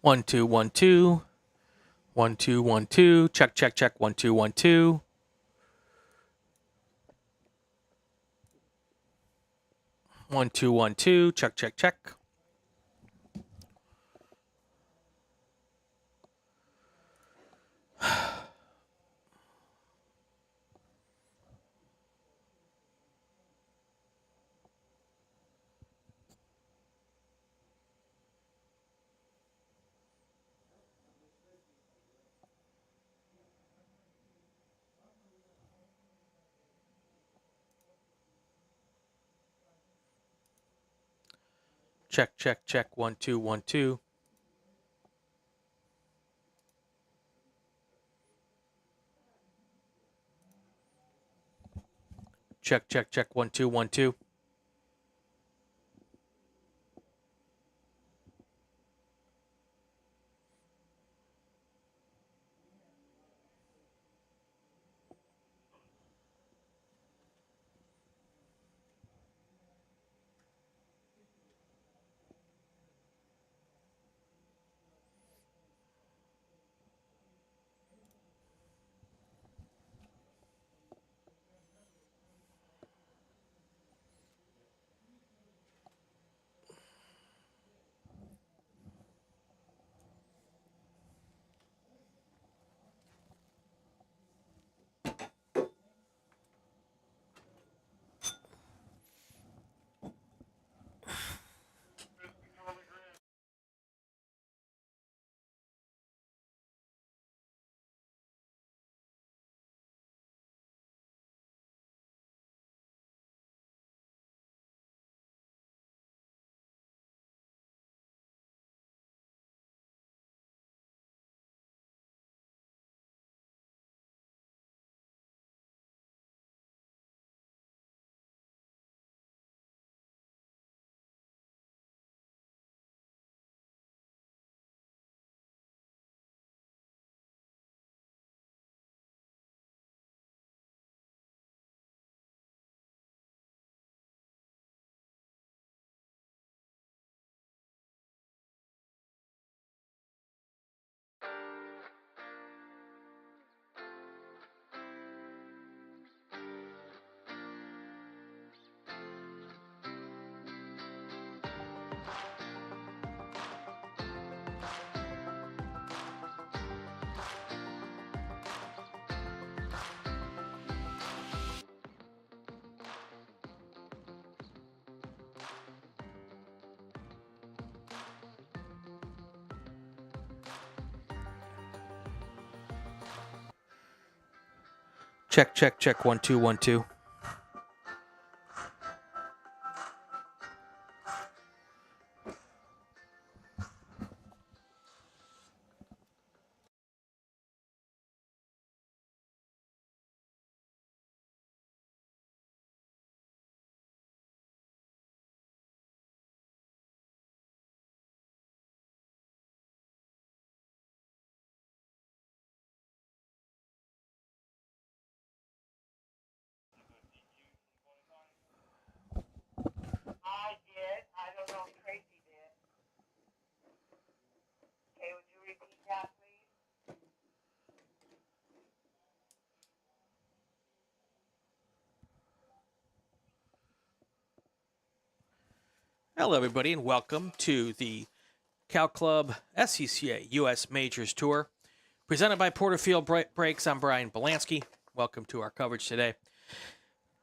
1 2 1 2 1 2 1 2 check check check 1 2 1 2 1 2 1 2 check check check. Check check check 1 2 1 2. Check check check 1 2 1 2. Check check check 1 2 1 2. I did. I don't know if Tracy did. Okay, would you repeat that, please? Hello, everybody, and welcome to the Cow Club SCCA U.S. Majors Tour, presented by Porterfield Brakes. I'm Brian Belansky. Welcome to our coverage today.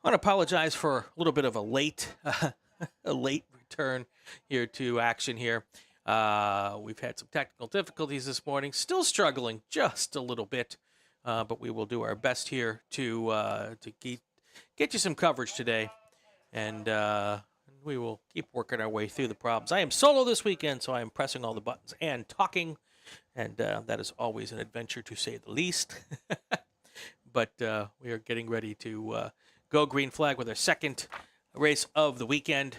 I want to apologize for a little bit of a late return here to action here. We've had some technical difficulties this morning, still struggling just a little bit, but we will do our best here to get you some coverage today, and we will keep working our way through the problems. I am solo this weekend, so I am pressing all the buttons and talking, and that is always an adventure, to say the least. But we are getting ready to go green flag with our second race of the weekend,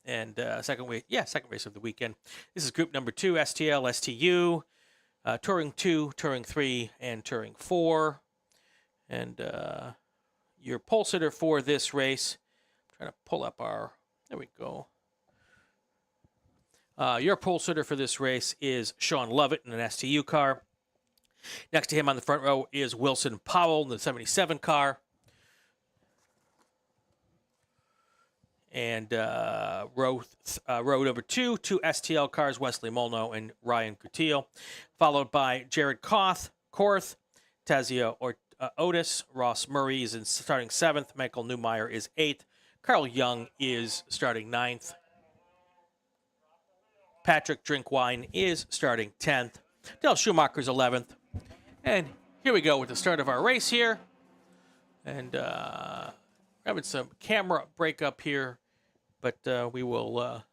and second race of the weekend. This is group number 2, STL, STU, Touring 2, Touring 3, and Touring 4. And your pole sitter for this race, I'm trying to pull up our, there we go. Your pole sitter for this race is Sean Lovett in an STU car. Next to him on the front row is Wilson Powell in the 77 car. And row number two STL cars, Wesley Molno and Ryan Coutillo, followed by Jared Korth, Tazio Otis, Ross Murray is starting 7th, Michael Newmeyer is 8th, Carl Young is starting 9th, Patrick Drinkwine is starting 10th, Dale Schumacher's 11th, and here we go with the start of our race here, and having some camera breakup here, but we will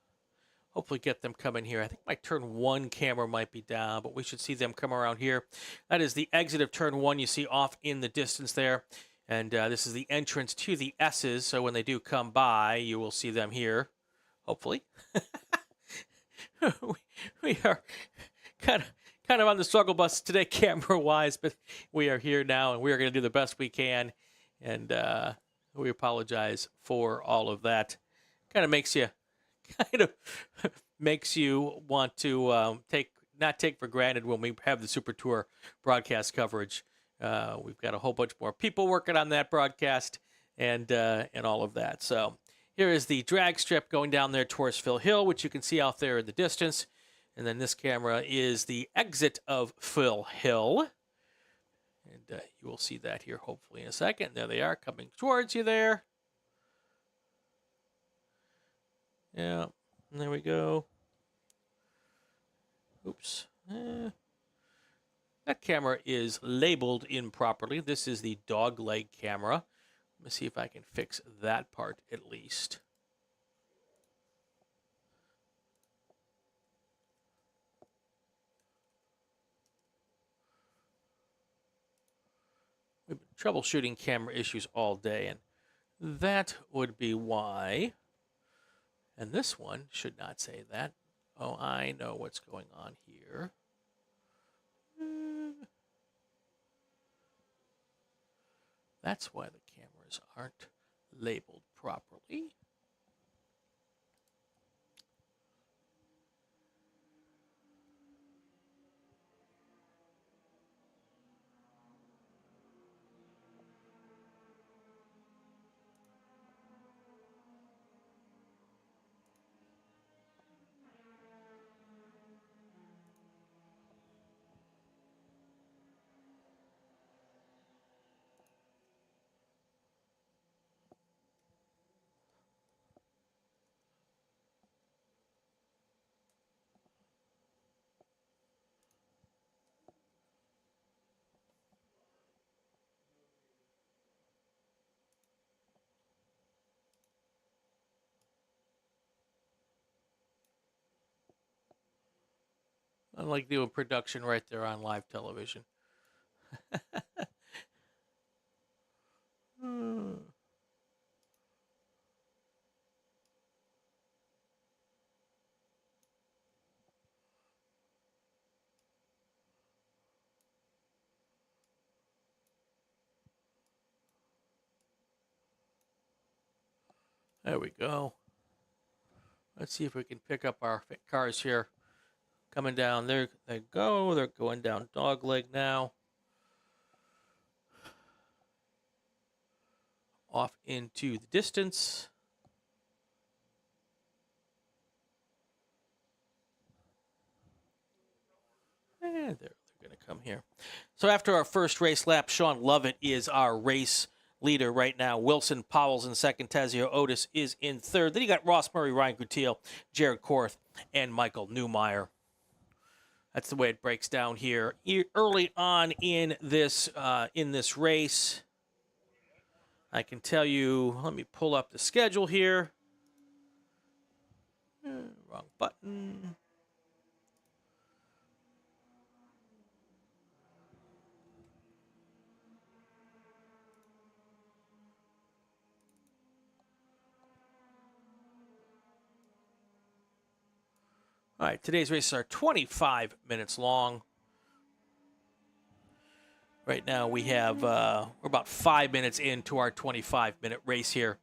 hopefully get them coming here. I think my turn 1 camera might be down, but we should see them come around here. That is the exit of turn 1 you see off in the distance there. And this is the entrance to the S's, so when they do come by, you will see them here, hopefully. we are kind of on the struggle bus today camera-wise, but we are here now, and we are going to do the best we can. And we apologize for all of that. Kind of makes you want to not take for granted when we have the Super Tour broadcast coverage. We've got a whole bunch more people working on that broadcast and all of that. So here is the drag strip going down there towards Phil Hill, which you can see out there in the distance. And then this camera is the exit of Phil Hill. And you will see that here hopefully in a second. There they are coming towards you there. Yeah, there we go. Oops. That camera is labeled improperly. This is the dog leg camera. Let me see if I can fix that part at least. We've been troubleshooting camera issues all day, and that would be why. And this one should not say that. Oh, I know what's going on here. That's why the cameras aren't labeled properly. I like doing production right there on live television. There we go. Let's see if we can pick up our cars here. Coming down, there they go. They're going down dogleg now. Off into the distance. And they're going to come here. So after our first race lap, Sean Lovett is our race leader right now. Wilson Powell's in second. Tazio Otis is in third. Then you got Ross Murray, Ryan Coutillo, Jared Korth, and Michael Newmeyer. That's the way it breaks down here early on in this race. I can tell you, let me pull up the schedule here. Wrong button. All right, today's races are 25 minutes long. Right now we have, we're about 5 minutes into our 25-minute race here.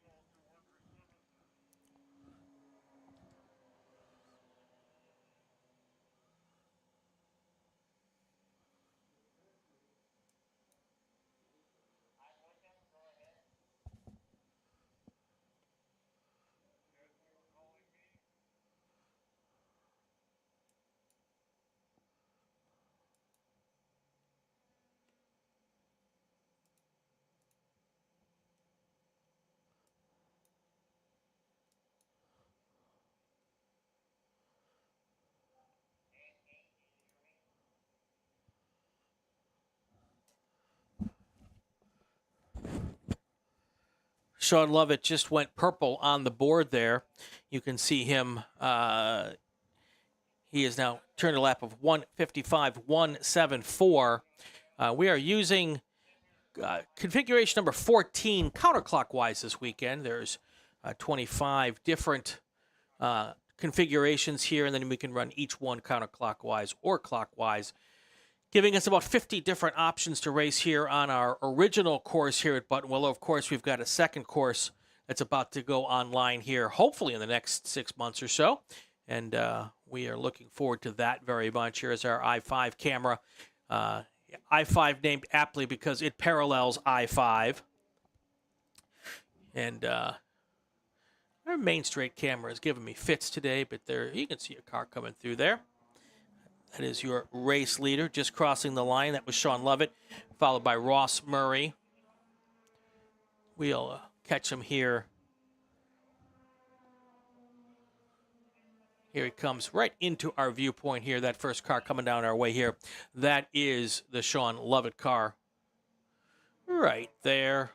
Sean Lovett just went purple on the board there. You can see him. He is now turned a lap of 155.174. We are using configuration number 14 counterclockwise this weekend. There's 25 different configurations here, and then we can run each one counterclockwise or clockwise, giving us about 50 different options to race here on our original course here at Buttonwillow. Of course, we've got a second course that's about to go online here, hopefully in the next 6 months or so. And we are looking forward to that very much. Here's our I-5 camera. I-5 named aptly because it parallels I-5. And our main straight camera is giving me fits today, but there you can see a car coming through there. That is your race leader just crossing the line. That was Sean Lovett, followed by Ross Murray. We'll catch him here. Here he comes right into our viewpoint here. That first car coming down our way here. That is the Sean Lovett car. Right there.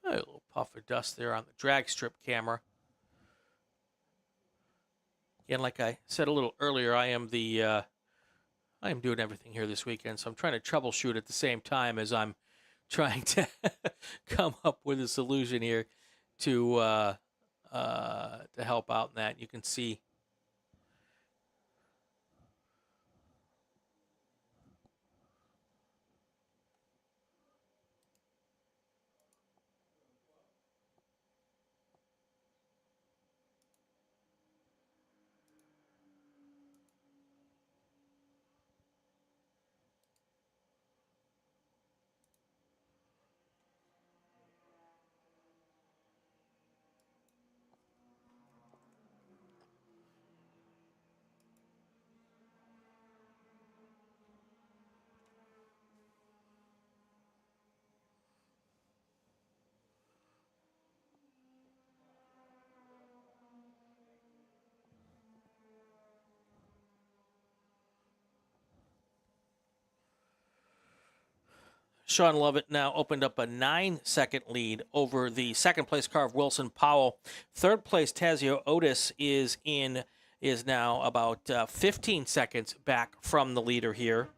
A little puff of dust there on the drag strip camera. Again, like I said a little earlier, I am doing everything here this weekend, so I'm trying to troubleshoot at the same time as I'm trying to come up with a solution here to help out in that. You can see Sean Lovett now opened up a 9-second lead over the second-place car of Wilson Powell. Third-place Tazio Otis is now about 15 seconds back from the leader here.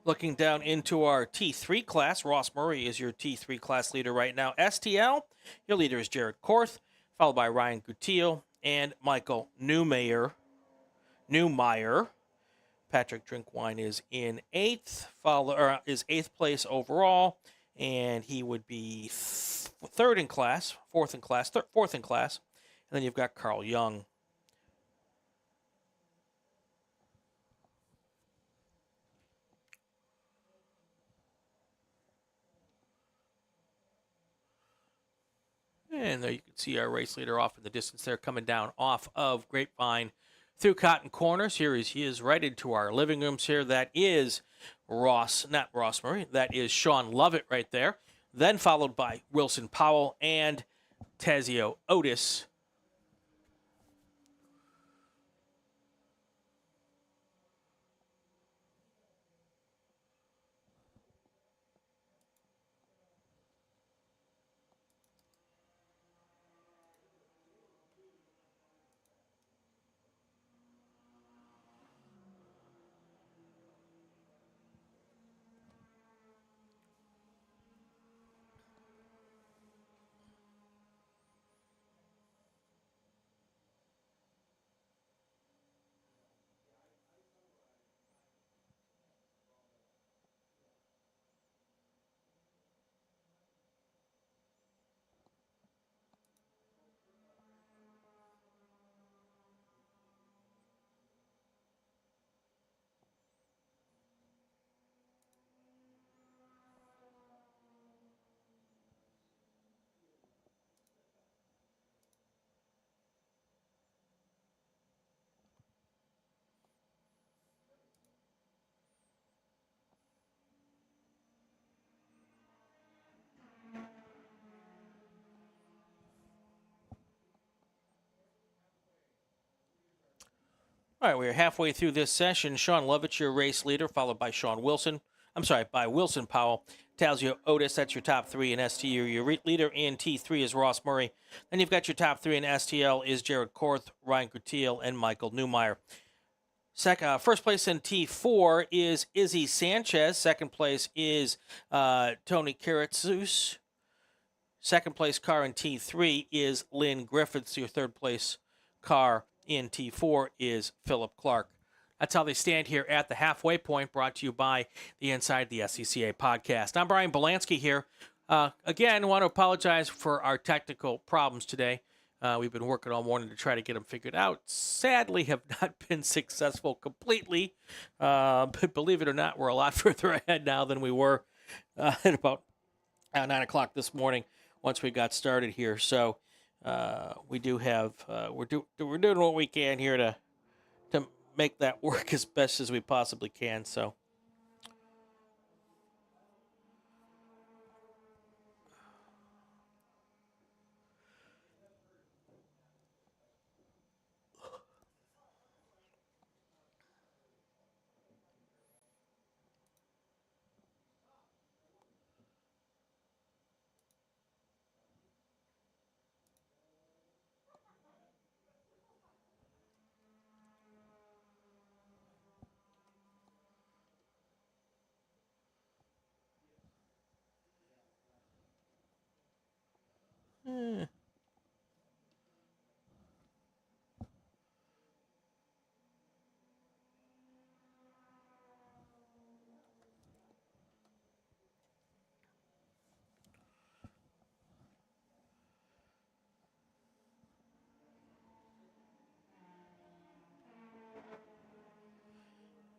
Looking down into our T3 class, Ross Murray is your T3 class leader right now. STL, your leader is Jared Korth, followed by Ryan Gutierrez and Michael Newmeyer. Patrick Drinkwine is in eighth, is eighth place overall, and he would be fourth in class. And then you've got Carl Young. And there you can see our race leader off in the distance there, coming down off of Grapevine through Cotton Corners. He is right into our living rooms here. That is not Ross Murray. That is Sean Lovett right there. Then followed by Wilson Powell and Tazio Otis. All right, we're halfway through this session. Sean Lovett, your race leader, followed by by Wilson Powell. Tazio Otis, that's your top three in STU. Your leader in T3 is Ross Murray. Then you've got your top three in STL is Jared Korth, Ryan Gutierrez, and Michael Newmeyer. First place in T4 is Izzy Sanchez. Second place is Tony Kiritsus. Second place car in T3 is Lynn Griffiths. Your third place car in T4 is Philip Clark. That's how they stand here at the halfway point, brought to you by the Inside the SCCA podcast. I'm Brian Belansky here. Again, I want to apologize for our technical problems today. We've been working all morning to try to get them figured out. Sadly, have not been successful completely. But believe it or not, we're a lot further ahead now than we were at about 9 o'clock this morning once we got started here. So we do have we're doing what we can here to make that work as best as we possibly can. So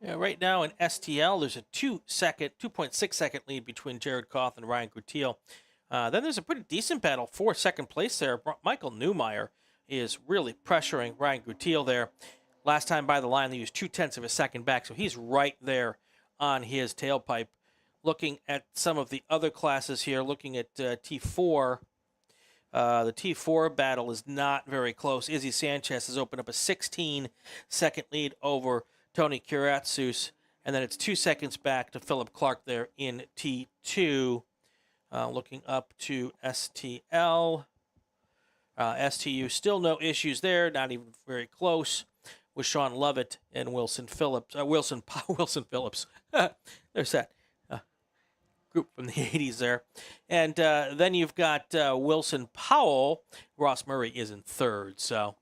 yeah, right now in STL, there's a 2.6 second lead between Jared Koth and Ryan Gutierrez. Then there's a pretty decent battle for second place there. Michael Newmeyer is really pressuring Ryan Gutierrez there. Last time by the line, he was 0.2 of a second back, so he's right there on his tailpipe. Looking at some of the other classes here, looking at T4, the T4 battle is not very close. Izzy Sanchez has opened up a 16-second lead over Tony Kiritsus, and then it's 2 seconds back to Philip Clark there in T2. Looking up to STL. STU, still no issues there, not even very close with Sean Lovett and Wilson Phillips. There's that group from the 80s there. And then you've got Wilson Powell. Ross Murray is in third. So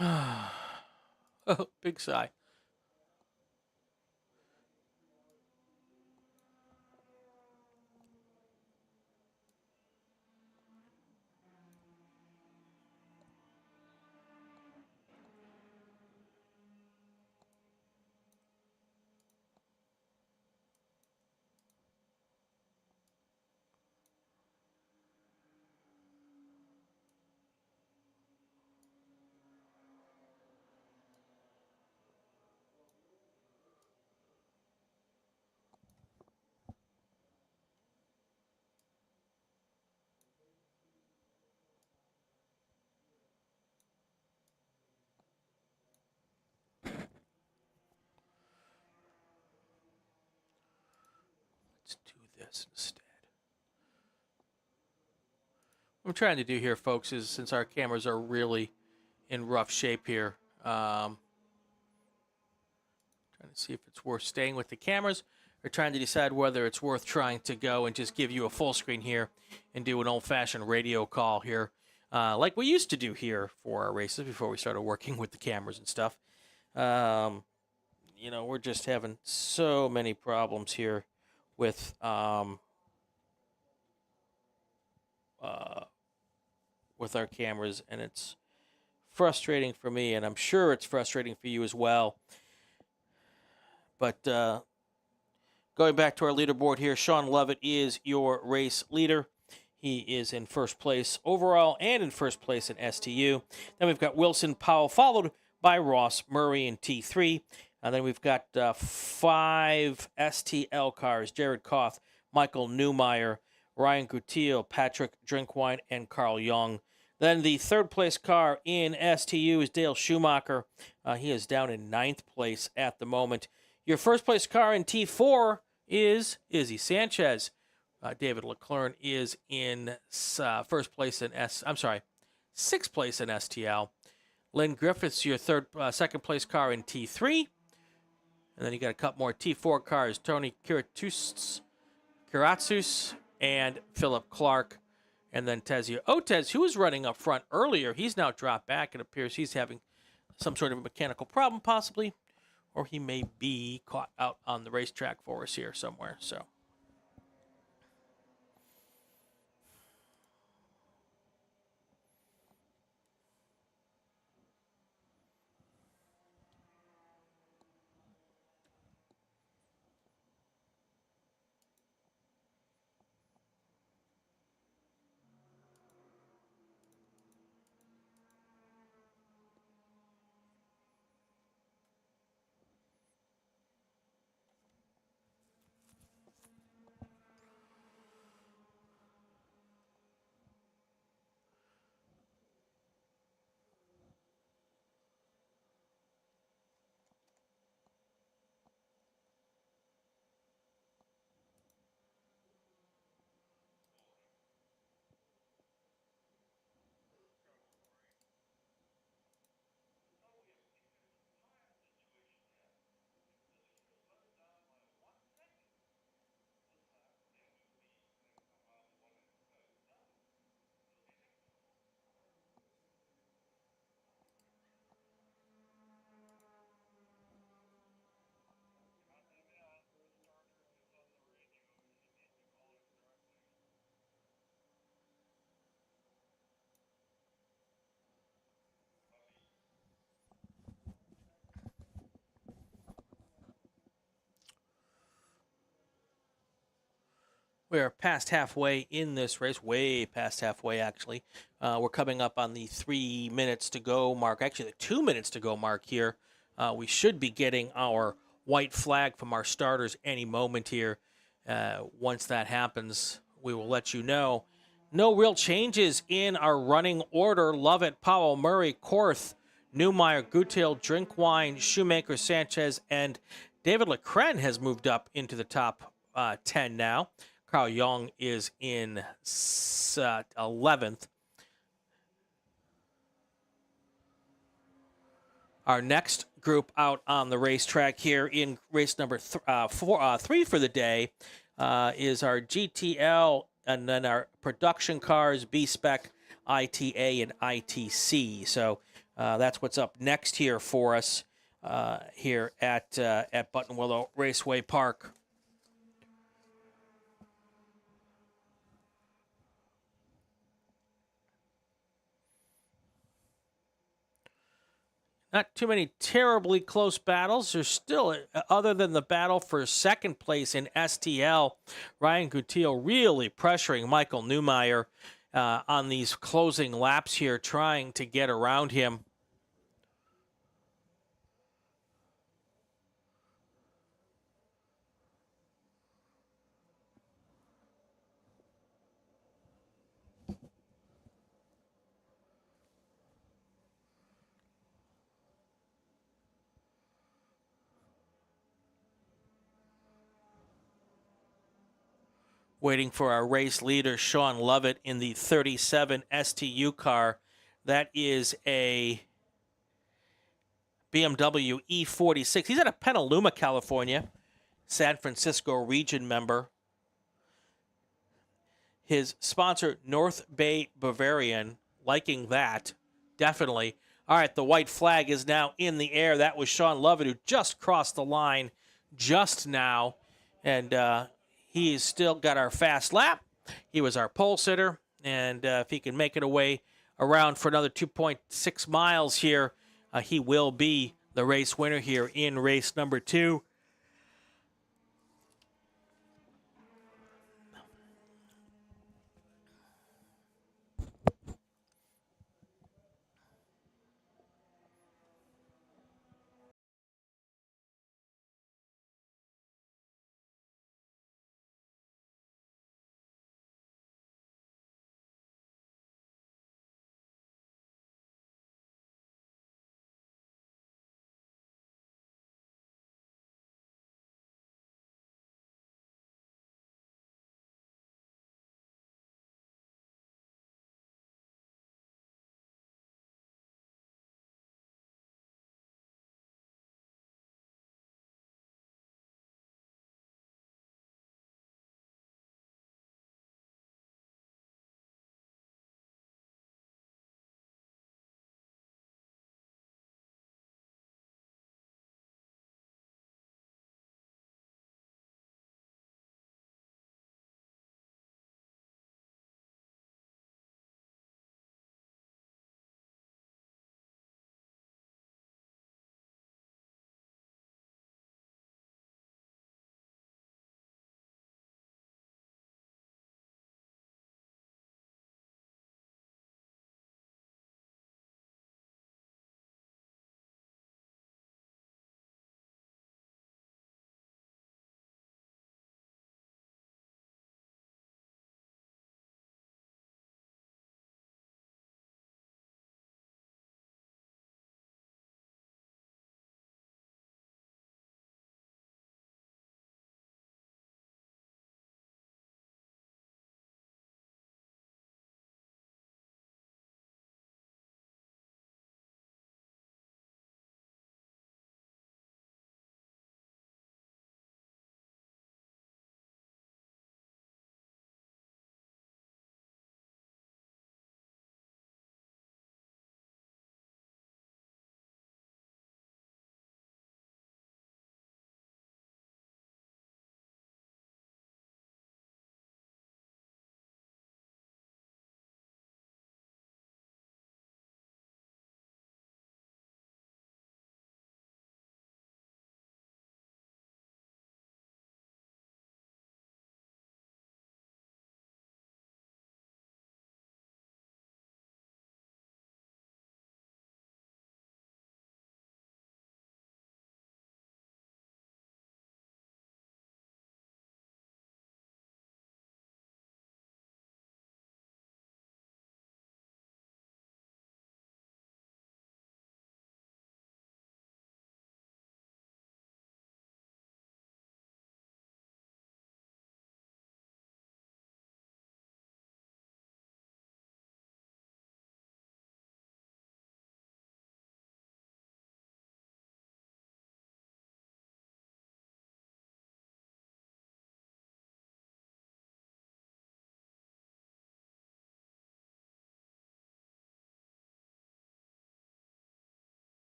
oh, big sigh. Let's do this instead. What I'm trying to do here, folks, is since our cameras are really in rough shape here, trying to see if it's worth staying with the cameras or trying to decide whether it's worth trying to go and just give you a full screen here and do an old-fashioned radio call here, like we used to do here for our races before we started working with the cameras and stuff. We're just having so many problems here with with our cameras, and it's frustrating for me, and I'm sure it's frustrating for you as well. But going back to our leaderboard here, Sean Lovett is your race leader. He is in first place overall and in first place in STU. Then we've got Wilson Powell, followed by Ross Murray in T3. And then we've got 5 STL cars: Jared Koth, Michael Newmeyer, Ryan Gutiel, Patrick Drinkwine, and Carl Young. Then the third place car in STU is Dale Schumacher. He is down in 9th place at the moment. Your first place car in T4 is Izzy Sanchez. David Leclerc is in first place in sixth place in STL. Lynn Griffiths, your second place car in T3. And then you got a couple more T4 cars: Tony Kiratsus and Philip Clark. And then Tezio Otez, who was running up front earlier, he's now dropped back. It appears he's having some sort of a mechanical problem, possibly, or he may be caught out on the racetrack for us here somewhere. So. We are past halfway in this race, way past halfway, actually. We're coming up on the 3 minutes to go mark, actually the 2 minutes to go mark here. We should be getting our white flag from our starters any moment here. Once that happens, we will let you know. No real changes in our running order. Lovett, Powell, Murray, Korth, Newmeyer, Gutiel, Drinkwine, Shoemaker, Sanchez, and David Lecren has moved up into the top 10 now. Carl Young is in 11th. Our next group out on the racetrack here in race number 3 for the day is our GTL, and then our production cars, B-Spec, ITA, and ITC. So that's what's up next here for us here at Buttonwillow Raceway Park. Not too many terribly close battles. There's still, other than the battle for second place in STL, Ryan Gutiel really pressuring Michael Newmeyer on these closing laps here, trying to get around him. Waiting for our race leader, Sean Lovett, in the 37 STU car. That is a BMW E46. He's out of Petaluma, California, San Francisco region member. His sponsor, North Bay Bavarian, liking that, definitely. All right, the white flag is now in the air. That was Sean Lovett, who just crossed the line just now. And he's still got our fast lap. He was our pole sitter. And if he can make it away around for another 2.6 miles here, he will be the race winner here in race number 2.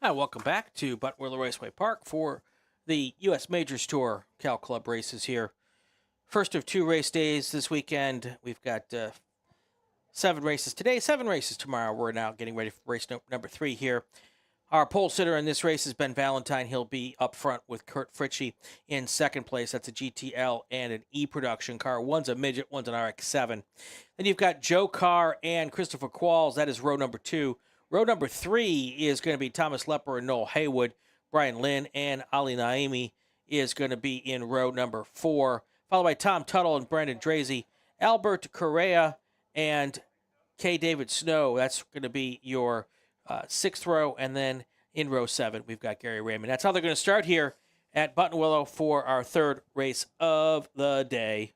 Hi, welcome back to Buttonwillow Raceway Park for the U.S. Majors Tour Cal Club races here. First of 2 race days this weekend. We've got 7 races today, 7 races tomorrow. We're now getting ready for race number 3 here. Our pole sitter in this race is Ben Valentine. He'll be up front with Kurt Fritchie in second place. That's a GTL and an E production car. One's a midget, one's an RX-7. Then you've got Joe Carr and Christopher Qualls. That is row number 2. Row number 3 is going to be Thomas Lepper and Noel Haywood. Brian Lynn and Ali Naimi is going to be in row number 4, followed by Tom Tuttle and Brandon Drazy, Albert Correa, and K. David Snow. That's going to be your 6th row, and then in row 7, we've got Gary Raymond. That's how they're going to start here at Buttonwillow for our 3rd race of the day.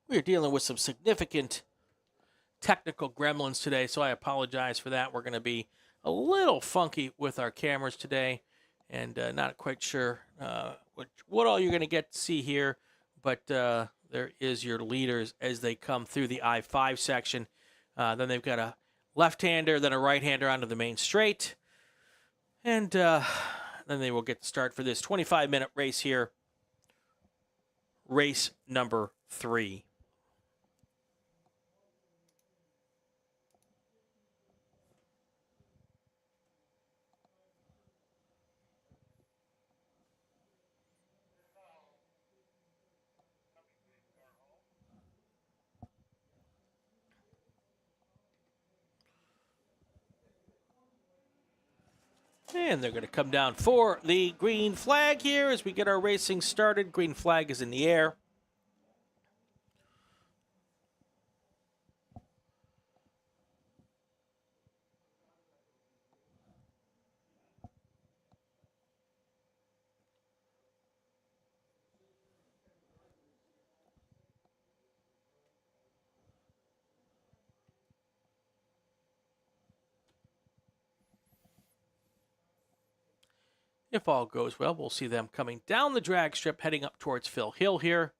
We are dealing with some significant technical gremlins today, so I apologize for that. We're going to be a little funky with our cameras today, and not quite sure what all you're going to get to see here, but there is your leaders as they come through the I-5 section. Then they've got a left-hander, then a right-hander onto the main straight, and then they will get the start for this 25-minute race here, race number 3. And they're going to come down for the green flag here as we get our racing started. Green flag is in the air. If all goes well, we'll see them coming down the drag strip, heading up towards Phil Hill here.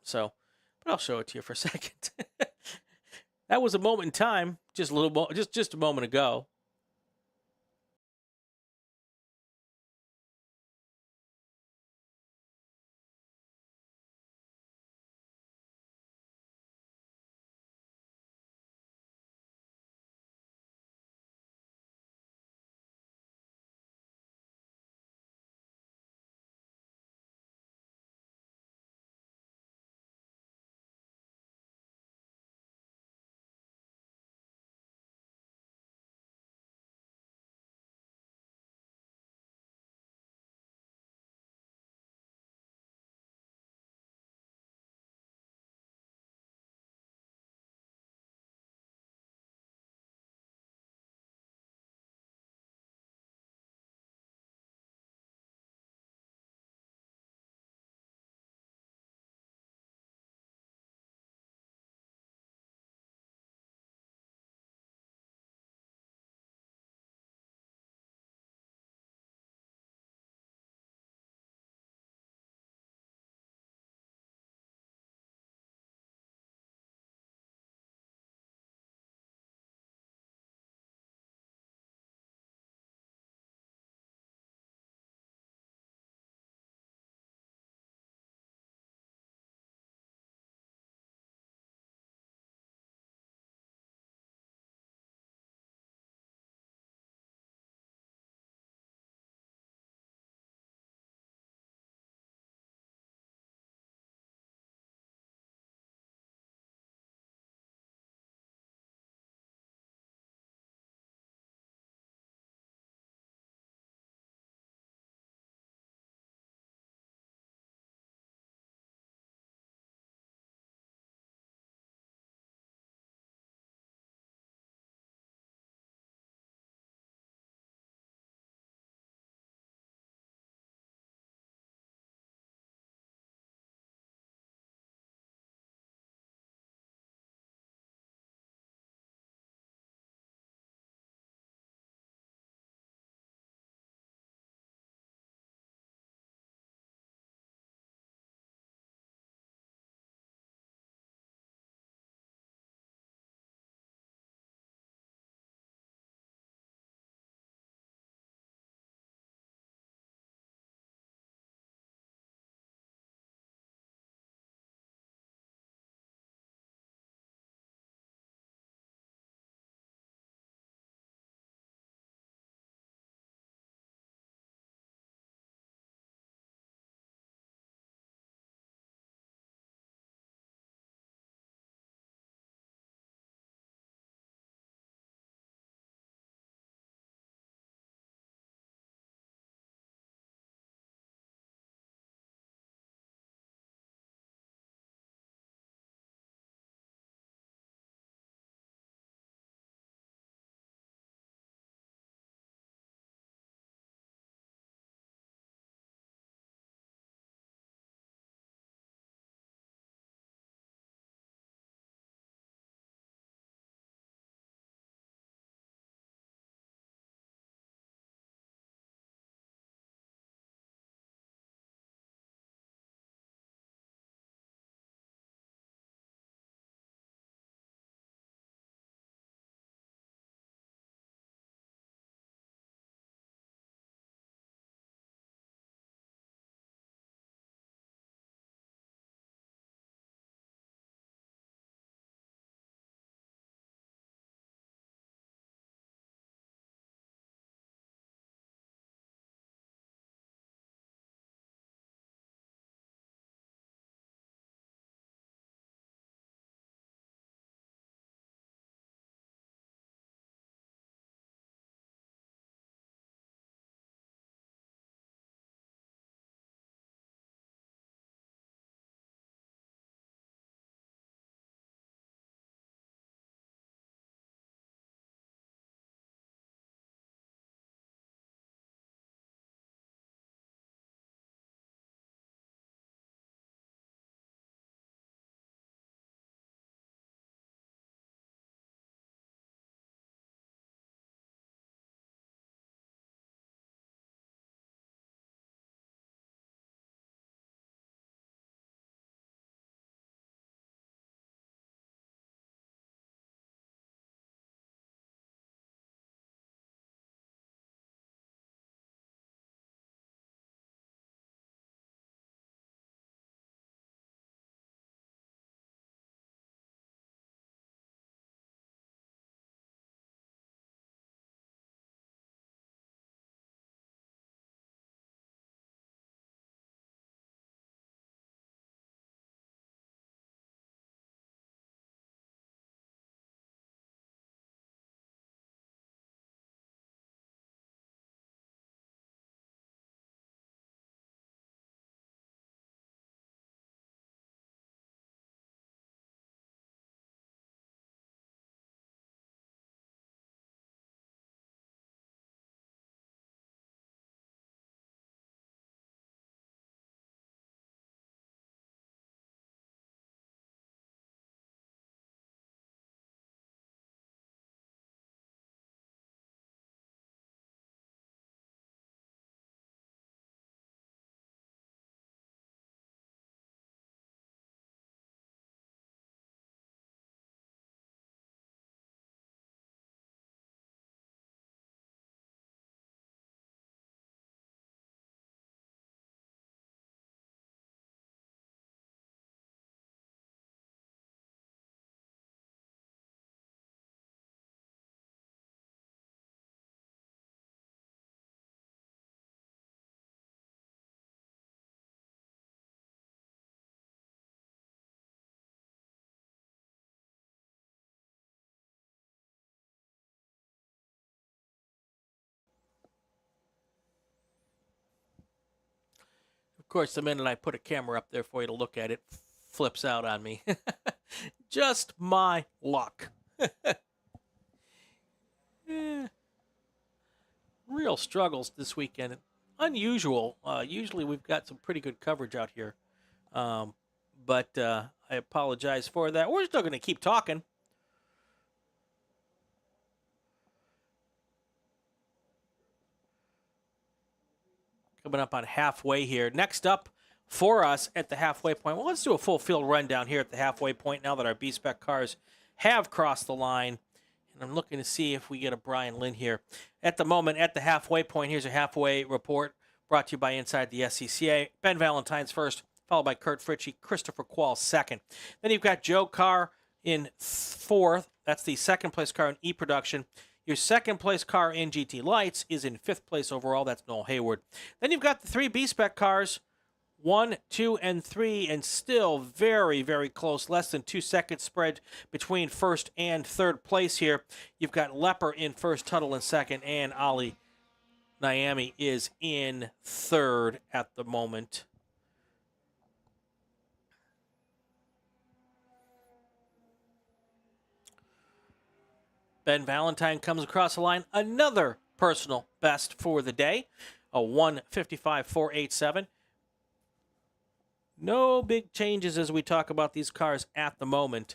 So, but I'll show it to you for a second. That was a moment in time, just a little, just a moment ago. course, the minute I put a camera up there for you to look at, it flips out on me. Just my luck. Eh, real struggles this weekend. Unusual. Usually we've got some pretty good coverage out here. Um, but I apologize for that. We're still going to keep talking. Coming up on halfway here. Next up for us at the halfway point. Well, let's do a full field rundown here at the halfway point now that our B-Spec cars have crossed the line. And I'm looking to see if we get a Brian Lynn here. At the moment, at the halfway point, here's a halfway report brought to you by Inside the SCCA. Ben Valentine's first, followed by Kurt Fritchie, Christopher Quall second. Then you've got Joe Carr in fourth. That's the second place car in E-Production. Your second place car in GT Lights is in fifth place overall. That's Noel Hayward. Then you've got the three B-Spec cars, 1, 2, and 3, and still very, very close. Less than 2 seconds spread between first and third place here. You've got Lepper in first, Tuttle in second, and Ali Niami is in third at the moment. Ben Valentine comes across the line. Another personal best for the day, a 1:55.487. No big changes as we talk about these cars at the moment.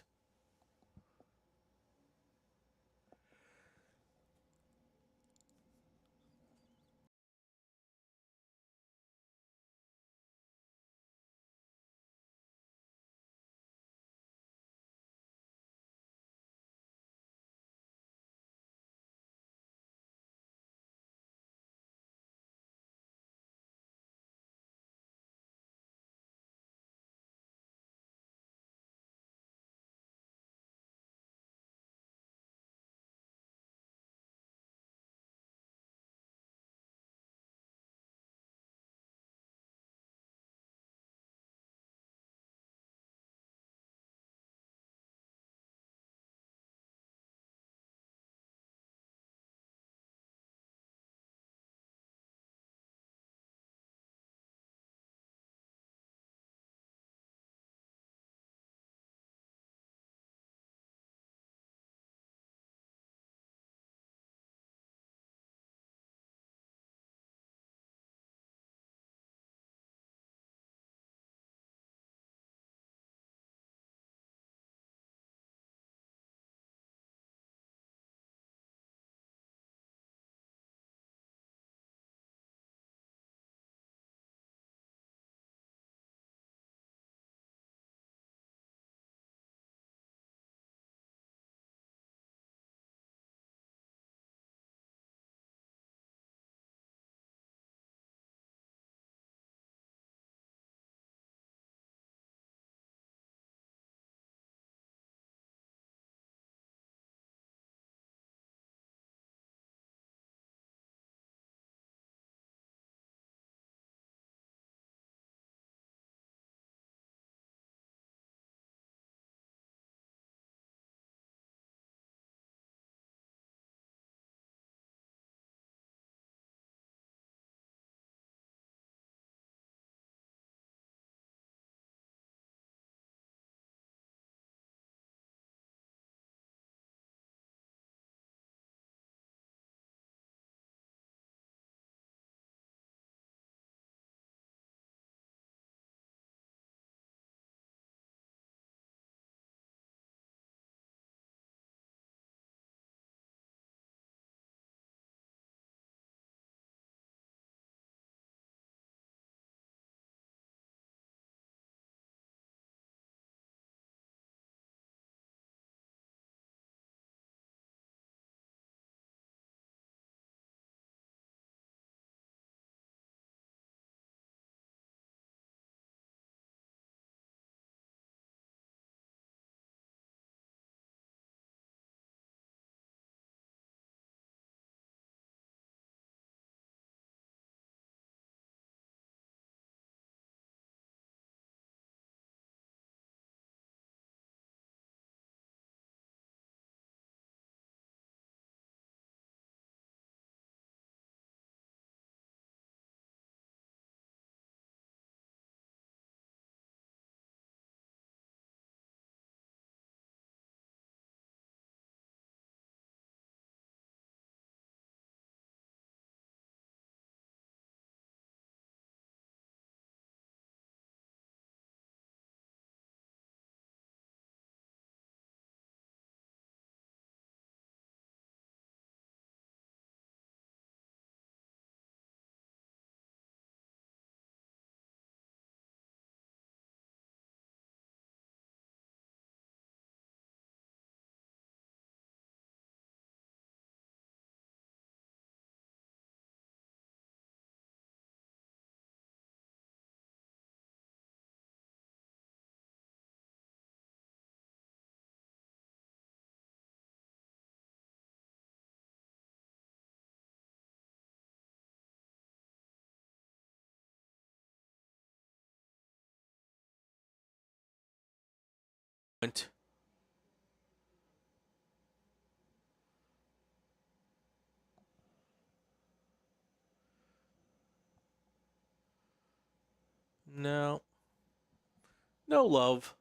No. No love.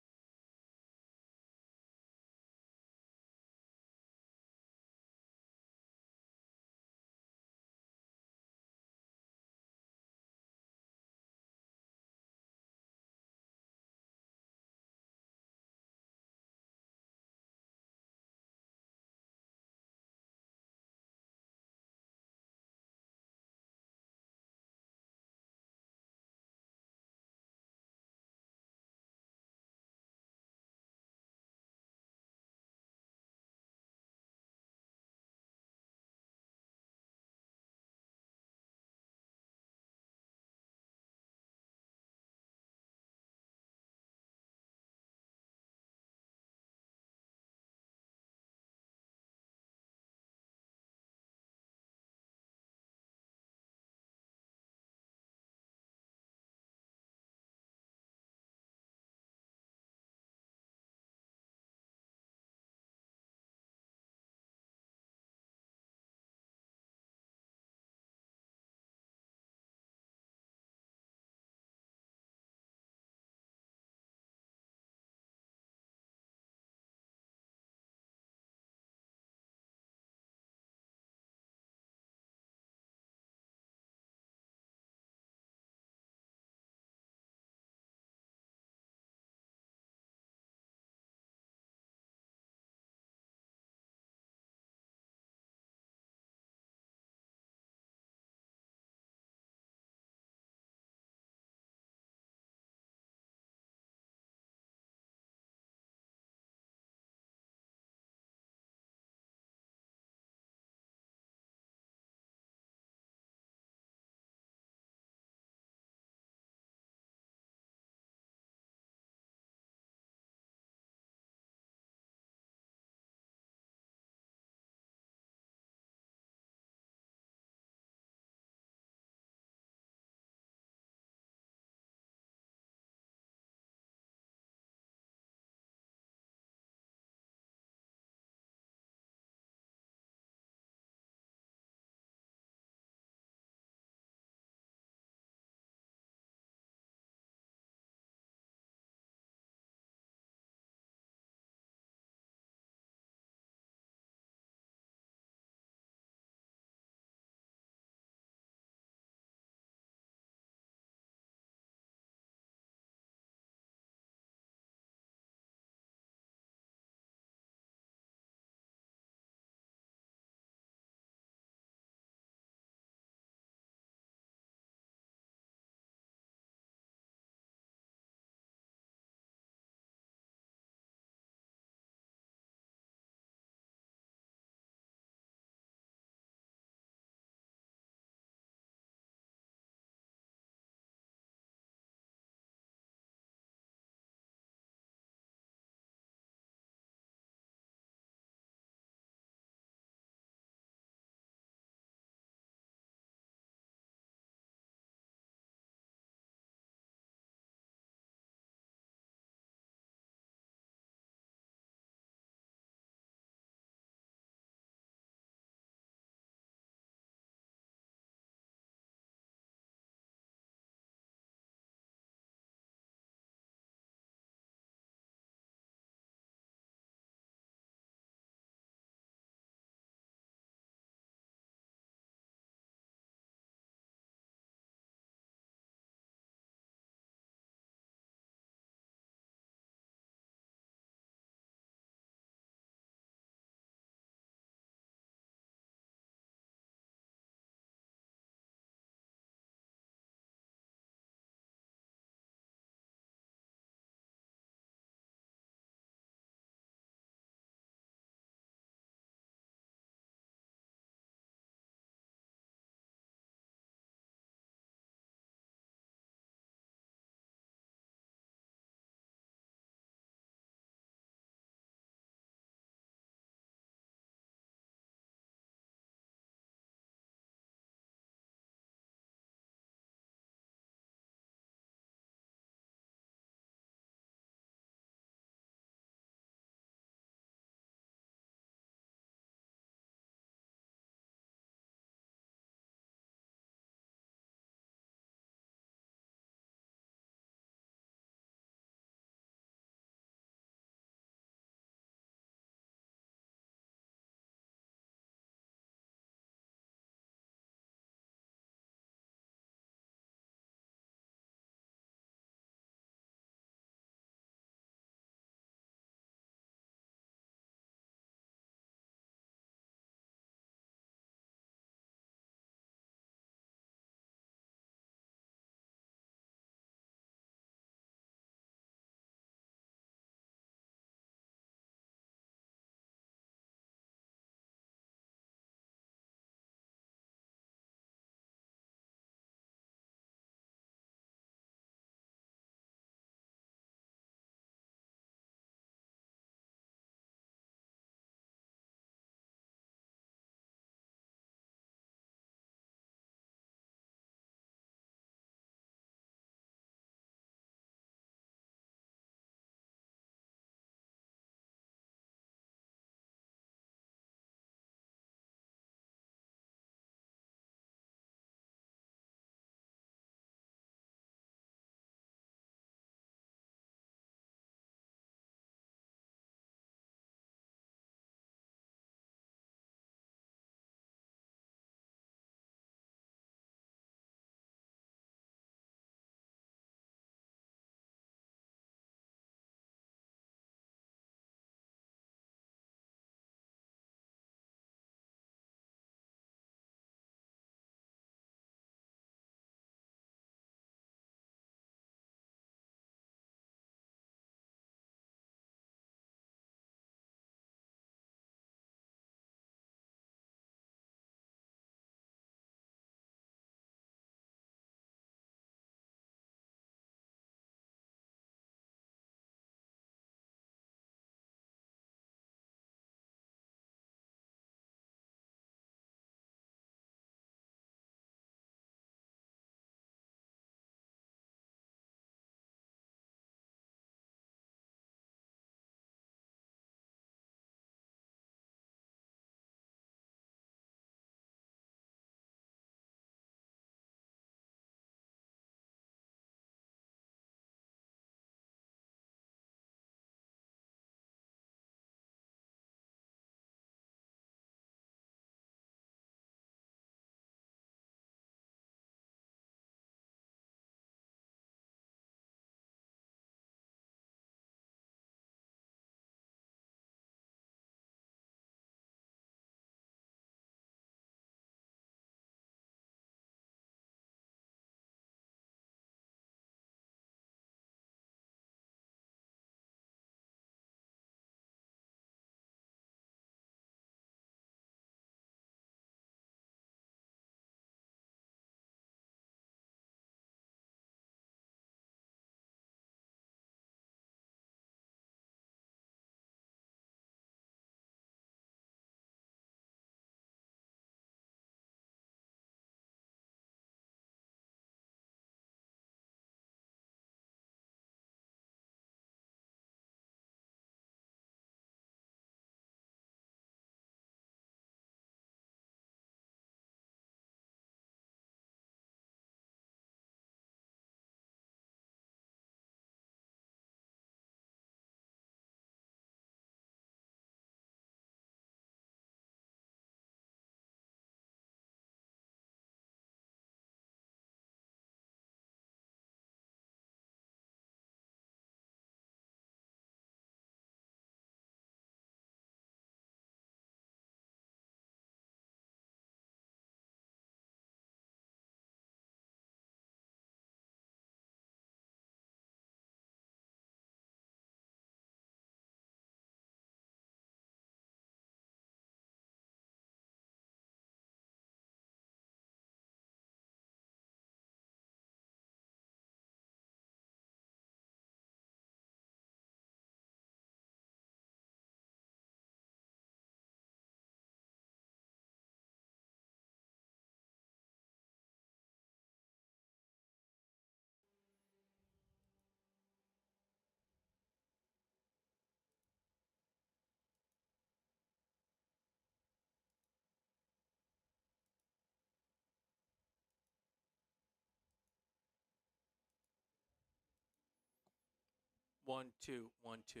1, 2, 1, 2.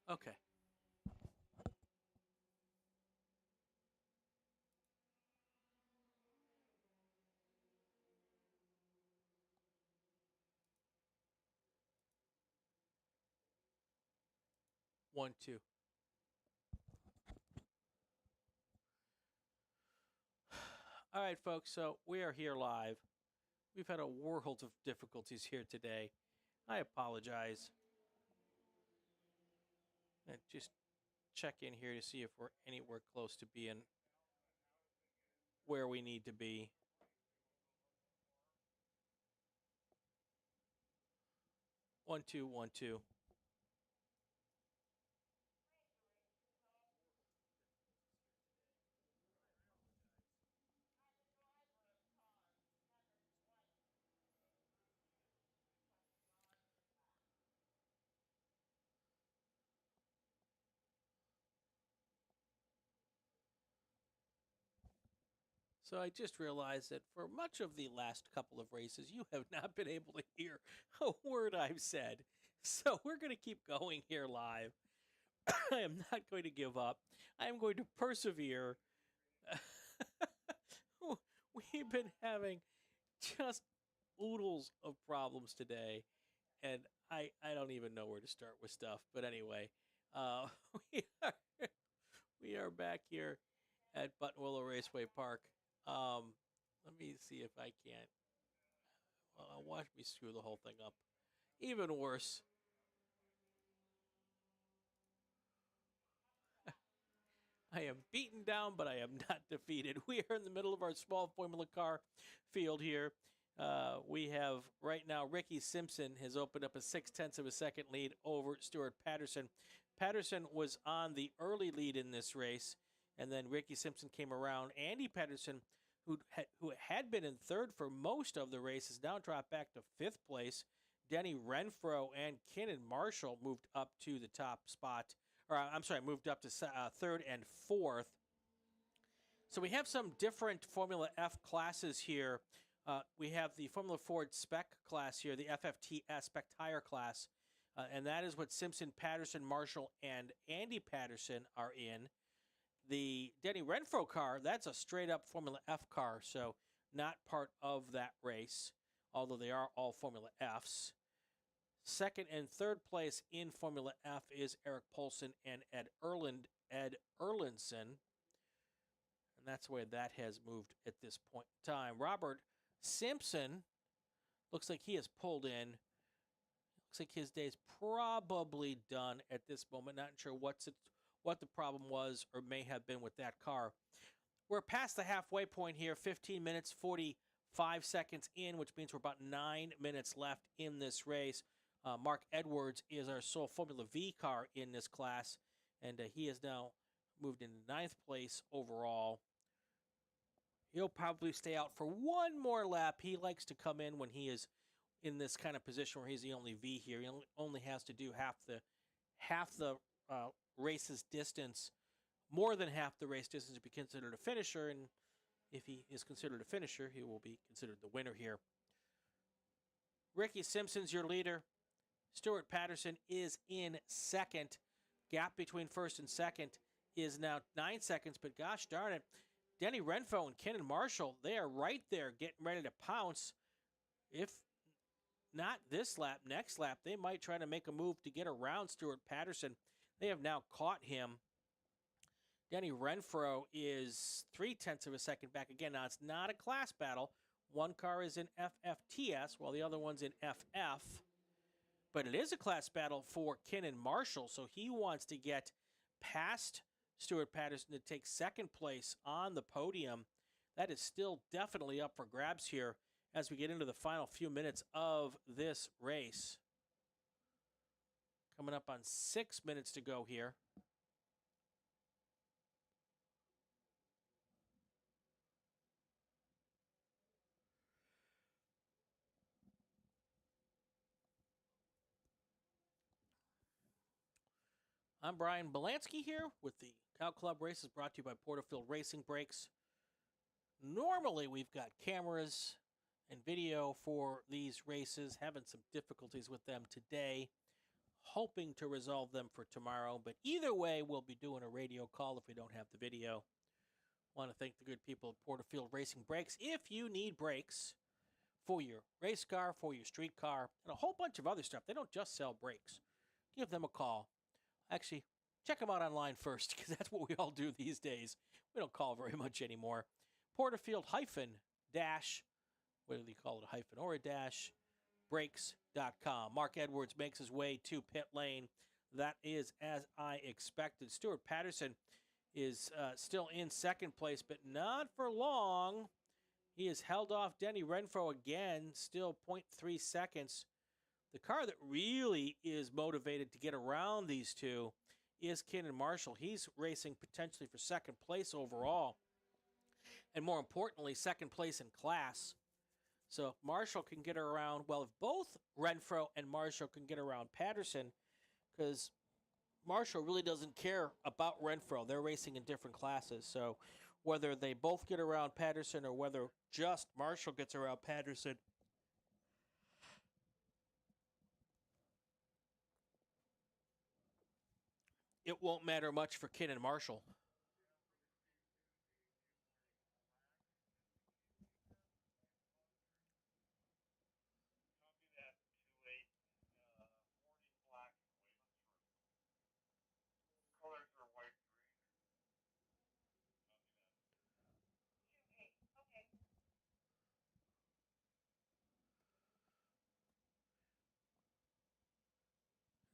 Okay. One, two. All right, folks. So we are here live. We've had a world of difficulties here today. I apologize. And just check in here to see if we're anywhere close to being where we need to be. One, two, 1, 2. So I just realized that for much of the last couple of races, you have not been able to hear a word I've said. So we're going to keep going here live. I am not going to give up. I am going to persevere. We've been having just oodles of problems today, and I don't even know where to start with stuff. But anyway, uh, we are we are back here at Buttonwillow Raceway Park. Let me see if I can't. Watch me screw the whole thing up. Even worse. I am beaten down, but I am not defeated. We are in the middle of our small Formula Car field here. We have right now Ricky Simpson has opened up a 6/10 of a second lead over Stuart Patterson. Patterson was on the early lead in this race, and then Ricky Simpson came around. Andy Patterson, who had been in third for most of the race, has now dropped back to fifth place. Denny Renfro and Kenan Marshall moved up to the top spot. Or I'm sorry, moved up to third and fourth. So we have some different Formula F classes here. We have the Formula Ford Spec class here, the FFTS Spec Tire class, and that is what Simpson, Patterson, Marshall, and Andy Patterson are in. The Denny Renfro car, that's a straight-up Formula F car, so not part of that race, although they are all Formula Fs. Second and third place in Formula F is Eric Poulsen and Ed Erlandson. And that's where that has moved at this point in time. Robert Simpson looks like he has pulled in. Looks like his day's probably done at this moment. Not sure what the problem was or may have been with that car. We're past the halfway point here, 15 minutes, 45 seconds in, which means we're about 9 minutes left in this race. Mark Edwards is our sole Formula V car in this class, and he has now moved into ninth place overall. He'll probably stay out for one more lap. He likes to come in when he is in this kind of position where he's the only V here. He only has to do half the race's distance, more than half the race distance to be considered a finisher, and if he is considered a finisher, he will be considered the winner here. Ricky Simpson's your leader. Stuart Patterson is in second. Gap between first and second is now 9 seconds, but gosh darn it, Denny Renfro and Kenan Marshall, they are right there getting ready to pounce. If not this lap, next lap, they might try to make a move to get around Stuart Patterson. They have now caught him. Denny Renfro is 0.3 of a second back. Again, now it's not a class battle. One car is in FFTS while the other one's in FF. But it is a class battle for Kenan Marshall, so he wants to get past Stuart Patterson to take second place on the podium. That is still definitely up for grabs here as we get into the final few minutes of this race. Coming up on 6 minutes to go here. I'm Brian Belansky here with the Cow Club races brought to you by Porterfield Racing Brakes. Normally we've got cameras and video for these races, having some difficulties with them today. hoping to resolve them for tomorrow. But either way, we'll be doing a radio call if we don't have the video. Want to thank the good people at Porterfield Racing Brakes. If you need brakes for your race car, for your street car, and a whole bunch of other stuff, they don't just sell brakes. Give them a call. Actually, check them out online first, because that's what we all do these days. We don't call very much anymore. Porterfield dash, whether you call it a hyphen or a dash, brakes.com. Mark Edwards makes his way to pit lane. That is as I expected. Stuart Patterson is still in second place, but not for long. He has held off Denny Renfro again, still 0.3 seconds. The car that really is motivated to get around these two is Kenan Marshall. He's racing potentially for second place overall, and more importantly, second place in class. So if Marshall can get around, well, if both Renfro and Marshall can get around Patterson, because Marshall really doesn't care about Renfro. They're racing in different classes. So whether they both get around Patterson or whether just Marshall gets around Patterson, it won't matter much for Kenan Marshall. Copy that 2-8, morning black waving through. Colors are white, green. Copy that. 2-8, okay.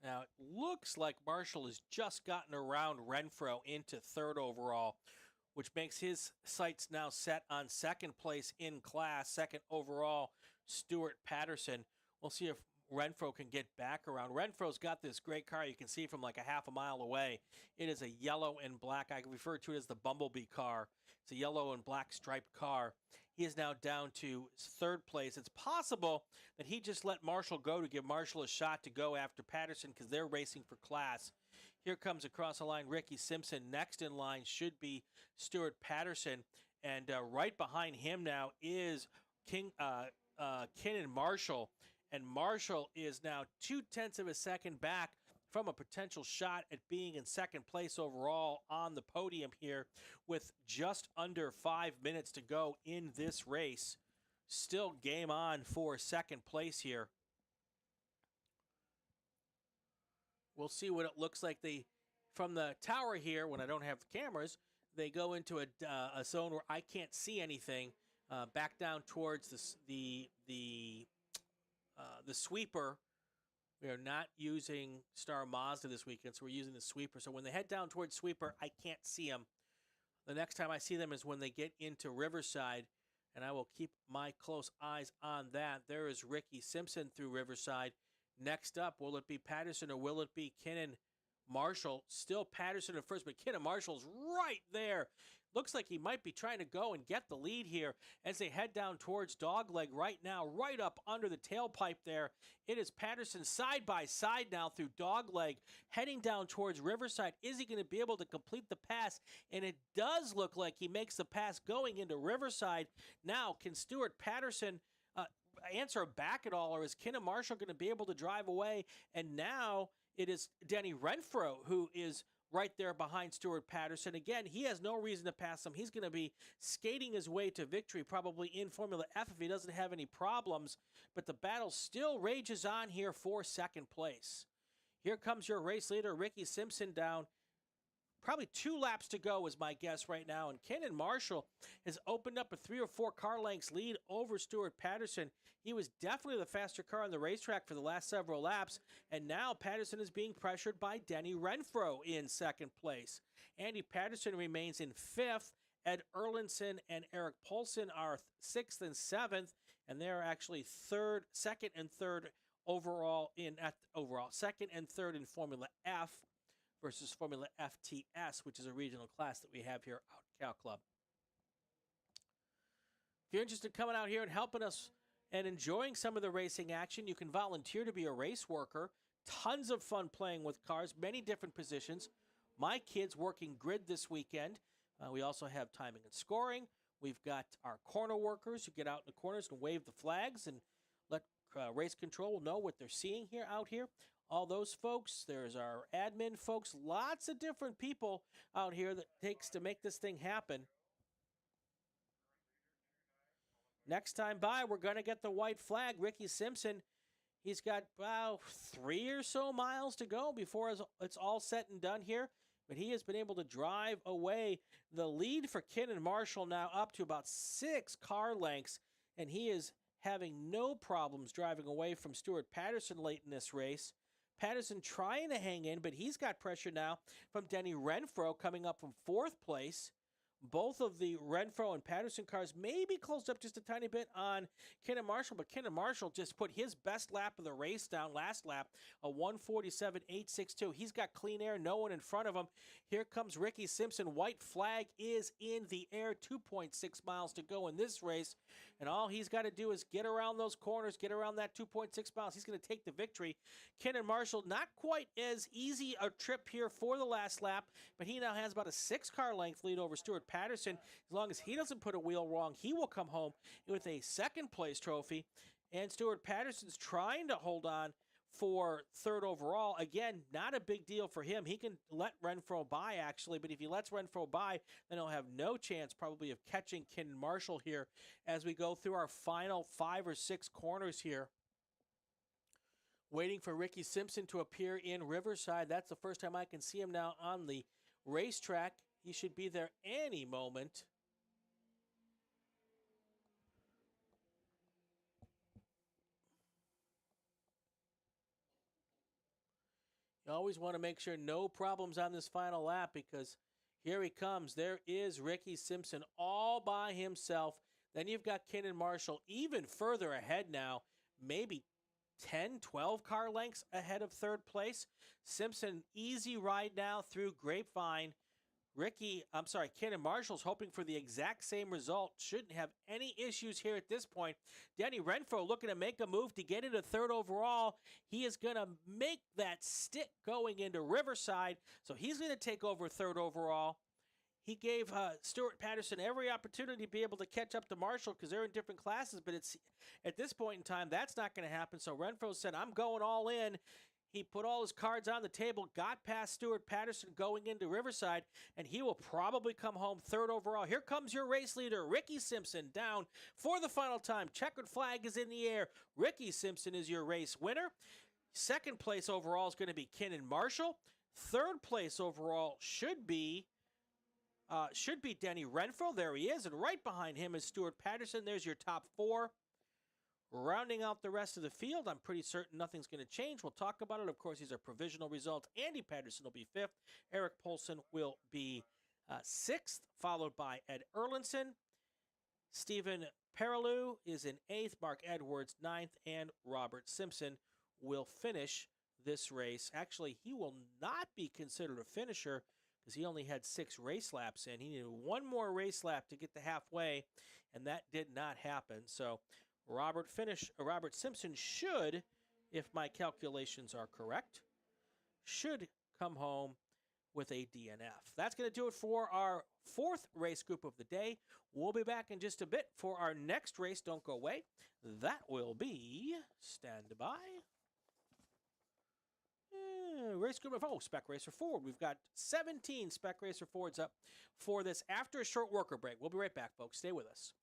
Now, it looks like Marshall has just gotten around Renfro into third overall, which makes his sights now set on second place in class, second overall, Stuart Patterson. We'll see if Renfro can get back around. Renfro's got this great car you can see from like a half a mile away. It is a yellow and black. I refer to it as the Bumblebee car. It's a yellow and black striped car. He is now down to third place. It's possible that he just let Marshall go to give Marshall a shot to go after Patterson because they're racing for class. Here comes across the line Ricky Simpson. Next in line should be Stuart Patterson. And right behind him now is Kenan Marshall. And Marshall is now 0.2 of a second back from a potential shot at being in second place overall on the podium here with just under 5 minutes to go in this race. Still game on for second place here. We'll see what it looks like. From the tower here, when I don't have the cameras, they go into a zone where I can't see anything. Back down towards the sweeper. We are not using Star Mazda this weekend, so we're using the sweeper. So when they head down towards sweeper, I can't see them. The next time I see them is when they get into Riverside, and I will keep my close eyes on that. There is Ricky Simpson through Riverside. Next up, will it be Patterson or will it be Kenan Marshall? Still Patterson at first, but Kenan Marshall's right there. Looks like he might be trying to go and get the lead here as they head down towards Dogleg right now, right up under the tailpipe there. It is Patterson side by side now through Dogleg, heading down towards Riverside. Is he going to be able to complete the pass? And it does look like he makes the pass going into Riverside. Now, can Stuart Patterson answer back at all, or is Kenan Marshall going to be able to drive away? And now it is Denny Renfro who is right there behind Stuart Patterson. Again, he has no reason to pass him. He's going to be skating his way to victory, probably in Formula F if he doesn't have any problems. But the battle still rages on here for second place. Here comes your race leader, Ricky Simpson, down. Probably 2 laps to go is my guess right now. And Kenan Marshall has opened up a 3 or 4 car lengths lead over Stuart Patterson. He was definitely the faster car on the racetrack for the last several laps. And now Patterson is being pressured by Denny Renfro in second place. Andy Patterson remains in 5th. Ed Erlinson and Eric Poulsen are 6th and 7th. And they're actually 2nd and 3rd overall second and third in Formula F versus Formula FTS, which is a regional class that we have here out at Cal Club. If you're interested in coming out here and helping us and enjoying some of the racing action, you can volunteer to be a race worker. Tons of fun playing with cars, many different positions. My kids working grid this weekend. We also have timing and scoring. We've got our corner workers who get out in the corners and wave the flags and let race control will know what they're seeing here out here. All those folks, there's our admin folks, lots of different people out here that takes to make this thing happen. Next time by, we're going to get the white flag. Ricky Simpson, he's got about 3 or so miles to go before it's all said and done here. But he has been able to drive away the lead for Kenan Marshall now up to about 6 car lengths. And he is having no problems driving away from Stuart Patterson late in this race. Patterson trying to hang in, but he's got pressure now from Denny Renfro coming up from 4th place. Both of the Renfro and Patterson cars maybe closed up just a tiny bit on Kenan Marshall, but Kenan Marshall just put his best lap of the race down last lap, a 1:47.862. He's got clean air, no one in front of him. Here comes Ricky Simpson. White flag is in the air, 2.6 miles to go in this race, and all he's got to do is get around those corners, get around that 2.6 miles. He's going to take the victory. Kenan Marshall, not quite as easy a trip here for the last lap, but he now has about a 6-car length lead over Stuart Patterson. As long as he doesn't put a wheel wrong, he will come home with a 2nd place trophy. And Stuart Patterson's trying to hold on for 3rd overall. Again, not a big deal for him. He can let Renfro by, actually, but if he lets Renfro by, then he'll have no chance probably of catching Kenan Marshall here as we go through our final 5 or 6 corners here. Waiting for Ricky Simpson to appear in Riverside. That's the first time I can see him now on the racetrack. He should be there any moment. You always want to make sure no problems on this final lap because here he comes. There is Ricky Simpson all by himself. Then you've got Kenan Marshall even further ahead now, maybe 10, 12 car lengths ahead of 3rd place. Simpson, easy ride now through Grapevine. Kenan Marshall's hoping for the exact same result. Shouldn't have any issues here at this point. Denny Renfro looking to make a move to get into 3rd overall. He is going to make that stick going into Riverside, so he's going to take over 3rd overall. He gave Stuart Patterson every opportunity to be able to catch up to Marshall because they're in different classes, but it's at this point in time, that's not going to happen. So Renfro said, I'm going all in. He put all his cards on the table, got past Stuart Patterson going into Riverside, and he will probably come home 3rd overall. Here comes your race leader, Ricky Simpson, down for the final time. Checkered flag is in the air. Ricky Simpson is your race winner. 2nd place overall is going to be Kenan Marshall. 3rd place overall should be Denny Renfro. There he is, and right behind him is Stuart Patterson. There's your top 4. Rounding out the rest of the field, I'm pretty certain nothing's going to change. We'll talk about it. Of course, these are provisional results. Andy Patterson will be 5th. Eric Polson will be 6th, followed by Ed Erlinson. Stephen Perilou is in 8th. Mark Edwards, 9th. And Robert Simpson will finish this race. Actually, he will not be considered a finisher because he only had 6 race laps in. He needed 1 more race lap to get to halfway, and that did not happen. So Robert Simpson should, if my calculations are correct, should come home with a DNF. That's going to do it for our 4th race group of the day. We'll be back in just a bit for our next race. Don't go away. That will be, stand by, race group of, Spec Racer Ford. We've got 17 Spec Racer Fords up for this after a short worker break. We'll be right back, folks. Stay with us.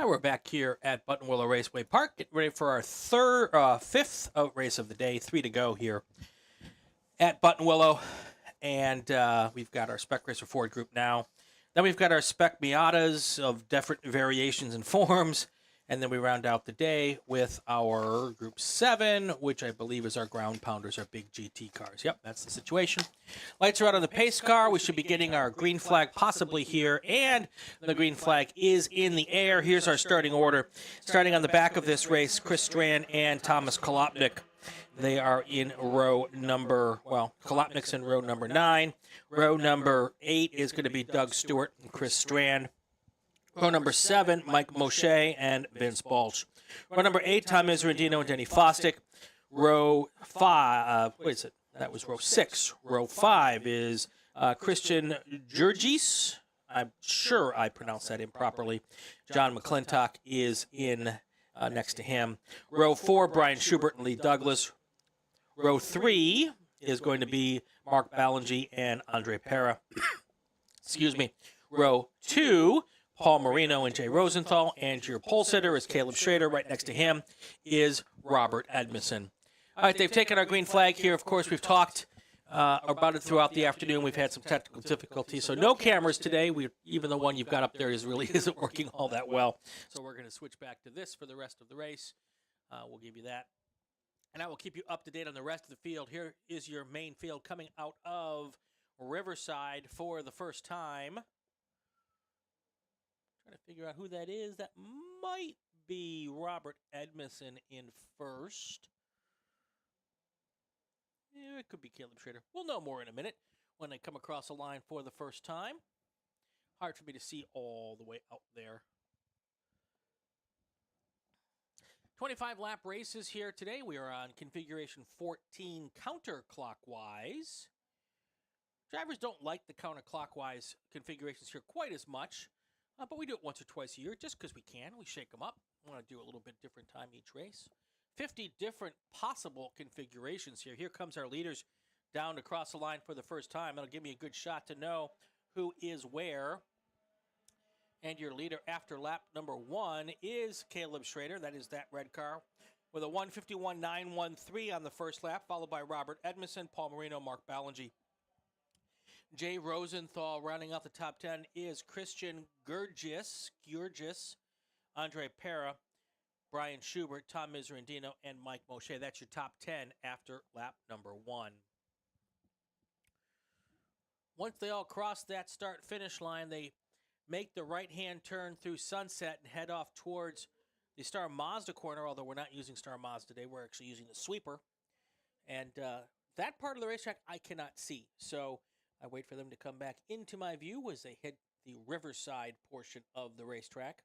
Hi, we're back here at Buttonwillow Raceway Park, getting ready for our fifth race of the day. 3 to go here at Buttonwillow, and we've got our Spec Racer Ford group now. Then we've got our Spec Miatas of different variations and forms, and then we round out the day with our Group 7, which I believe is our ground pounders, our big GT cars. Yep, that's the situation. Lights are out on the pace car. We should be getting our green flag possibly here, and the green flag is in the air. Here's our starting order. Starting on the back of this race, Chris Strand and Thomas Kolopnik. They are in row number, Kolopnik's in row number 9. Row number 8 is going to be Doug Stewart and Chris Strand. Row number 7, Mike Moshe and Vince Balch. Row number 8, Tom Israndino and Denny Fostick. Row 5, that was row 6. Row 5 is Christian Jurgis. I'm sure I pronounced that improperly. John McClintock is in next to him. Row 4, Brian Schubert and Lee Douglas. Row 3 is going to be Mark Ballingy and Andre Pera. Excuse me. Row 2, Paul Marino and Jay Rosenthal, and your pole sitter is Caleb Schrader. Right next to him is Robert Edmondson. All right, they've taken our green flag here. Of course, we've talked about it throughout the afternoon. We've had some technical difficulties, so no cameras today. Even the one you've got up there really isn't working all that well. So we're going to switch back to this for the rest of the race. We'll give you that. And I will keep you up to date on the rest of the field. Here is your main field coming out of Riverside for the first time. Trying to figure out who that is. That might be Robert Edmondson in first. Yeah, it could be Caleb Schrader. We'll know more in a minute when they come across the line for the first time. Hard for me to see all the way out there. 25-lap races here today. We are on configuration 14 counterclockwise. Drivers don't like the counterclockwise configurations here quite as much. But we do it once or twice a year just because we can. We shake them up. We want to do a little bit different time each race. 50 different possible configurations here. Here comes our leaders down to cross the line for the first time. That'll give me a good shot to know who is where. And your leader after lap number 1 is Caleb Schrader. That is that red car with a 151.913 on the first lap, followed by Robert Edmondson, Paul Marino, Mark Ballingy. Jay Rosenthal rounding out the top 10 is Christian Gurgis, Andre Pera, Brian Schubert, Tom Miserandino, and Mike Moshe. That's your top 10 after lap number 1. Once they all cross that start-finish line, they make the right-hand turn through Sunset and head off towards the Star Mazda corner, although we're not using Star Mazda today. We're actually using the sweeper. And that part of the racetrack I cannot see. So I wait for them to come back into my view as they hit the Riverside portion of the racetrack.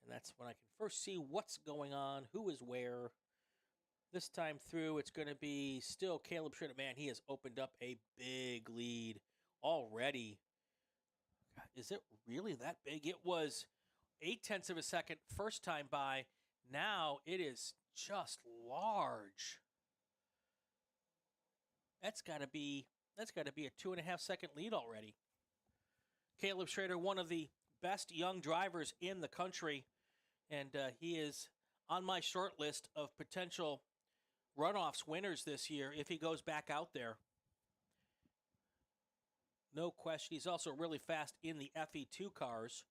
And that's when I can first see what's going on, who is where. This time through, it's going to be still Caleb Schrader. Man, he has opened up a big lead already. God, is it really that big? It was 0.8 of a second first time by. Now it is just large. That's got to be a 2.5 second lead already. Caleb Schrader, one of the best young drivers in the country, and he is on my short list of potential runoffs winners this year if he goes back out there. No question. He's also really fast in the FE2 cars.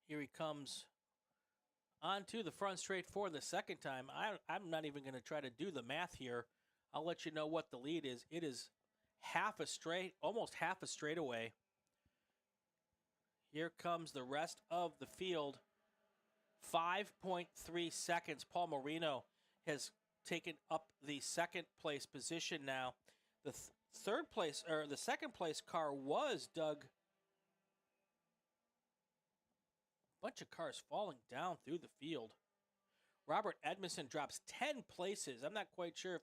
Here he comes onto the front straight for the second time. I'm not even going to try to do the math here. I'll let you know what the lead is. It is almost half a straightaway. Here comes the rest of the field. 5.3 seconds. Paul Marino has taken up the second place position now. The second place car was Doug. Bunch of cars falling down through the field. Robert Edmondson drops 10 places. I'm not quite sure if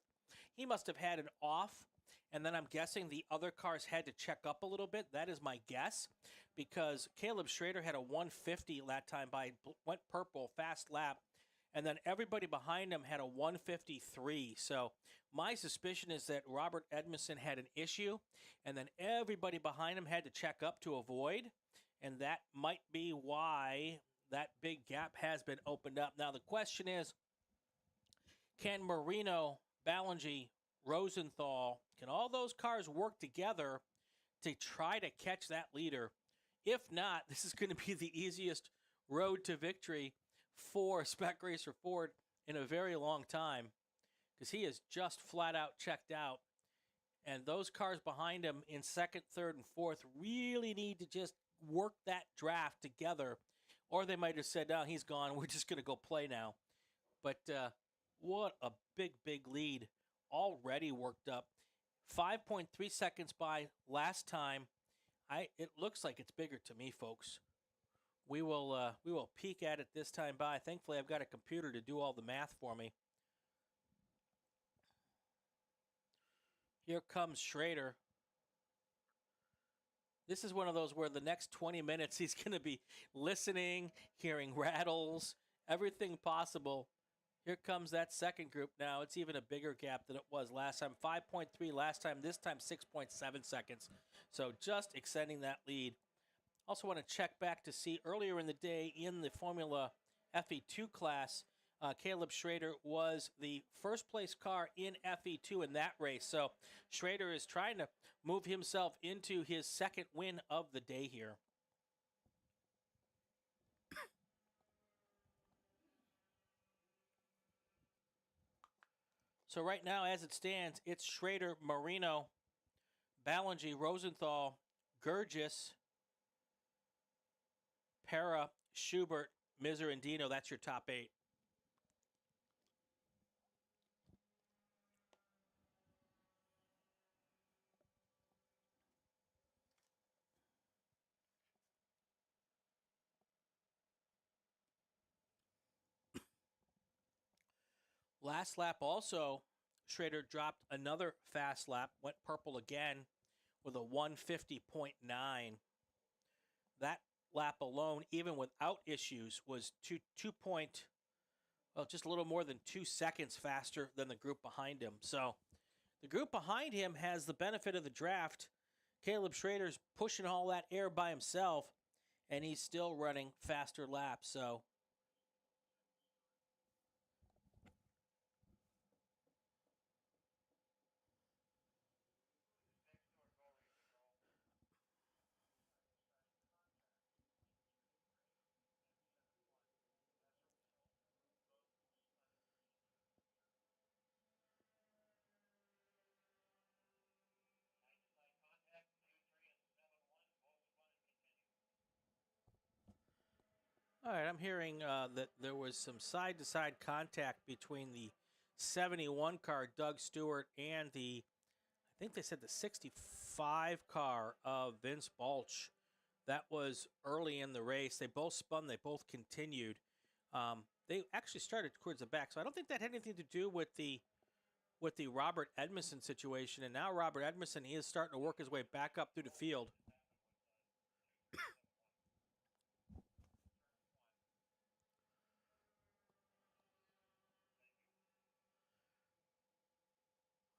he must have had an off, and then I'm guessing the other cars had to check up a little bit. That is my guess, because Caleb Schrader had a 150 that time by, went purple, fast lap, and then everybody behind him had a 153. So my suspicion is that Robert Edmondson had an issue, and then everybody behind him had to check up to avoid, and that might be why that big gap has been opened up. Now the question is, can Marino, Ballingy, Rosenthal, can all those cars work together to try to catch that leader? If not, this is going to be the easiest road to victory for Spec Racer Ford in a very long time, because he is just flat out checked out. And those cars behind him in second, third, and fourth really need to just work that draft together, or they might have said, no, he's gone. We're just going to go play now. But what a big lead already worked up. 5.3 seconds by last time. It looks like it's bigger to me, folks. We will peek at it this time by. Thankfully, I've got a computer to do all the math for me. Here comes Schrader. This is one of those where the next 20 minutes he's going to be listening, hearing rattles, everything possible. Here comes that second group now. It's even a bigger gap than it was last time. 5.3 last time, this time 6.7 seconds. So just extending that lead. Also want to check back to see earlier in the day in the Formula FE2 class, Caleb Schrader was the first place car in FE2 in that race. So Schrader is trying to move himself into his second win of the day here. So right now, as it stands, it's Schrader, Marino, Ballingy, Rosenthal, Gurgis, Para, Schubert, Miser, and Dino. That's your top 8. Last lap also, Schrader dropped another fast lap, went purple again with a 150.9. That lap alone, even without issues, was just a little more than 2 seconds faster than the group behind him. So the group behind him has the benefit of the draft. Caleb Schrader's pushing all that air by himself, and he's still running faster laps. So all right, I'm hearing that there was some side-to-side contact between the 71 car, Doug Stewart, and I think they said the 65 car of Vince Balch. That was early in the race. They both spun. They both continued. They actually started towards the back, so I don't think that had anything to do with the Robert Edmondson situation. And now Robert Edmondson is starting to work his way back up through the field.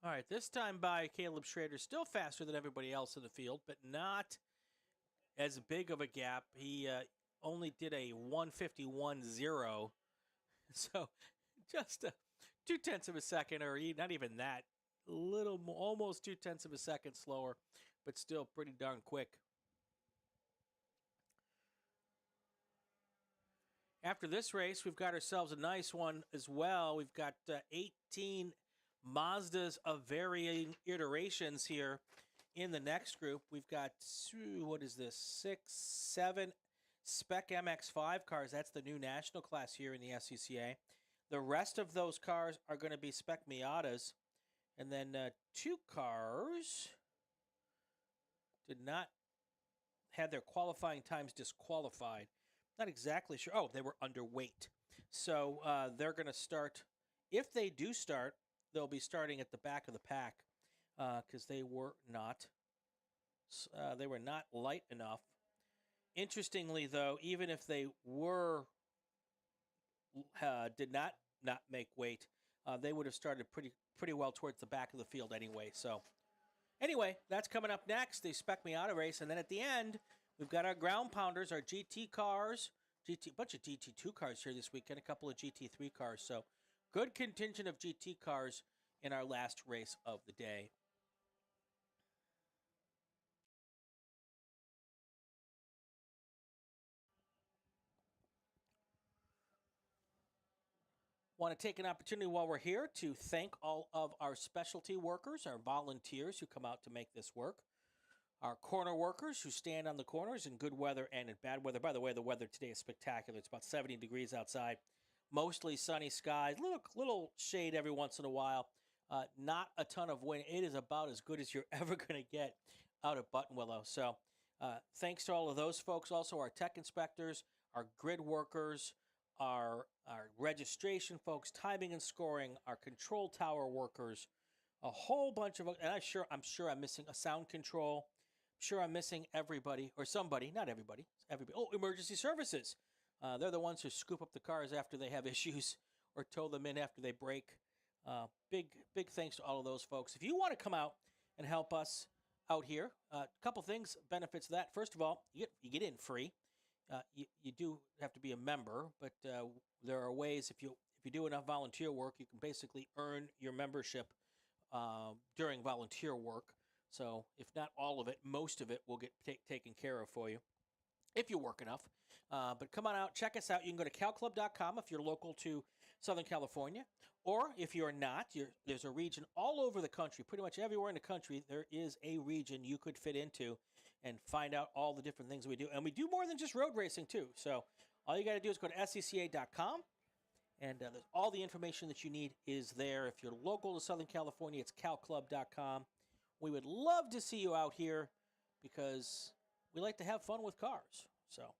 All right, this time by Caleb Schrader, still faster than everybody else in the field, but not as big of a gap. He only did a 151.0, so just 0.2 of a second, or not even that, little more, almost 0.2 of a second slower, but still pretty darn quick. After this race, we've got ourselves a nice one as well. We've got 18 Mazdas of varying iterations here in the next group. We've got, 6, 7 Spec MX-5 cars. That's the new national class here in the SCCA. The rest of those cars are going to be Spec Miatas. And then 2 cars did not have their qualifying times disqualified. Not exactly sure. Oh, they were underweight. So they're going to start. If they do start, they'll be starting at the back of the pack because they were not light enough. Interestingly, though, even if they were did not make weight. They would have started pretty well towards the back of the field anyway. So anyway, that's coming up next. They spec me out a race, and then at the end, we've got our ground pounders, our GT cars, bunch of GT2 cars here this weekend, a couple of GT3 cars. So good contingent of GT cars in our last race of the day. Want to take an opportunity while we're here to thank all of our specialty workers, our volunteers who come out to make this work, our corner workers who stand on the corners in good weather and in bad weather. By the way, the weather today is spectacular. It's about 70 degrees outside, mostly sunny skies, little shade every once in a while. Not a ton of wind. It is about as good as you're ever going to get out of Buttonwillow. So thanks to all of those folks. Also, our tech inspectors, our grid workers, our registration folks, timing and scoring, our control tower workers, a whole bunch of, and I'm sure I'm missing a sound control. I'm sure I'm missing everybody or somebody, not everybody, everybody. Oh, emergency services. They're the ones who scoop up the cars after they have issues or tow them in after they break. Big thanks to all of those folks. If you want to come out and help us out here, a couple things, benefits of that. First of all, you get in free. You do have to be a member, but there are ways if you do enough volunteer work, you can basically earn your membership during volunteer work. So if not all of it, most of it will get taken care of for you if you work enough. But come on out, check us out. You can go to calclub.com if you're local to Southern California, or if you're not, there's a region all over the country, pretty much everywhere in the country, there is a region you could fit into and find out all the different things we do. And we do more than just road racing, too. So all you got to do is go to SCCA.com, and all the information that you need is there. If you're local to Southern California, it's calclub.com. We would love to see you out here because we like to have fun with cars. So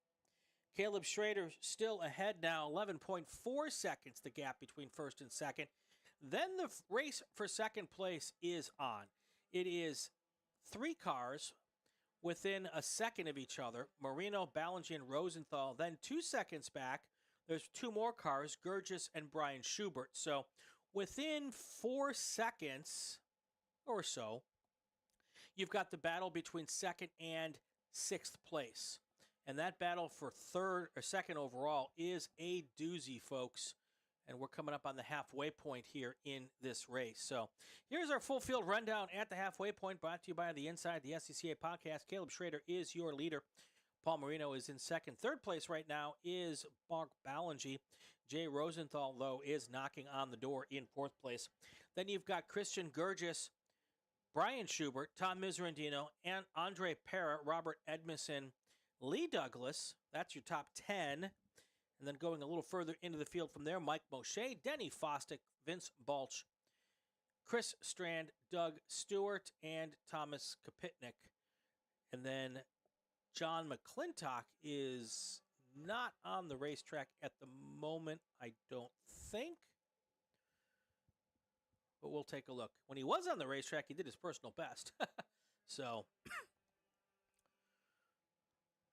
Caleb Schrader still ahead now, 11.4 seconds, the gap between first and second. Then the race for second place is on. It is 3 cars within a second of each other, Marino, Ballinger, and Rosenthal. Then 2 seconds back, there's 2 more cars, Gurgis and Brian Schubert. So within 4 seconds or so, you've got the battle between second and 6th place. And that battle for third or second overall is a doozy, folks. And we're coming up on the halfway point here in this race. So here's our full field rundown at the halfway point, brought to you by the Inside the SCCA podcast. Caleb Schrader is your leader. Paul Marino is in second. Third place right now is Mark Ballinger. Jay Rosenthal, though, is knocking on the door in 4th place. Then you've got Christian Gurgis, Brian Schubert, Tom Miserandino, and Andre Parra, Robert Edmondson, Lee Douglas. That's your top 10. And then going a little further into the field from there, Mike Moshe, Denny Fostick, Vince Balch, Chris Strand, Doug Stewart, and Thomas Kopitnik. And then John McClintock is not on the racetrack at the moment, I don't think. But we'll take a look. When he was on the racetrack, he did his personal best. So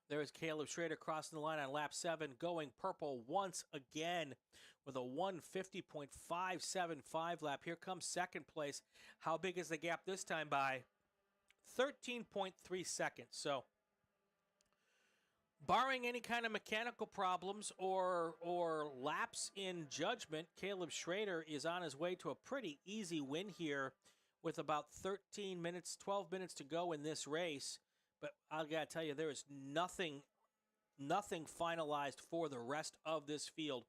there's Caleb Schrader crossing the line on lap 7, going purple once again with a 150.575 lap. Here comes second place. How big is the gap this time? By 13.3 seconds. So barring any kind of mechanical problems or lapse in judgment, Caleb Schrader is on his way to a pretty easy win here with about 13 minutes, 12 minutes to go in this race. But I got to tell you, there is nothing finalized for the rest of this field.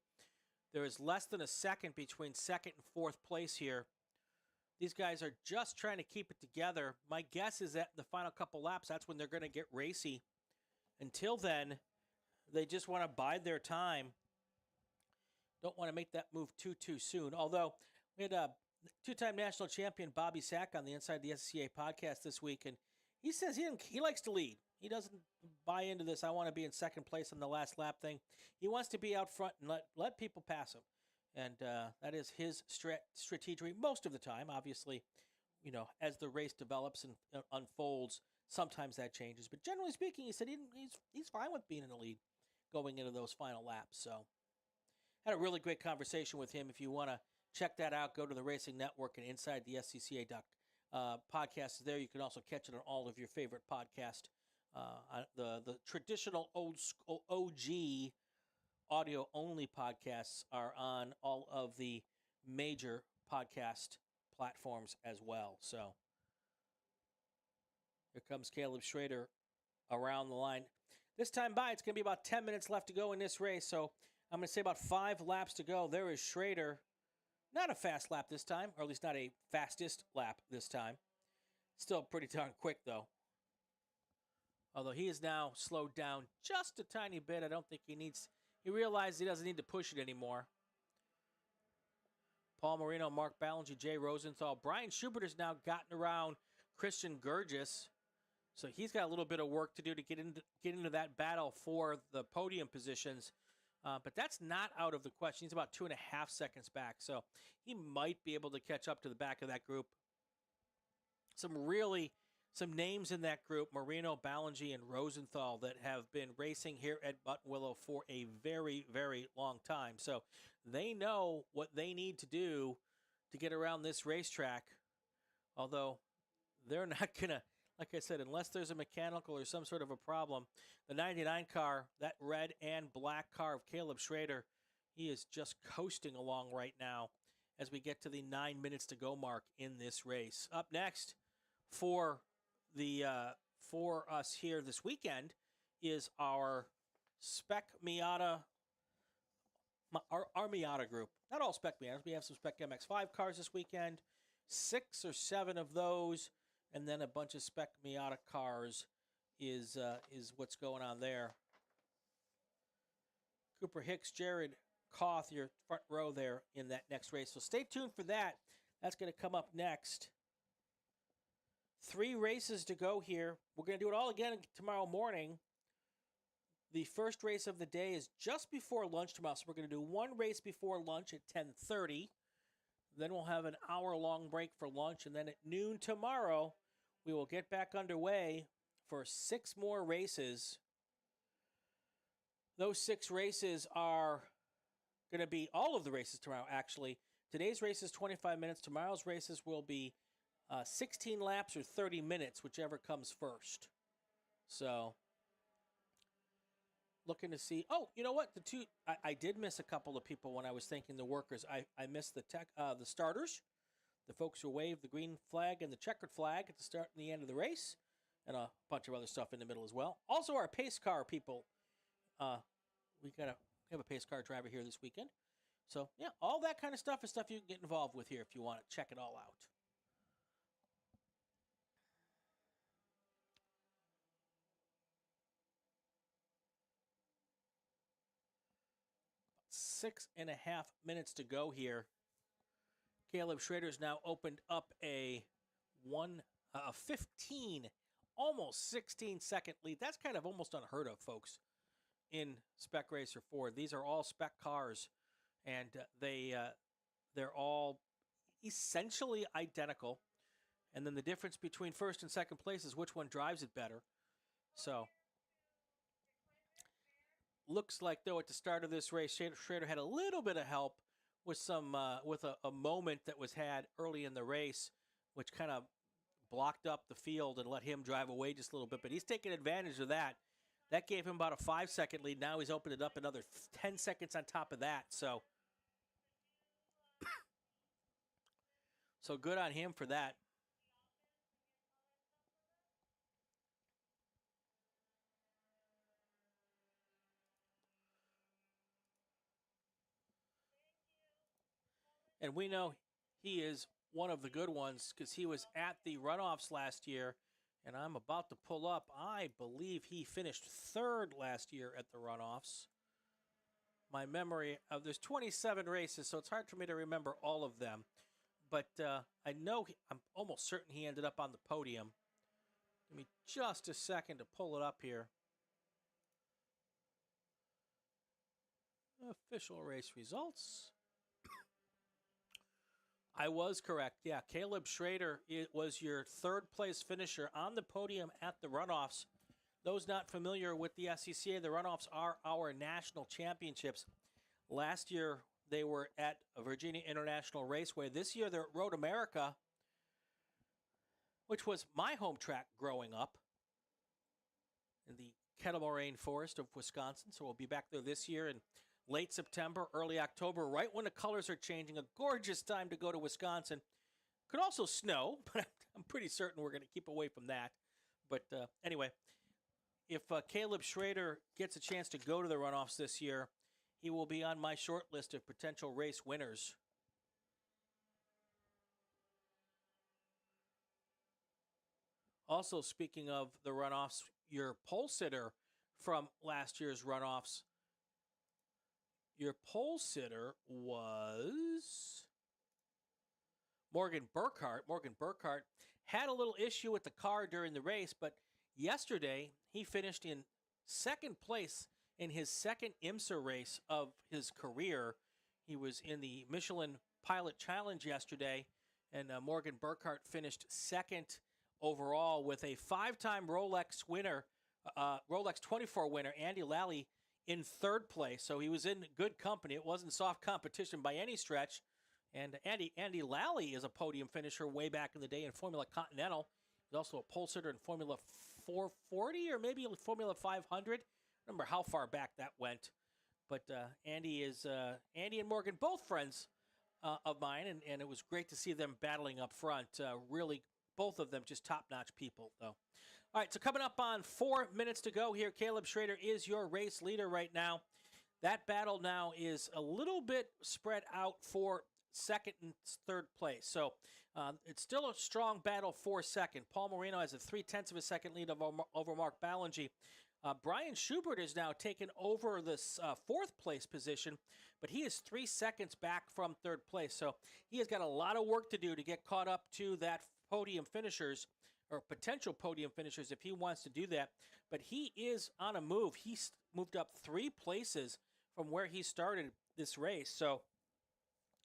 There is less than a second between second and 4th place here. These guys are just trying to keep it together. My guess is that the final couple laps, that's when they're going to get racy. Until then, they just want to bide their time. Don't want to make that move too soon. Although, we had a 2-time national champion Bobby Sack on the Inside the SCCA podcast this week, and he says he likes to lead. He doesn't buy into this, I want to be in second place on the last lap thing. He wants to be out front and let people pass him. And that is his strategy most of the time. Obviously, as the race develops and unfolds, sometimes that changes. But generally speaking, he said he's fine with being in the lead going into those final laps. So Had a really great conversation with him. If you want to check that out, go to the Racing Network and inside the SCCA podcast is there. You can also catch it on all of your favorite podcast. The traditional old school OG audio only podcasts are on all of the major podcast platforms as well. So here comes Caleb Schrader around the line. This time by, it's going to be about 10 minutes left to go in this race. So I'm going to say about 5 laps to go. There is Schrader. Not a fast lap this time, or at least not a fastest lap this time. Still pretty darn quick, though. Although he is now slowed down just a tiny bit. I don't think he needs... He realized he doesn't need to push it anymore. Paul Marino, Mark Ballinger, Jay Rosenthal. Brian Schubert has now gotten around Christian Gurgis. So he's got a little bit of work to do to get into that battle for the podium positions. But that's not out of the question. He's about 2.5 seconds back. So he might be able to catch up to the back of that group. Some names in that group, Marino, Ballinger, and Rosenthal, that have been racing here at Buttonwillow for a very, very long time. So they know what they need to do to get around this racetrack. Although they're not going to, like I said, unless there's a mechanical or some sort of a problem, the 99 car, that red and black car of Caleb Schrader, he is just coasting along right now as we get to the 9 minutes to go mark in this race. Up next for us here this weekend is our Spec Miata, our Miata group. Not all Spec Miatas. We have some Spec MX-5 cars this weekend, 6 or 7 of those, and then a bunch of Spec Miata cars is what's going on there. Cooper Hicks, Jared Koth, your front row there in that next race. So stay tuned for that. That's going to come up next. 3 races to go here. We're going to do it all again tomorrow morning. The first race of the day is just before lunch tomorrow. So we're going to do 1 race before lunch at 10:30. Then we'll have an hour-long break for lunch. And then at noon tomorrow, we will get back underway for 6 more races. Those 6 races are going to be all of the races tomorrow, actually. Today's race is 25 minutes. Tomorrow's races will be 16 laps or 30 minutes, whichever comes first. So, looking to see. Oh, you know what? I did miss a couple of people when I was thanking the workers. I missed the starters, the folks who waved the green flag and the checkered flag at the start and the end of the race, and a bunch of other stuff in the middle as well. Also, our pace car people. We have a pace car driver here this weekend. So, yeah, all that kind of stuff is stuff you can get involved with here if you want to check it all out. About 6.5 minutes to go here. Caleb Schrader's now opened up a 15, almost 16-second lead. That's kind of almost unheard of, folks, in Spec Racer 4. These are all spec cars, and they're all essentially identical. And then the difference between first and second place is which one drives it better. So, looks like, though, at the start of this race, Schrader had a little bit of help with some with a moment that was had early in the race, which kind of blocked up the field and let him drive away just a little bit. But he's taking advantage of that. That gave him about a 5-second lead. Now he's opened it up another 10 seconds on top of that. So, so good on him for that. And we know he is one of the good ones because he was at the runoffs last year. And I'm about to pull up. I believe he finished 3rd last year at the runoffs. My memory of there's 27 races, so it's hard for me to remember all of them. But I know I'm almost certain he ended up on the podium. Give me just a second to pull it up here. Official race results. I was correct. Yeah, Caleb Schrader was your 3rd place finisher on the podium at the runoffs. Those not familiar with the SCCA, the runoffs are our national championships. Last year, they were at Virginia International Raceway. This year, they're at Road America, which was my home track growing up in the Kettle Moraine Forest of Wisconsin. So we'll be back there this year in late September, early October, right when the colors are changing. A gorgeous time to go to Wisconsin. Could also snow, but I'm pretty certain we're going to keep away from that. But anyway, if Caleb Schrader gets a chance to go to the runoffs this year, he will be on my short list of potential race winners. Also, speaking of the runoffs, your pole sitter from last year's runoffs, your pole sitter was Morgan Burkhart. Morgan Burkhart had a little issue with the car during the race, but yesterday he finished in second place in his second IMSA race of his career. He was in the Michelin Pilot Challenge yesterday, and Morgan Burkhart finished second overall with a five-time Rolex winner, Rolex 24 winner, Andy Lally, in third place. So he was in good company. It wasn't soft competition by any stretch. And Andy Lally is a podium finisher way back in the day in Formula Continental. He's also a pole sitter in Formula 440 or maybe Formula 500. I remember how far back that went. But Andy and Morgan, both friends of mine, and it was great to see them battling up front. Really, both of them just top-notch people, though. All right, so coming up on 4 minutes to go here, Caleb Schrader is your race leader right now. That battle now is a little bit spread out for second and third place. So it's still a strong battle for second. Paul Marino has a 0.3 of a second lead over Mark Ballingy. Brian Schubert is now taken over this fourth place position, but he is 3 seconds back from third place. So he has got a lot of work to do to get caught up to that podium finishers or potential podium finishers if he wants to do that. But he is on a move. He's moved up 3 places from where he started this race. So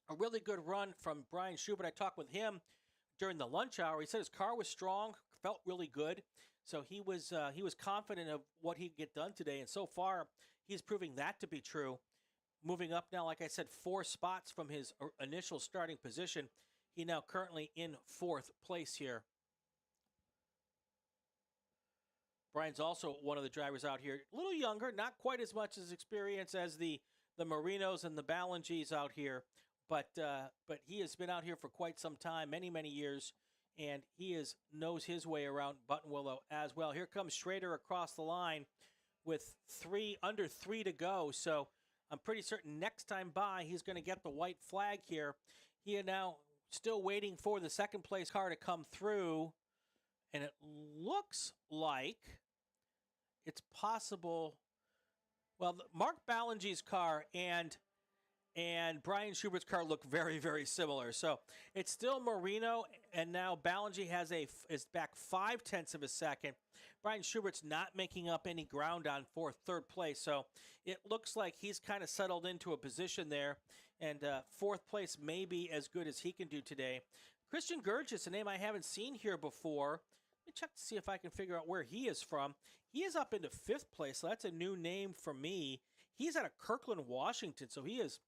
a really good run from Brian Schubert. I talked with him during the lunch hour. He said his car was strong, felt really good. So he was confident of what he could get done today. And so far, he's proving that to be true. Moving up now, like I said, 4 spots from his initial starting position. He now currently in 4th place here. Brian's also one of the drivers out here. A little younger, not quite as much as experience as the Marinos and the Ballingys out here. But he has been out here for quite some time, many, many years, and he knows his way around Buttonwillow as well. Here comes Schrader across the line with under 3 to go. So I'm pretty certain next time by he's going to get the white flag here. He is now still waiting for the second place car to come through, and it looks like it's possible. Well, Mark Ballingy's car and Brian Schubert's car look very, very similar. So it's still Marino, and now Ballingy is back 0.5 of a second. Brian Schubert's not making up any ground on third place. So it looks like he's kind of settled into a position there, and 4th place may be as good as he can do today. Christian Gurgis, a name I haven't seen here before. Let me check to see if I can figure out where he is from. He is up into 5th place, so that's a new name for me. He's out of Kirkland, Washington, so he is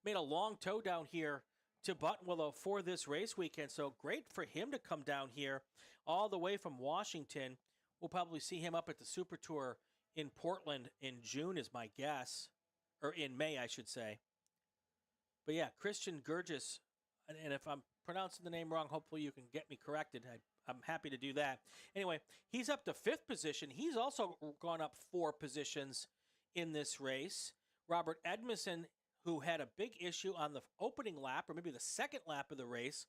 made a long tow down here to Buttonwillow for this race weekend. So great for him to come down here all the way from Washington. We'll probably see him up at the Super Tour in Portland in June is my guess. Or in May, I should say. But yeah, Christian Gurgis. And if I'm pronouncing the name wrong, hopefully you can get me corrected. I'm happy to do that. Anyway, he's up to 5th position. He's also gone up 4 positions in this race. Robert Edmondson, who had a big issue on the opening lap, or maybe the second lap of the race.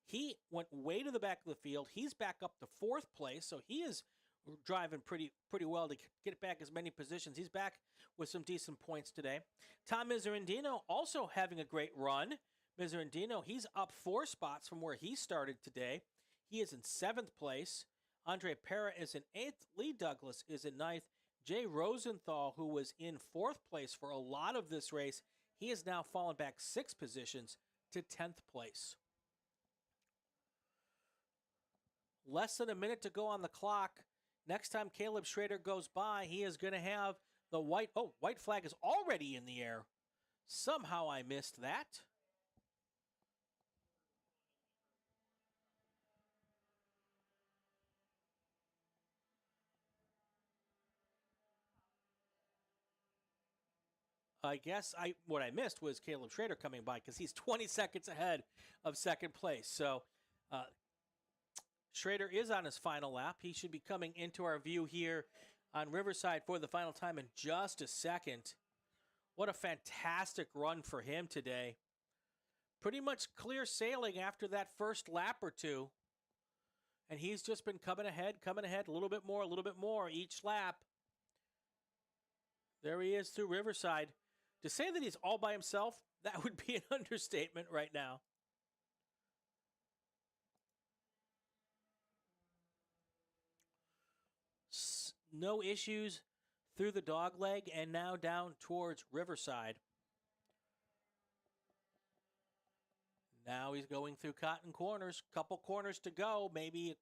He went way to the back of the field. He's back up to 4th place, so he is driving pretty well to get back as many positions. He's back with some decent points today. Tom Miserandino also having a great run. Miserandino, he's up 4 spots from where he started today. He is in 7th place. Andre Pera is in 8th. Lee Douglas is in 9th. Jay Rosenthal, who was in 4th place for a lot of this race, he has now fallen back 6 positions to 10th place. Less than a minute to go on the clock. Next time Caleb Schrader goes by, he is going to have the white flag is already in the air. Somehow I missed that. I guess what I missed was Caleb Schrader coming by because he's 20 seconds ahead of second place. So uh, Schrader is on his final lap. He should be coming into our view here on Riverside for the final time in just a second. What a fantastic run for him today. Pretty much clear sailing after that first lap or two. And he's just been coming ahead, a little bit more each lap. There he is through Riverside. To say that he's all by himself, that would be an understatement right now. No issues through the dog leg and now down towards Riverside. Now he's going through Cotton Corners. Couple corners to go, maybe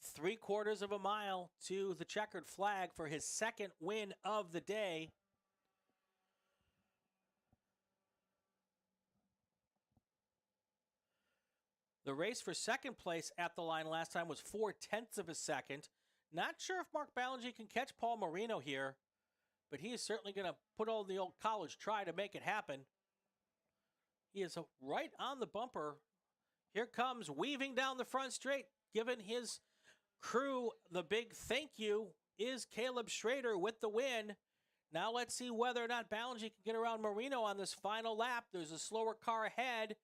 3/4 of a mile to the checkered flag for his second win of the day. The race for second place at the line last time was 4/10 of a second. Not sure if Mark Ballinger can catch Paul Marino here, but he is certainly going to put on the old college try to make it happen. He is right on the bumper. Here comes weaving down the front straight, giving his crew the big thank you, is Caleb Schrader with the win. Now let's see whether or not Ballinger can get around Marino on this final lap. There's a slower car ahead.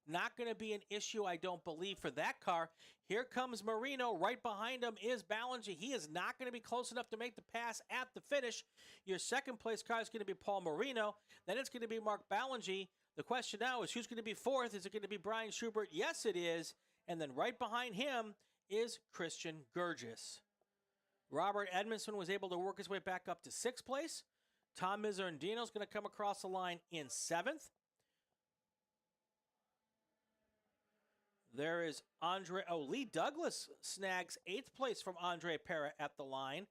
Not going to be an issue, I don't believe, for that car. Here comes Marino. Right behind him is Ballinger. He is not going to be close enough to make the pass at the finish. Your second place car is going to be Paul Marino. Then it's going to be Mark Ballinger. The question now is who's going to be fourth? Is it going to be Brian Schubert? Yes, it is. And then right behind him is Christian Gurgis. Robert Edmondson was able to work his way back up to sixth place. Tom Miserandino is going to come across the line in seventh. There is Lee Douglas snags eighth place from Andre Pera at the line.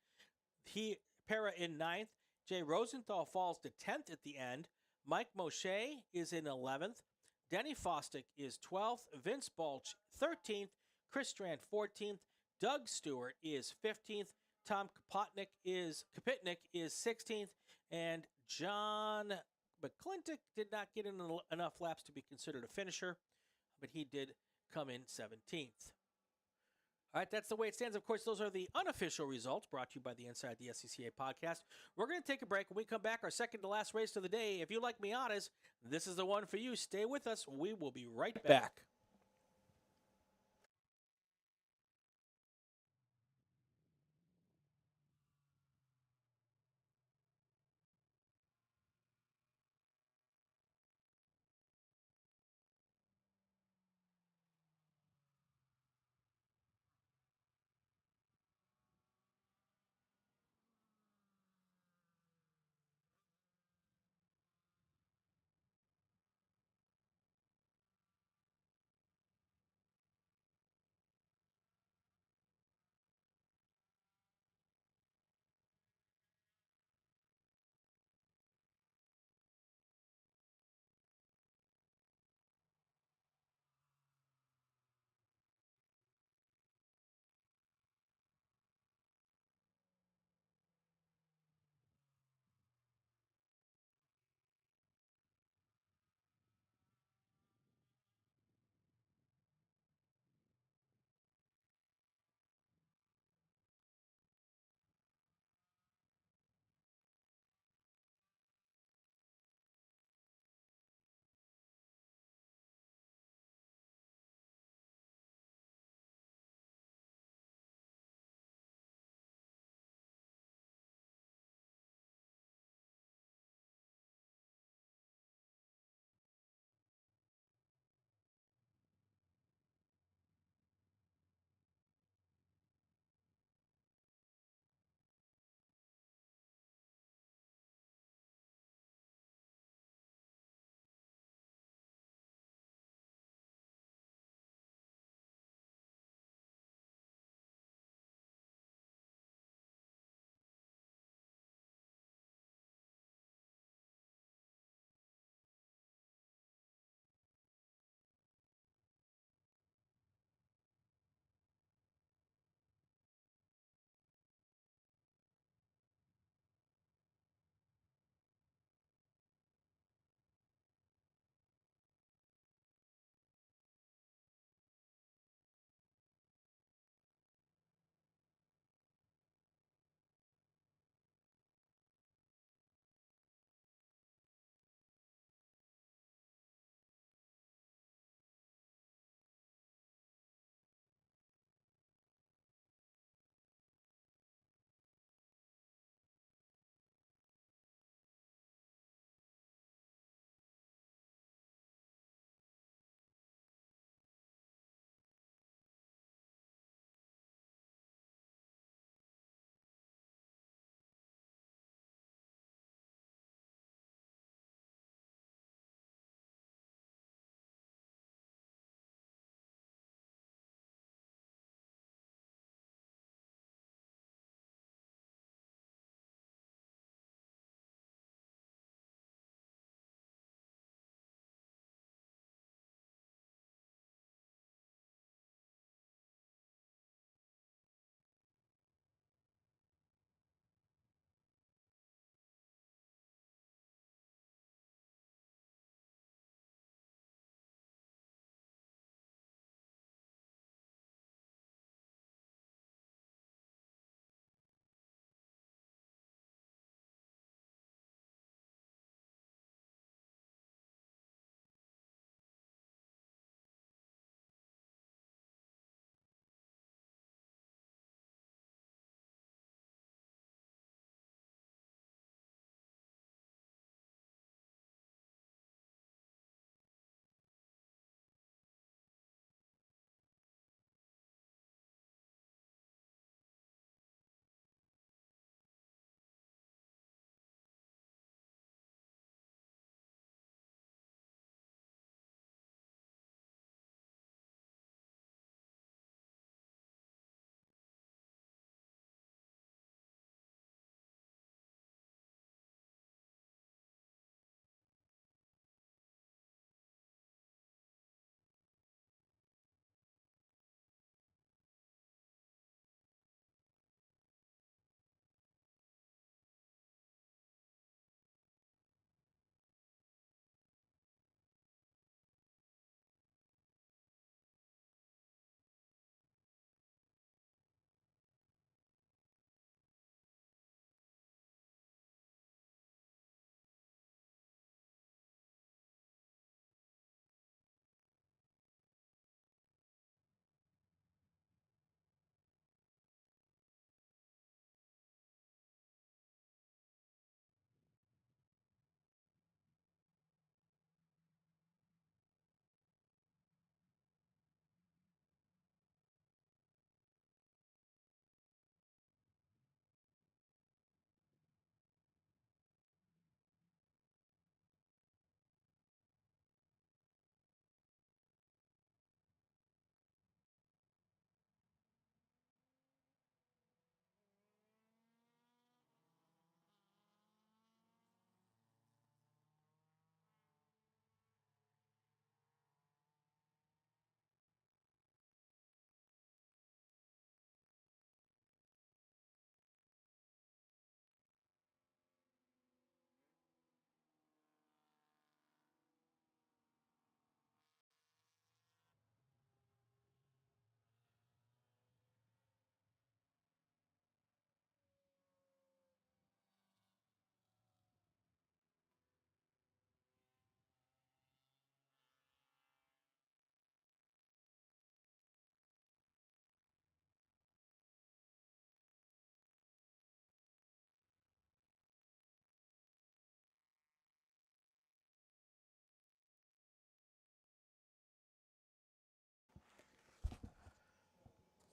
Pera in ninth. Jay Rosenthal falls to 10th at the end. Mike Moshe is in 11th. Denny Fostick is 12th. Vince Balch 13th. Chris Strand 14th. Doug Stewart is 15th. Tom Kapotnik is 16th. And John McClintock did not get in enough laps to be considered a finisher, but he did come in 17th. All right, that's the way it stands. Of course, those are the unofficial results brought to you by the Inside the SCCA podcast. We're going to take a break. When we come back, our second to last race of the day. If you like Miatas, this is the one for you. Stay with us. We will be right back.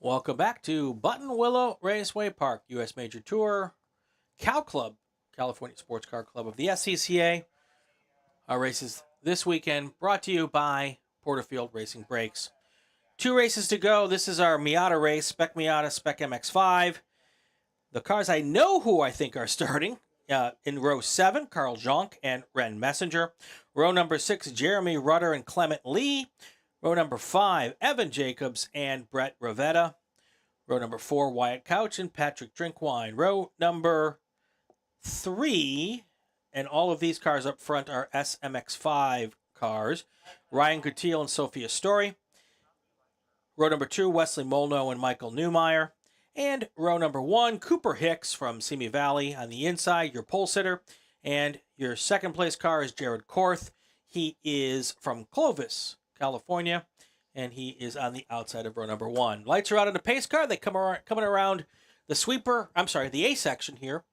Welcome back to Buttonwillow Raceway Park, U.S. Major Tour, Cal Club, California Sports Car Club of the SCCA. Our races this weekend brought to you by Porterfield Racing Brakes. 2 races to go. This is our Miata race, Spec Miata, Spec MX-5. The cars I know who I think are starting. In row 7, Carl Jonk and Ren Messenger. Row number 6, Jeremy Rutter and Clement Lee. Row number 5, Evan Jacobs and Brett Ravetta. Row number 4, Wyatt Couch and Patrick Drinkwine. Row number 3, and all of these cars up front are SMX5 cars, Ryan Gutierrez and Sophia Story. Row number 2, Wesley Molno and Michael Newmeyer. And row number 1, Cooper Hicks from Simi Valley on the inside, your pole sitter. And your second place car is Jared Korth. He is from Clovis, California, and he is on the outside of row number 1. Lights are out on the pace car. They coming around the A section here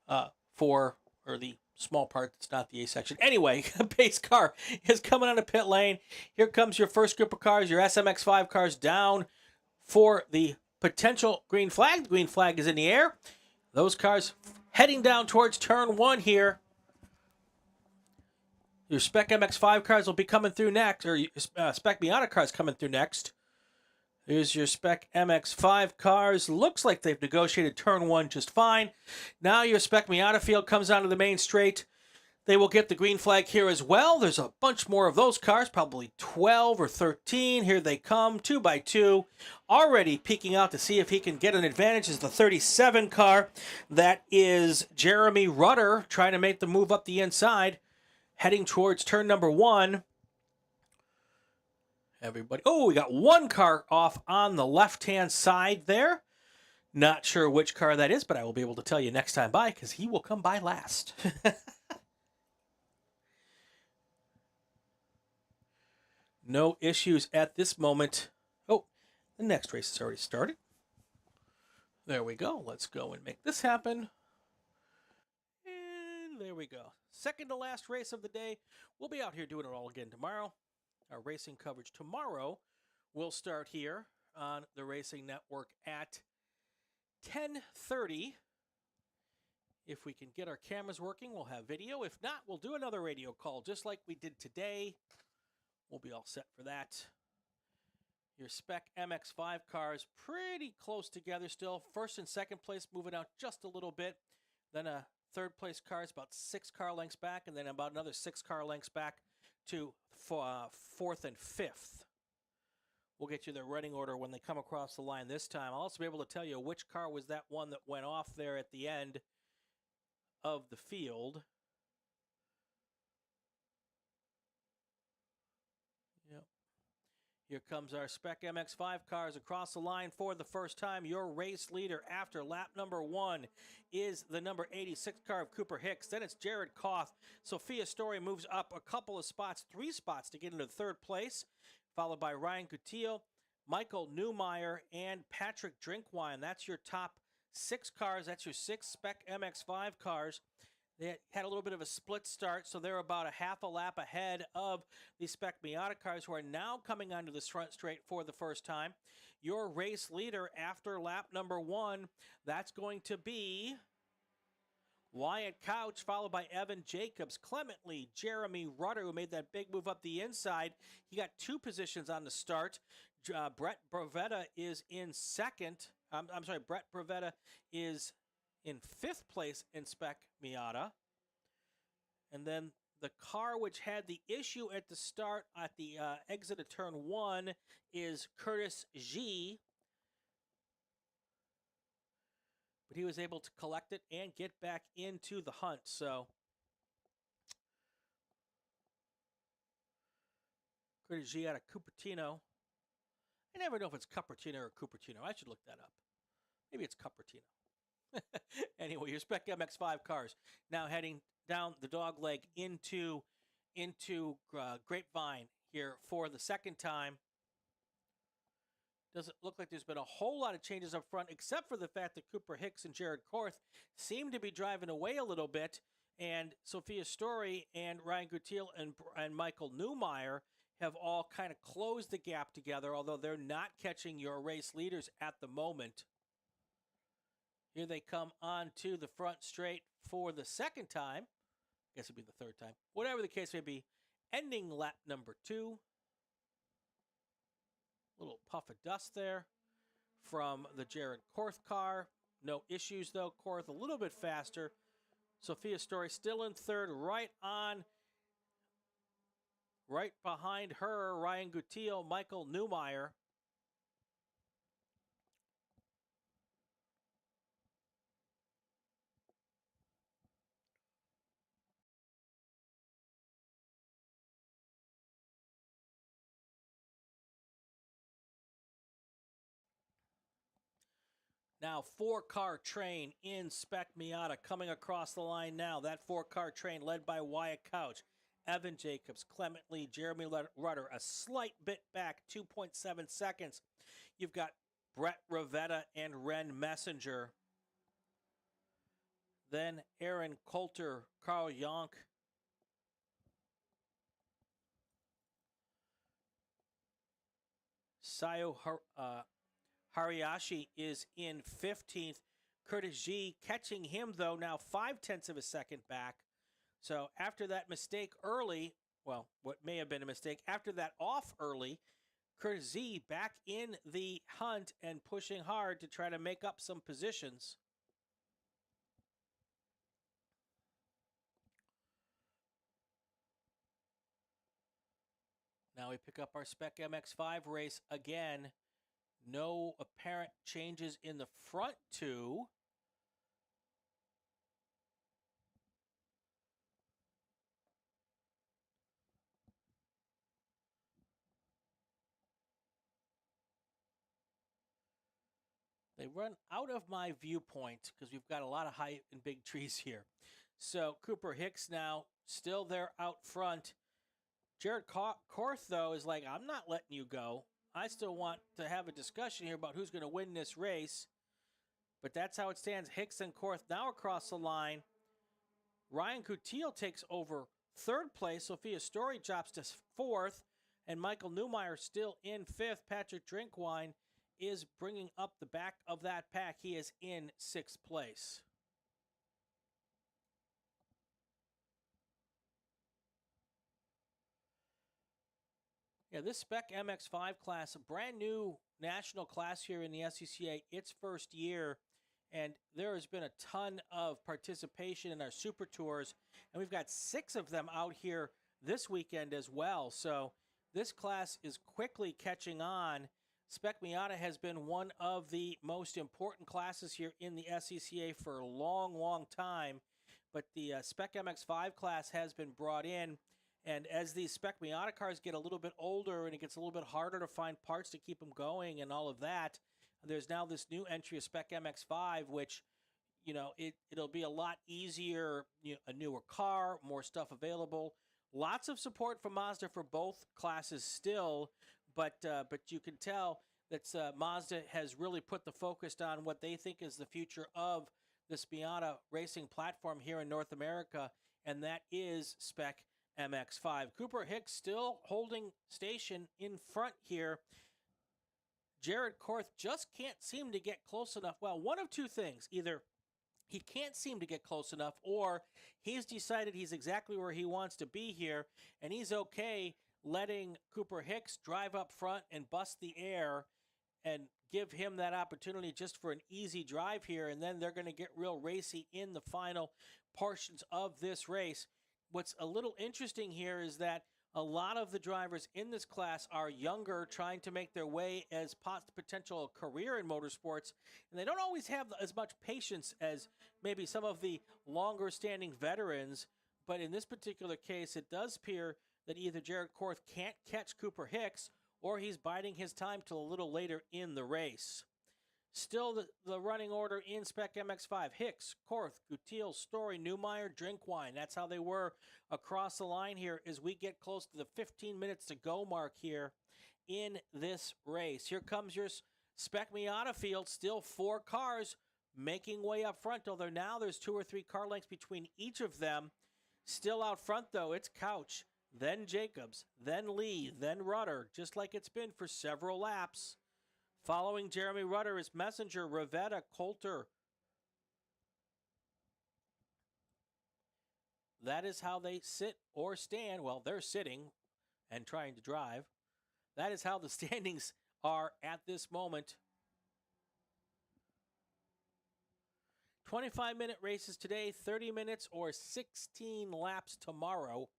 or the small part that's not the A section. Anyway, pace car is coming on the pit lane. Here comes your first group of cars, your SMX5 cars down for the potential green flag. The green flag is in the air. Those cars heading down towards turn 1 here. Your Spec MX-5 cars will be coming through next, or Spec Miata cars coming through next. Here's your Spec MX-5 cars. Looks like they've negotiated turn 1 just fine. Now your Spec Miata field comes onto the main straight. They will get the green flag here as well. There's a bunch more of those cars, probably 12 or 13. Here they come, 2 by 2. Already peeking out to see if he can get an advantage is the 37 car. That is Jeremy Rutter trying to make the move up the inside, heading towards turn number 1. Everybody. Oh, we got one car off on the left-hand side there. Not sure which car that is, but I will be able to tell you next time by because he will come by last. No issues at this moment. Oh, the next race has already started. There we go. Let's go and make this happen. And there we go. Second to last race of the day. We'll be out here doing it all again tomorrow. Our racing coverage tomorrow will start here on the Racing Network at 10:30. If we can get our cameras working, we'll have video. If not, we'll do another radio call just like we did today. We'll be all set for that. Your Spec MX-5 cars pretty close together still. First and second place moving out just a little bit. Then a third place car is about 6 car lengths back, and then about another 6 car lengths back to fourth and fifth. We'll get you the running order when they come across the line this time. I'll also be able to tell you which car was that one that went off there at the end of the field. Yep. Here comes our Spec MX-5 cars across the line for the first time. Your race leader after lap number 1 is the number 86 car of Cooper Hicks. Then it's Jared Koth. Sophia Story moves up a couple of spots, 3 spots to get into third place, followed by Ryan Gutierrez, Michael Newmeyer, and Patrick Drinkwine. That's your top 6 cars. That's your 6 Spec MX-5 cars. They had a little bit of a split start, so they're about a half a lap ahead of the Spec Miata cars, who are now coming onto the front straight for the first time. Your race leader after lap number 1, that's going to be Wyatt Couch, followed by Evan Jacobs, Clement Lee, Jeremy Rutter, who made that big move up the inside. He got 2 positions on the start. Brett Ravetta is in second. Brett Ravetta is in 5th place in Spec Miata. And then the car which had the issue at the start at the exit of turn 1 is Curtis G. But he was able to collect it and get back into the hunt. So Curtis G out of Cupertino. I never know if it's Cupertino or Cupertino. I should look that up. Maybe it's Cupertino. Anyway, your Spec MX-5 cars now heading down the dog leg into Grapevine here for the second time. Doesn't look like there's been a whole lot of changes up front, except for the fact that Cooper Hicks and Jared Korth seem to be driving away a little bit, and Sophia Story and Ryan Gutierrez and Michael Newmeyer have all kind of closed the gap together, although they're not catching your race leaders at the moment. Here they come onto the front straight for the second time. I guess it'd be the third time. Whatever the case may be, ending lap number 2. Little puff of dust there from the Jared Korth car. No issues, though. Korth a little bit faster. Sophia Story still in third, right behind her, Ryan Gutierrez, Michael Newmeyer. Now, 4-car train in Spec Miata coming across the line now. That 4-car train led by Wyatt Couch, Evan Jacobs, Clement Lee, Jeremy Rudder, a slight bit back, 2.7 seconds. You've got Brett Rivetta and Ren Messenger. Then Aaron Coulter, Carl Yonk. Sayo Hariyashi is in 15th. Curtis G catching him, though, now 0.5 of a second back. So after that mistake early, well, what may have been a mistake, after that off early, Curtis Z back in the hunt and pushing hard to try to make up some positions. Now we pick up our Spec MX-5 race again. No apparent changes in the front two. They run out of my viewpoint because we've got a lot of high and big trees here. So Cooper Hicks now still there out front. Jared Korth, though, is like, I'm not letting you go. I still want to have a discussion here about who's going to win this race. But that's how it stands. Hicks and Korth now across the line. Ryan Gutierrez takes over third place. Sophia Story drops to fourth. And Michael Newmeyer still in fifth. Patrick Drinkwine is bringing up the back of that pack. He is in sixth place. Yeah, this Spec MX-5 class, a brand new national class here in the SCCA, its first year, and there has been a ton of participation in our Super Tours, and we've got 6 of them out here this weekend as well. So this class is quickly catching on. Spec Miata has been one of the most important classes here in the SCCA for a long, long time, but the Spec MX-5 class has been brought in. And as these Spec Miata cars get a little bit older and it gets a little bit harder to find parts to keep them going and all of that, there's now this new entry of Spec MX-5, which, you know, it'll be a lot easier, a newer car, more stuff available. Lots of support from Mazda for both classes still, but you can tell that Mazda has really put the focus on what they think is the future of this Miata racing platform here in North America, and that is Spec MX-5. Cooper Hicks still holding station in front here. Jared Korth just can't seem to get close enough. Well, one of two things. Either he can't seem to get close enough, or he's decided he's exactly where he wants to be here, and he's okay letting Cooper Hicks drive up front and bust the air and give him that opportunity just for an easy drive here, and then they're going to get real racy in the final portions of this race. What's a little interesting here is that a lot of the drivers in this class are younger, trying to make their way as potential career in motorsports, and they don't always have as much patience as maybe some of the longer-standing veterans. But in this particular case, it does appear that either Jared Korth can't catch Cooper Hicks, or he's biding his time till a little later in the race. Still the running order in Spec MX-5. Hicks, Korth, Gutierrez, Story, Newmeyer, Drinkwine. That's how they were across the line here as we get close to the 15 minutes to go mark here in this race. Here comes your Spec Miata field. Still 4 cars making way up front, although now there's 2 or 3 car lengths between each of them. Still out front, though, it's Couch, then Jacobs, then Lee, then Rudder, just like it's been for several laps. Following Jeremy Rudder is Messenger, Rivetta, Coulter. That is how they sit or stand. Well, they're sitting and trying to drive. That is how the standings are at this moment. 25-minute races today, 30 minutes or 16 laps tomorrow.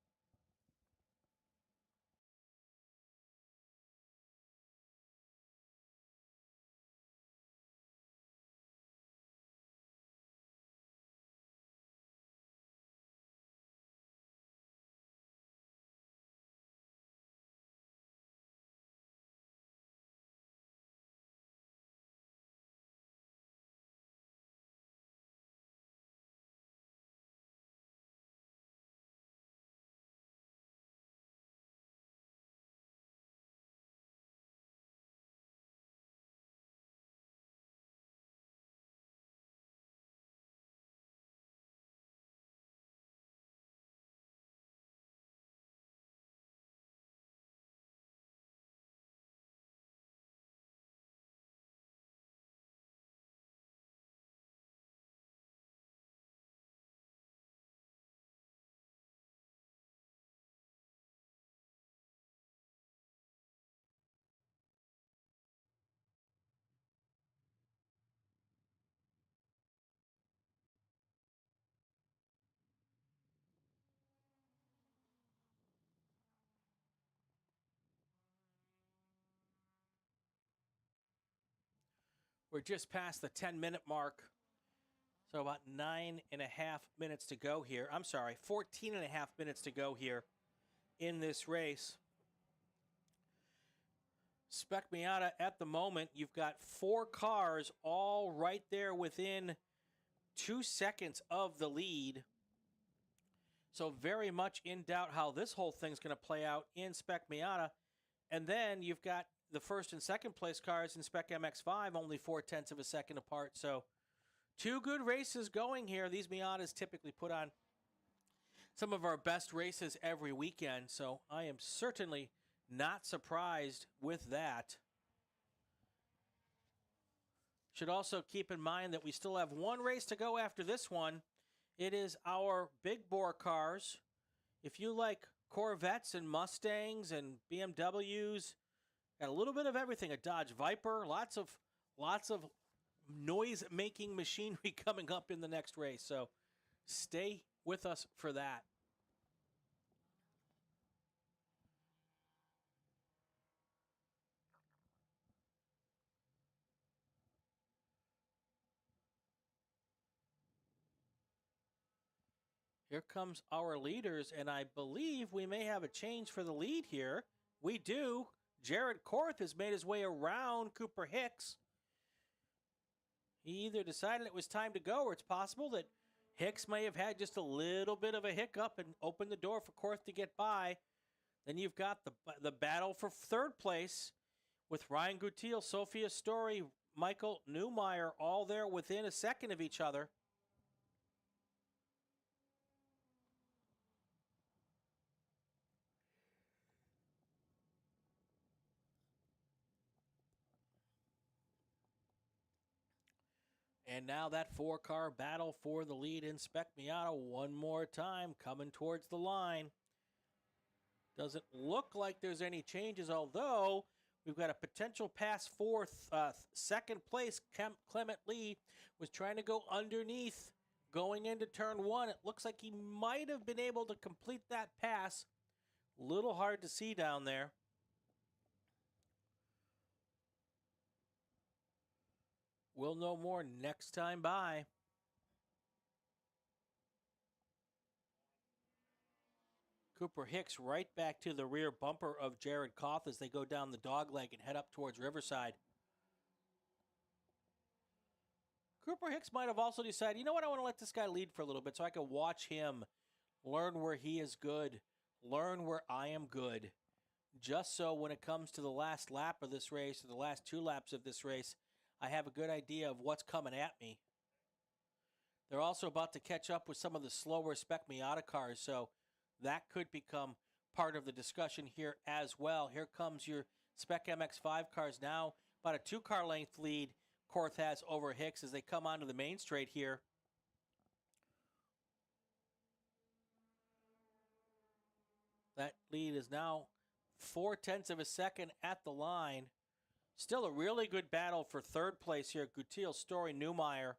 We're just past the 10-minute mark. So about 9.5 minutes to go here. I'm sorry, 14.5 minutes to go here in this race. Spec Miata at the moment, you've got 4 cars all right there within 2 seconds of the lead. So very much in doubt how this whole thing's going to play out in Spec Miata. And then you've got the first and second place cars in Spec MX-5 only 0.4 of a second apart. So 2 good races going here. These Miatas typically put on some of our best races every weekend. So I am certainly not surprised with that. Should also keep in mind that we still have 1 race to go after this one. It is our big bore cars. If you like Corvettes and Mustangs and BMWs, got a little bit of everything. A Dodge Viper, lots of noise-making machinery coming up in the next race. So stay with us for that. Here comes our leaders, and I believe we may have a change for the lead here. We do. Jared Korth has made his way around Cooper Hicks. He either decided it was time to go, or it's possible that Hicks may have had just a little bit of a hiccup and opened the door for Korth to get by. Then you've got the battle for third place with Ryan Gutiel, Sophia Story, Michael Newmeyer, all there within a second of each other. And now that 4-car battle for the lead in Spec Miata one more time, coming towards the line. Doesn't look like there's any changes, although we've got a potential pass for second place. Clement Lee was trying to go underneath going into turn 1. It looks like he might have been able to complete that pass. A little hard to see down there. We'll know more next time by. Cooper Hicks right back to the rear bumper of Jared Koth as they go down the dogleg and head up towards Riverside. Cooper Hicks might have also decided, you know what, I want to let this guy lead for a little bit so I can watch him, learn where he is good, learn where I am good. Just so when it comes to the last lap of this race, or the last 2 laps of this race, I have a good idea of what's coming at me. They're also about to catch up with some of the slower Spec Miata cars, so that could become part of the discussion here as well. Here comes your Spec MX5 cars now. About a 2-car length lead Korth has over Hicks as they come onto the main straight here. That lead is now 0.4 of a second at the line. Still a really good battle for third place here. Gutiel, Story, Newmeyer.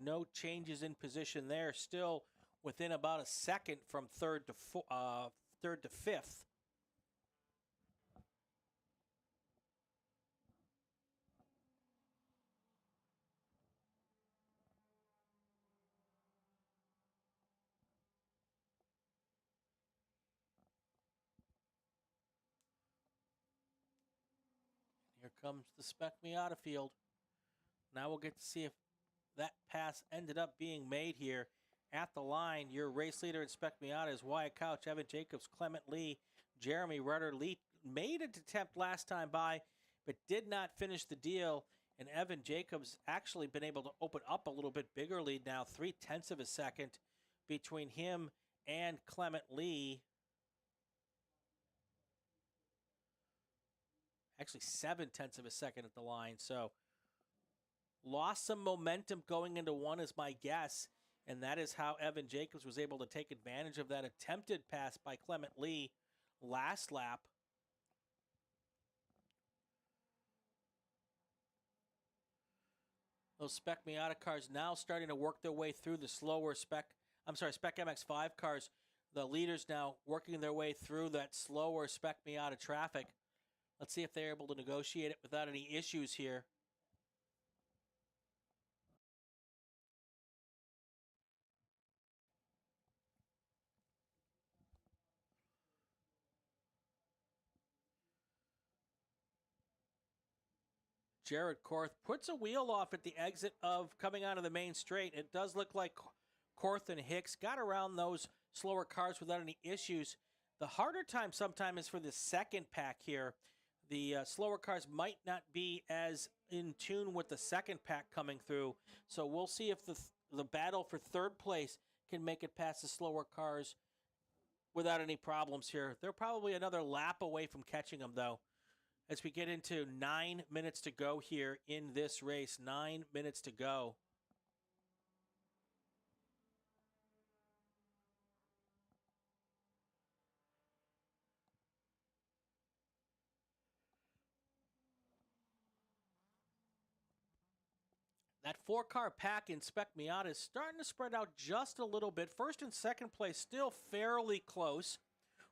No changes in position there. Still within about a second from third to fifth. Here comes the Spec Miata field. Now we'll get to see if that pass ended up being made here at the line. Your race leader in Spec Miata is Wyatt Couch, Evan Jacobs, Clement Lee, Jeremy Rudder. Lee made an attempt last time by, but did not finish the deal. And Evan Jacobs actually been able to open up a little bit bigger lead now, 0.3 of a second between him and Clement Lee. Actually 0.7 of a second at the line. So lost some momentum going into one is my guess. And that is how Evan Jacobs was able to take advantage of that attempted pass by Clement Lee last lap. Those Spec Miata cars now starting to work their way through the slower Spec MX5 cars. The leaders now working their way through that slower Spec Miata traffic. Let's see if they're able to negotiate it without any issues here. Jared Korth puts a wheel off at the exit of coming out of the main straight. It does look like Korth and Hicks got around those slower cars without any issues. The harder time sometimes is for the second pack here. The slower cars might not be as in tune with the second pack coming through. So we'll see if the battle for third place can make it past the slower cars without any problems here. They're probably another lap away from catching them, though. As we get into 9 minutes to go here in this race. 9 minutes to go. That 4-car pack in Spec Miata is starting to spread out just a little bit. First and second place still fairly close.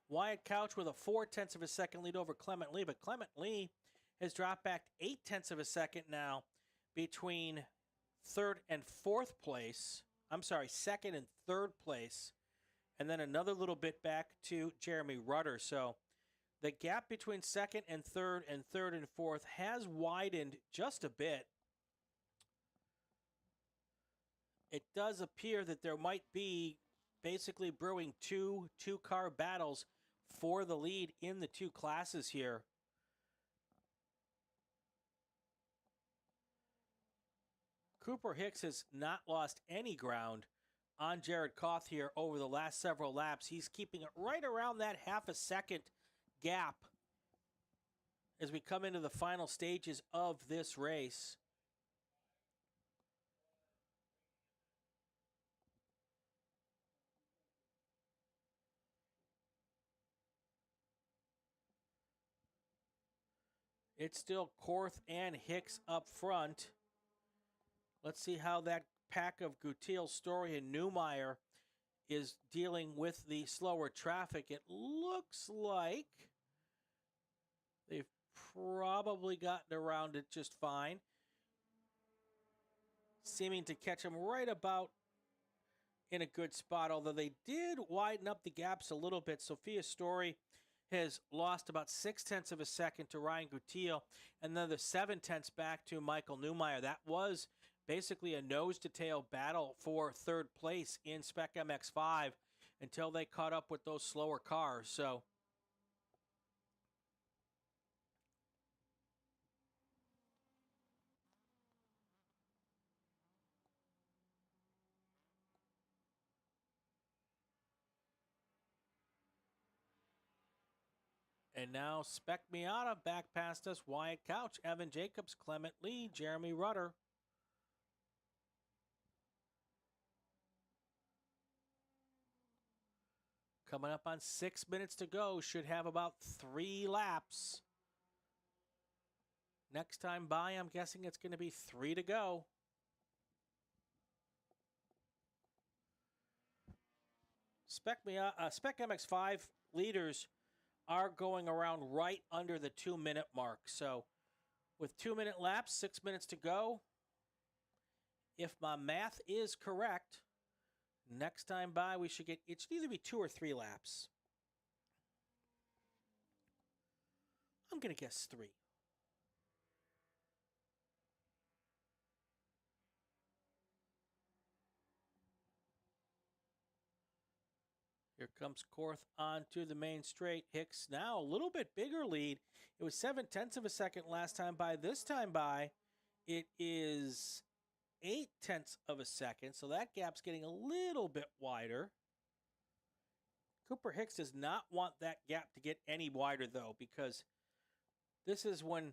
Wyatt Couch with a 0.4 of a second lead over Clement Lee, but Clement Lee has dropped back 0.8 of a second now between third and fourth place. I'm sorry, second and third place. And then another little bit back to Jeremy Rudder. So the gap between second and third and fourth has widened just a bit. It does appear that there might be basically brewing two-car battles for the lead in the two classes here. Cooper Hicks has not lost any ground on Jared Koth here over the last several laps. He's keeping it right around that half a second gap as we come into the final stages of this race. It's still Korth and Hicks up front. Let's see how that pack of Gutiel, Story, and Newmeyer is dealing with the slower traffic. It looks like they've probably gotten around it just fine. Seeming to catch them right about in a good spot, although they did widen up the gaps a little bit. Sophia Story has lost about 0.6 of a second to Ryan Gutiel, and then the 0.7 back to Michael Newmeyer. That was basically a nose-to-tail battle for third place in Spec MX5 until they caught up with those slower cars. So And now Spec Miata back past us. Wyatt Couch, Evan Jacobs, Clement Lee, Jeremy Rudder. Coming up on 6 minutes to go. Should have about 3 laps. Next time by, I'm guessing it's going to be 3 to go. Spec MX5 leaders are going around right under the 2-minute mark. So with 2-minute laps, 6 minutes to go, if my math is correct, next time by it should either be 2 or 3 laps. I'm going to guess 3. Here comes Korth onto the main straight. Hicks now a little bit bigger lead. It was 0.7 of a second last time by. This time by, it is 0.8 of a second. So that gap's getting a little bit wider. Cooper Hicks does not want that gap to get any wider, though, because this is when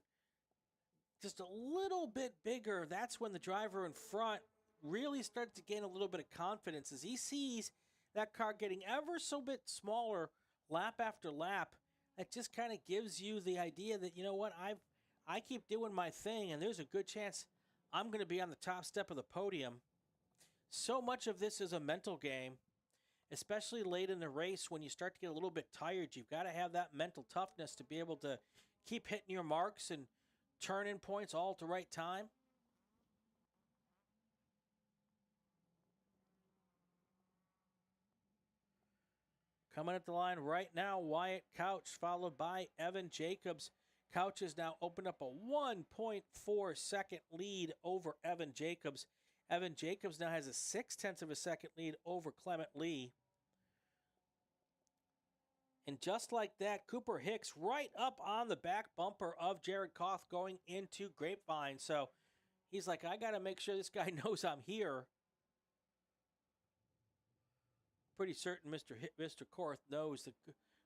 just a little bit bigger, that's when the driver in front really starts to gain a little bit of confidence as he sees that car getting ever so bit smaller lap after lap. That just kind of gives you the idea that, you know what, I keep doing my thing, and there's a good chance I'm going to be on the top step of the podium. So much of this is a mental game, especially late in the race when you start to get a little bit tired. You've got to have that mental toughness to be able to keep hitting your marks and turn in points all at the right time. Coming at the line right now, Wyatt Couch, followed by Evan Jacobs. Couch has now opened up a 1.4 second lead over Evan Jacobs. Evan Jacobs now has a 0.6 of a second lead over Clement Lee. And just like that, Cooper Hicks right up on the back bumper of Jared Koth going into Grapevine. So he's like, I got to make sure this guy knows I'm here. Pretty certain Mr. Korth knows that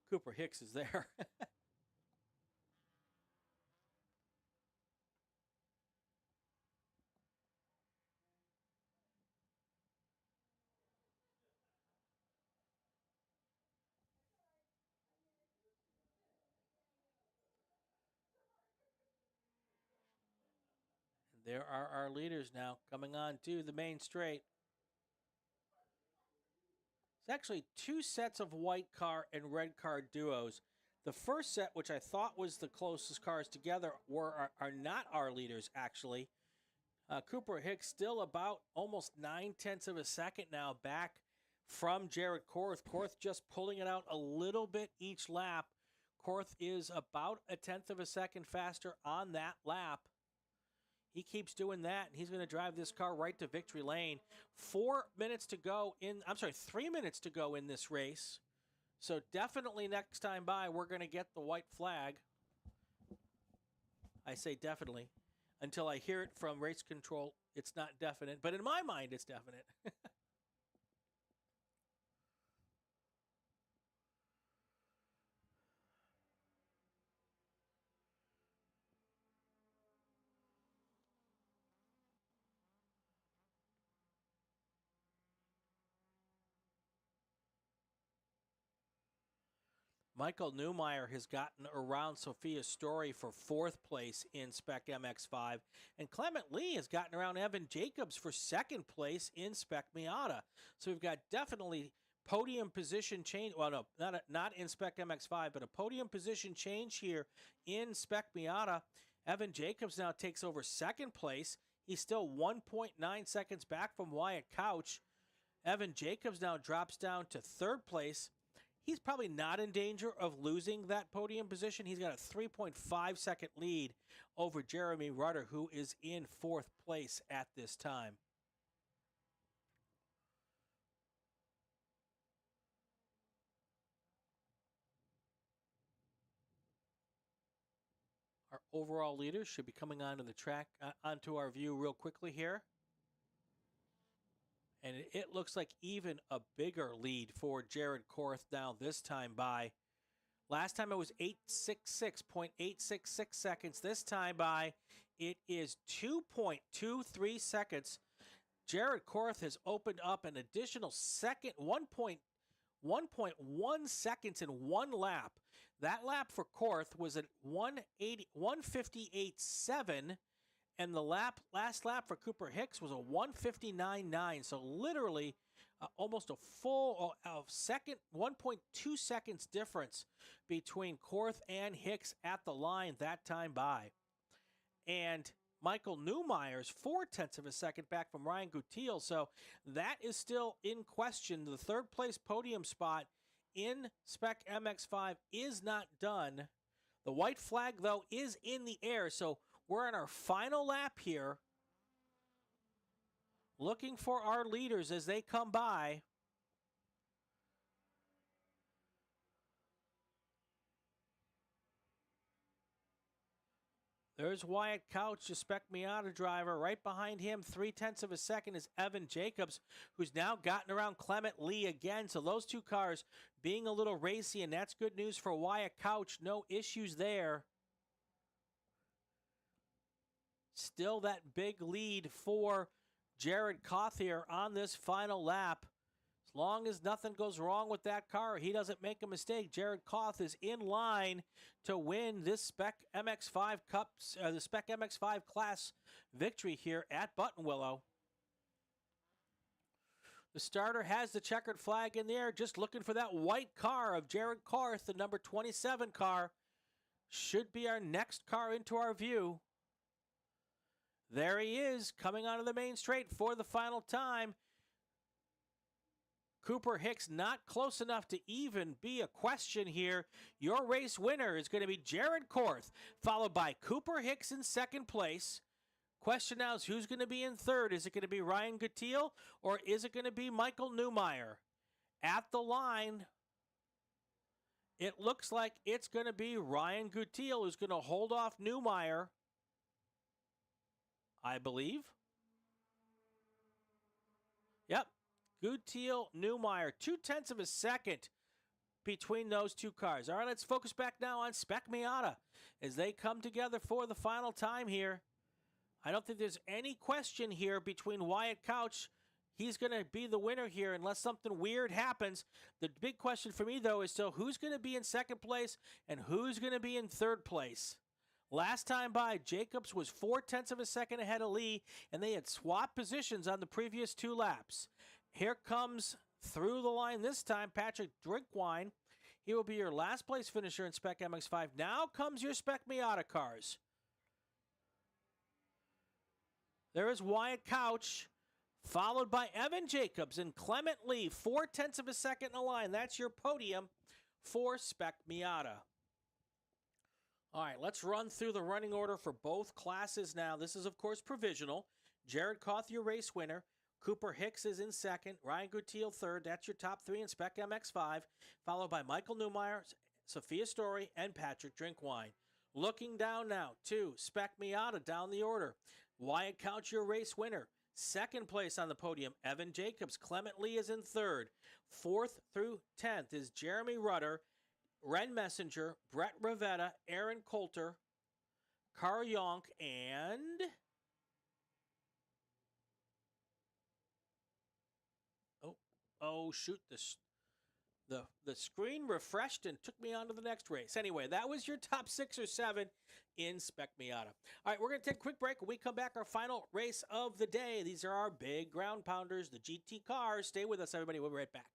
Cooper Hicks is there. And there are our leaders now coming on to the main straight. It's actually 2 sets of white car and red car duos. The first set, which I thought was the closest cars together, are not our leaders, actually. Cooper Hicks still about almost 0.9 of a second now back from Jared Korth. Korth just pulling it out a little bit each lap. Korth is about 0.1 of a second faster on that lap. He keeps doing that, and he's going to drive this car right to victory lane. 3 minutes to go in this race. So definitely next time by, we're going to get the white flag. I say definitely. Until I hear it from race control, it's not definite. But in my mind, it's definite. Michael Newmeyer has gotten around Sophia Story for 4th place in Spec MX5, and Clement Lee has gotten around Evan Jacobs for 2nd place in Spec Miata. So we've got definitely podium position change. Well, no, not in Spec MX5, but a podium position change here in Spec Miata. Evan Jacobs now takes over 2nd place. He's still 1.9 seconds back from Wyatt Couch. Evan Jacobs now drops down to 3rd place. He's probably not in danger of losing that podium position. He's got a 3.5 second lead over Jeremy Rudder, who is in 4th place at this time. Our overall leaders should be coming onto the track, onto our view real quickly here. And it looks like even a bigger lead for Jared Korth now this time by. Last time it was 866.866 seconds. This time by it is 2.23 seconds. Jared Korth has opened up an additional second, 1.1 seconds in one lap. That lap for Korth was at 158.7, and the last lap for Cooper Hicks was a 159.9. So literally almost a full second, 1.2 seconds difference between Korth and Hicks at the line that time by. And Michael Neumeyer's 0.4 of a second back from Ryan Gutiel. So that is still in question. The third place podium spot in Spec MX5 is not done. The white flag, though, is in the air. So we're on our final lap here, looking for our leaders as they come by. There's Wyatt Couch, the Spec Miata driver. Right behind him, 0.3 of a second, is Evan Jacobs, who's now gotten around Clement Lee again. So those two cars being a little racy, and that's good news for Wyatt Couch. No issues there. Still that big lead for Jared Cothier on this final lap. As long as nothing goes wrong with that car, he doesn't make a mistake, Jared Koth is in line to win this Spec MX5 Cups, the Spec MX5 class victory here at Buttonwillow. The starter has the checkered flag in the air, just looking for that white car of Jared Korth, the number 27 car. Should be our next car into our view. There he is, coming onto the main straight for the final time. Cooper Hicks not close enough to even be a question here. Your race winner is going to be Jared Korth, followed by Cooper Hicks in second place. Question now is who's going to be in third? Is it going to be Ryan Gutiel or is it going to be Michael Neumeyer? At the line, it looks like it's going to be Ryan Gutiel who's going to hold off Neumeyer, I believe. Yep. Gutiel, Neumeyer, 0.2 of a second between those two cars. All right, let's focus back now on Spec Miata as they come together for the final time here. I don't think there's any question here between Wyatt Couch. He's going to be the winner here unless something weird happens. The big question for me, though, is still who's going to be in second place and who's going to be in third place. Last time by, Jacobs was 0.4 of a second ahead of Lee, and they had swapped positions on the previous two laps. Here comes through the line this time, Patrick Drinkwine. He will be your last place finisher in Spec MX5. Now comes your Spec Miata cars. There is Wyatt Couch, followed by Evan Jacobs and Clement Lee, 0.4 of a second in the line. That's your podium for Spec Miata. All right, let's run through the running order for both classes now. This is, of course, provisional. Jared Koth, your race winner. Cooper Hicks is in second. Ryan Gutiel third. That's your top three in Spec MX5, followed by Michael Neumeyer, Sophia Story, and Patrick Drinkwine. Looking down now to Spec Miata down the order. Wyatt Couch, your race winner. Second place on the podium, Evan Jacobs. Clement Lee is in third. 4th through 10th is Jeremy Rudder, Ren Messenger, Brett Rivetta, Aaron Coulter, Carl Yonk, and oh shoot, the screen refreshed and took me on to the next race. Anyway, that was your top 6 or 7 in Spec Miata. All right, we're going to take a quick break. When we come back, our final race of the day. These are our big ground pounders, the GT cars. Stay with us, everybody. We'll be right back.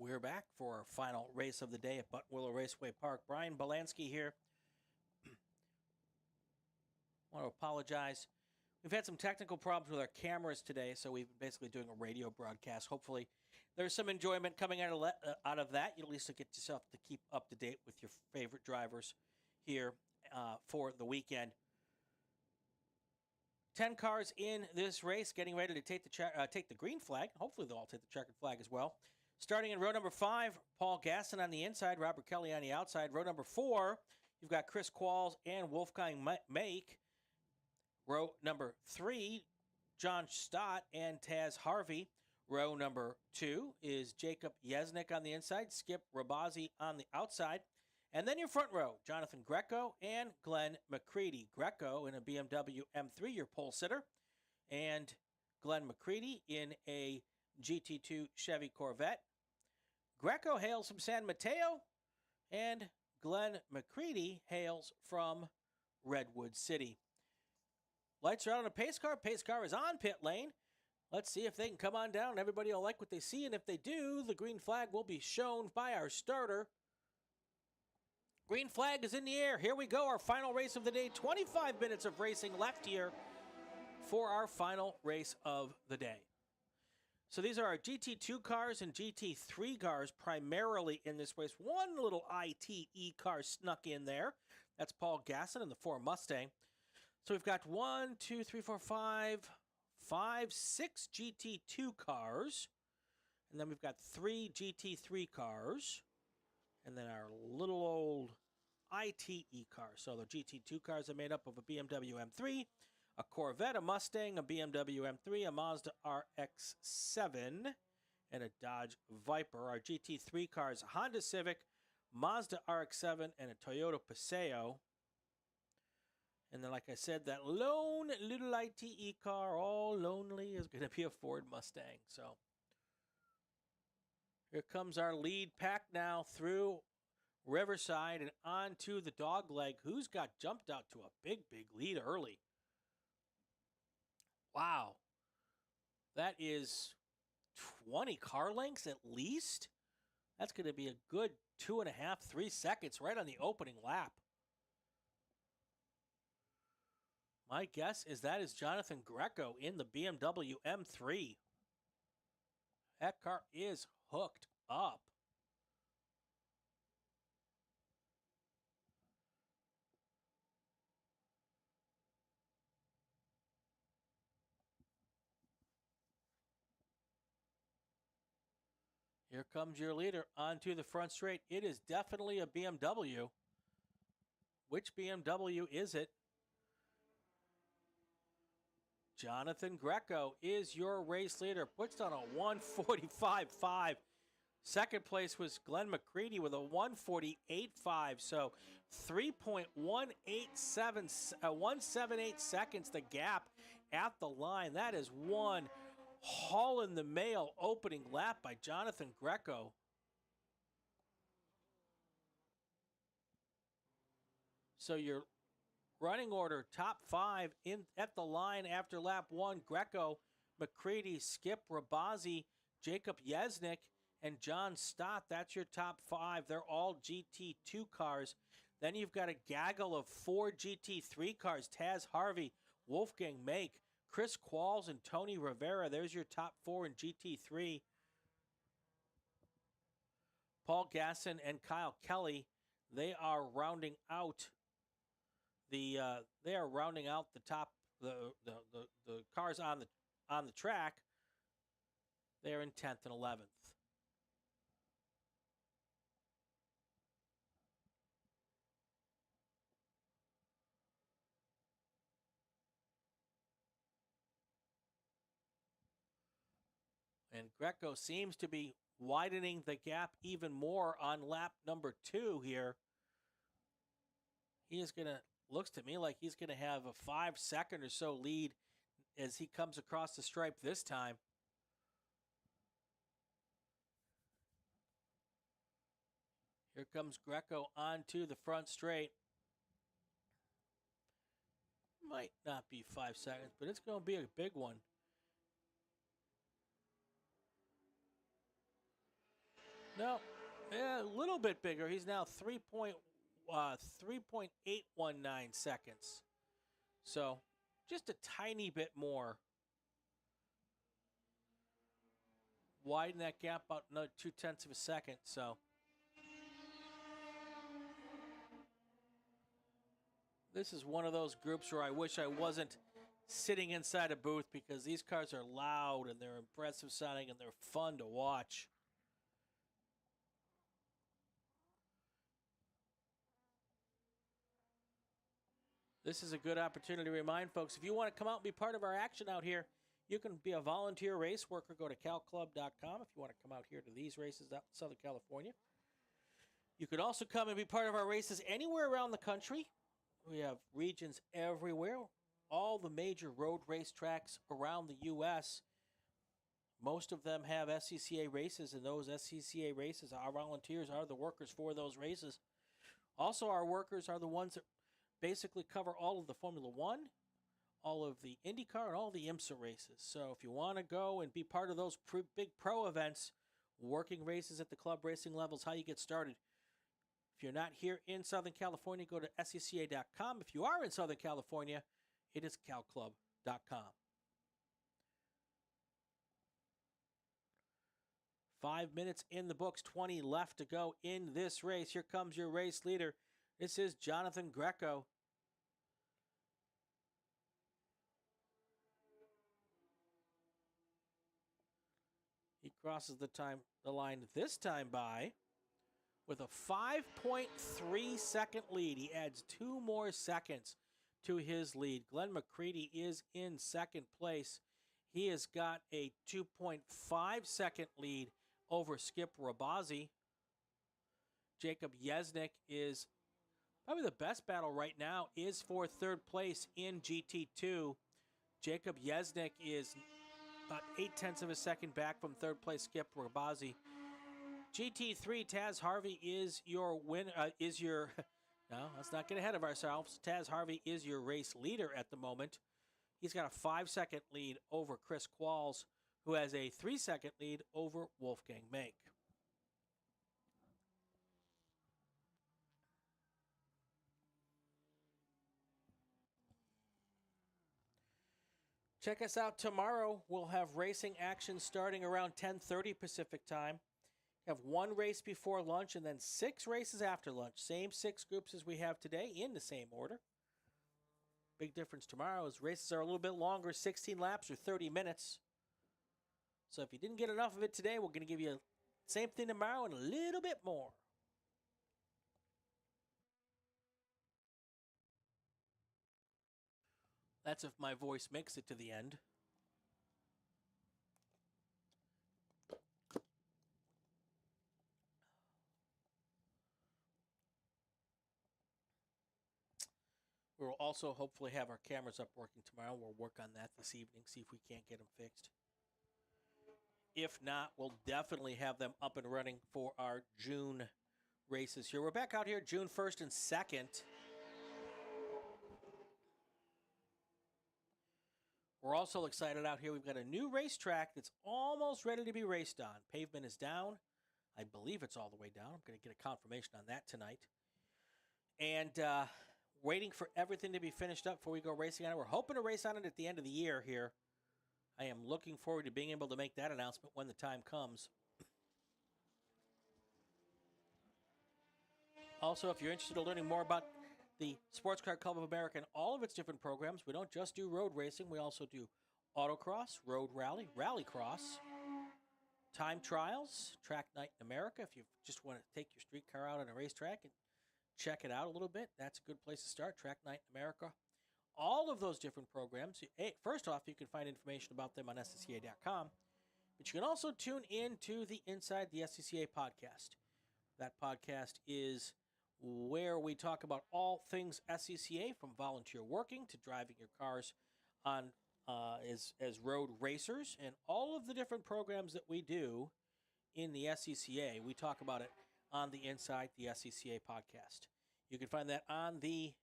We're back for our final race of the day at Buttonwillow Raceway Park. Brian Belansky here. Want to apologize. We've had some technical problems with our cameras today, so we've been basically doing a radio broadcast. Hopefully, there's some enjoyment coming out of that. You at least get yourself to keep up to date with your favorite drivers here for the weekend. 10 cars in this race, getting ready to take the green flag. Hopefully, they'll all take the checkered flag as well. Starting in row number 5, Paul Gasson on the inside, Robert Kelly on the outside. Row number 4, you've got Chris Qualls and Wolfgang Make. Row number 3, John Stott and Taz Harvey. Row number 2 is Jacob Yesnick on the inside, Skip Rabazi on the outside. And then your front row, Jonathan Greco and Glenn McCready. Greco in a BMW M3, your pole sitter, and Glenn McCready in a GT2 Chevy Corvette. Greco hails from San Mateo, and Glenn McCready hails from Redwood City. Lights are out on a pace car. Pace car is on pit lane. Let's see if they can come on down. Everybody will like what they see, and if they do, the green flag will be shown by our starter. Green flag is in the air. Here we go, our final race of the day. 25 minutes of racing left here for our final race of the day. So these are our GT2 cars and GT3 cars primarily in this race. One little ITE car snuck in there. That's Paul Gasson in the Ford Mustang. So we've got 6 GT2 cars. And then we've got 3 GT3 cars. And then our little old ITE car. So the GT2 cars are made up of a BMW M3, a Corvette, a Mustang, a BMW M3, a Mazda RX-7, and a Dodge Viper. Our GT3 cars, a Honda Civic, Mazda RX-7, and a Toyota Paseo. And then, like I said, that lone little ITE car, all lonely, is going to be a Ford Mustang. So here comes our lead pack now through Riverside and onto the dogleg. Who's got jumped out to a big, big lead early? Wow. That is 20 car lengths at least. That's going to be a good 2.5, 3 seconds right on the opening lap. My guess is that is Jonathan Greco in the BMW M3. That car is hooked up. Here comes your leader onto the front straight. It is definitely a BMW. Which BMW is it? Jonathan Greco is your race leader. Puts down a 1:45.5. Second place was Glenn McCready with a 1:48.5. So 178 seconds the gap at the line. That is one haul in the mail opening lap by Jonathan Greco. So your running order, top 5 in at the line after lap 1, Greco, McCready, Skip Rabazi, Jacob Yesnick, and John Stott. That's your top 5. They're all GT2 cars. Then you've got a gaggle of 4 GT3 cars. Taz Harvey, Wolfgang Make, Chris Qualls, and Tony Rivera. There's your top 4 in GT3. Paul Gasson and Kyle Kelly, they are rounding out the top the cars on the track. They're in 10th and 11th. And Greco seems to be widening the gap even more on lap number 2 here. He is going to, looks to me like he's going to have a 5-second or so lead as he comes across the stripe this time. Here comes Greco onto the front straight. Might not be 5 seconds, but it's going to be a big one. No, yeah, a little bit bigger. He's now 3.819 seconds. So just a tiny bit more. Widen that gap about another 0.2 of a second. So this is one of those groups where I wish I wasn't sitting inside a booth, because these cars are loud and they're impressive sounding and they're fun to watch. This is a good opportunity to remind folks, if you want to come out and be part of our action out here, you can be a volunteer race worker. Go to calclub.com if you want to come out here to these races out in Southern California. You could also come and be part of our races anywhere around the country. We have regions everywhere, all the major road race tracks around the U.S. Most of them have SCCA races, and those SCCA races, our volunteers are the workers for those races. Also, our workers are the ones that basically cover all of the Formula One, all of the IndyCar, and all the IMSA races. So if you want to go and be part of those big pro events, working races at the club racing levels, how you get started. If you're not here in Southern California, go to SCCA.com. If you are in Southern California, it is calclub.com. 5 minutes in the books, 20 left to go in this race. Here comes your race leader. This is Jonathan Greco. He crosses the line this time by with a 5.3 second lead. He adds 2 more seconds to his lead. Glenn McCready is in second place. He has got a 2.5 second lead over Skip Rabazi. Jacob Yesnick is probably the best battle right now is for third place in GT2. Jacob Yesnick is about 0.8 of a second back from third place Skip Rabazi. GT3, Taz Harvey is your winner. No, let's not get ahead of ourselves. Taz Harvey is your race leader at the moment. He's got a 5-second lead over Chris Qualls, who has a 3-second lead over Wolfgang Make. Check us out tomorrow. We'll have racing action starting around 10:30 Pacific time. Have 1 race before lunch and then 6 races after lunch. Same 6 groups as we have today in the same order. Big difference tomorrow is races are a little bit longer, 16 laps or 30 minutes. So if you didn't get enough of it today, we're going to give you the same thing tomorrow and a little bit more. That's if my voice makes it to the end. We'll also hopefully have our cameras up working tomorrow. We'll work on that this evening, see if we can't get them fixed. If not, we'll definitely have them up and running for our June races here. We're back out here June 1st and 2nd. We're also excited out here. We've got a new racetrack that's almost ready to be raced on. Pavement is down. I believe it's all the way down. I'm going to get a confirmation on that tonight. And waiting for everything to be finished up before we go racing on it. We're hoping to race on it at the end of the year here. I am looking forward to being able to make that announcement when the time comes. Also, if you're interested in learning more about the Sports Car Club of America and all of its different programs, we don't just do road racing. We also do autocross, road rally, rallycross, time trials, track night in America. If you just want to take your street car out on a racetrack and check it out a little bit, that's a good place to start, track night in America. All of those different programs, first off, you can find information about them on SCCA.com, but you can also tune in to the Inside the SCCA podcast. That podcast is where we talk about all things SCCA, from volunteer working to driving your cars on as road racers, and all of the different programs that we do in the SCCA. We talk about it on the Inside the SCCA podcast. You can find that on the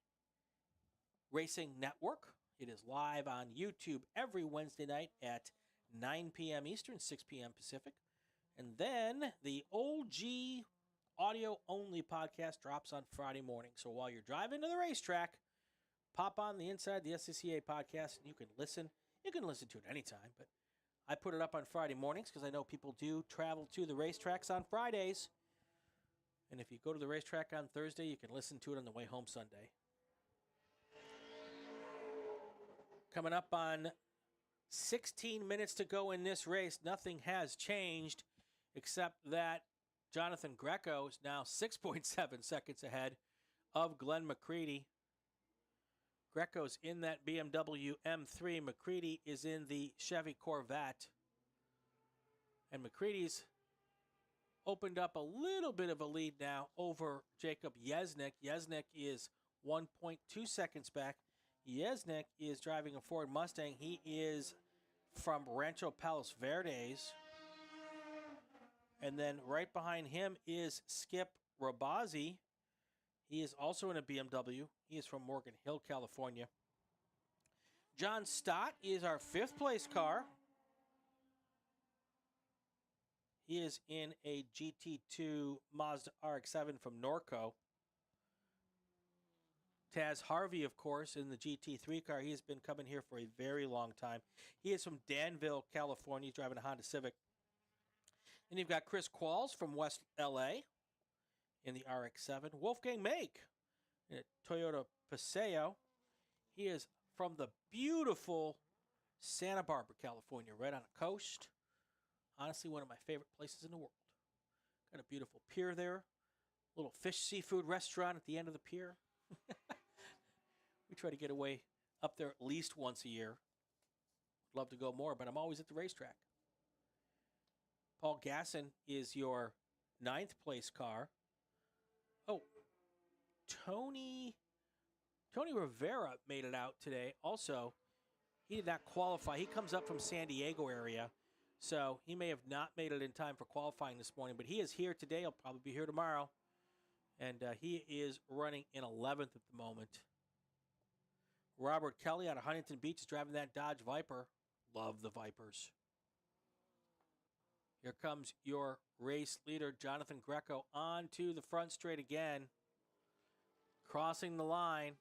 Racing Network. It is live on YouTube every Wednesday night at 9 p.m. Eastern, 6 p.m. Pacific. And then the OG audio only podcast drops on Friday morning. So while you're driving to the racetrack, pop on the Inside the SCCA podcast and you can listen. You can listen to it anytime, but I put it up on Friday mornings because I know people do travel to the racetracks on Fridays. And if you go to the racetrack on Thursday, you can listen to it on the way home Sunday. Coming up on 16 minutes to go in this race, nothing has changed except that Jonathan Greco is now 6.7 seconds ahead of Glenn McCready. Greco's in that BMW M3. McCready is in the Chevy Corvette. And McCready's opened up a little bit of a lead now over Jacob Yesnick. Yesnick is 1.2 seconds back. Yesnick is driving a Ford Mustang. He is from Rancho Palos Verdes. And then right behind him is Skip Rabazi. He is also in a BMW. He is from Morgan Hill, California. John Stott is our fifth place car. He is in a GT2 Mazda RX-7 from Norco. Taz Harvey, of course, in the GT3 car. He has been coming here for a very long time. He is from Danville, California. He's driving a Honda Civic. Then you've got Chris Qualls from West LA in the RX-7. Wolfgang Make in a Toyota Paseo. He is from the beautiful Santa Barbara, California, right on the coast. Honestly, one of my favorite places in the world. Got a beautiful pier there. Little fish seafood restaurant at the end of the pier. We try to get away up there at least once a year. Love to go more, but I'm always at the racetrack. Paul Gasson is your ninth place car. Oh, Tony Rivera made it out today. Also, he did not qualify. He comes up from San Diego area, so he may have not made it in time for qualifying this morning, but he is here today. He'll probably be here tomorrow, and he is running in 11th at the moment. Robert Kelly out of Huntington Beach is driving that Dodge Viper. Love the Vipers. Here comes your race leader, Jonathan Greco, onto the front straight again. Crossing the line.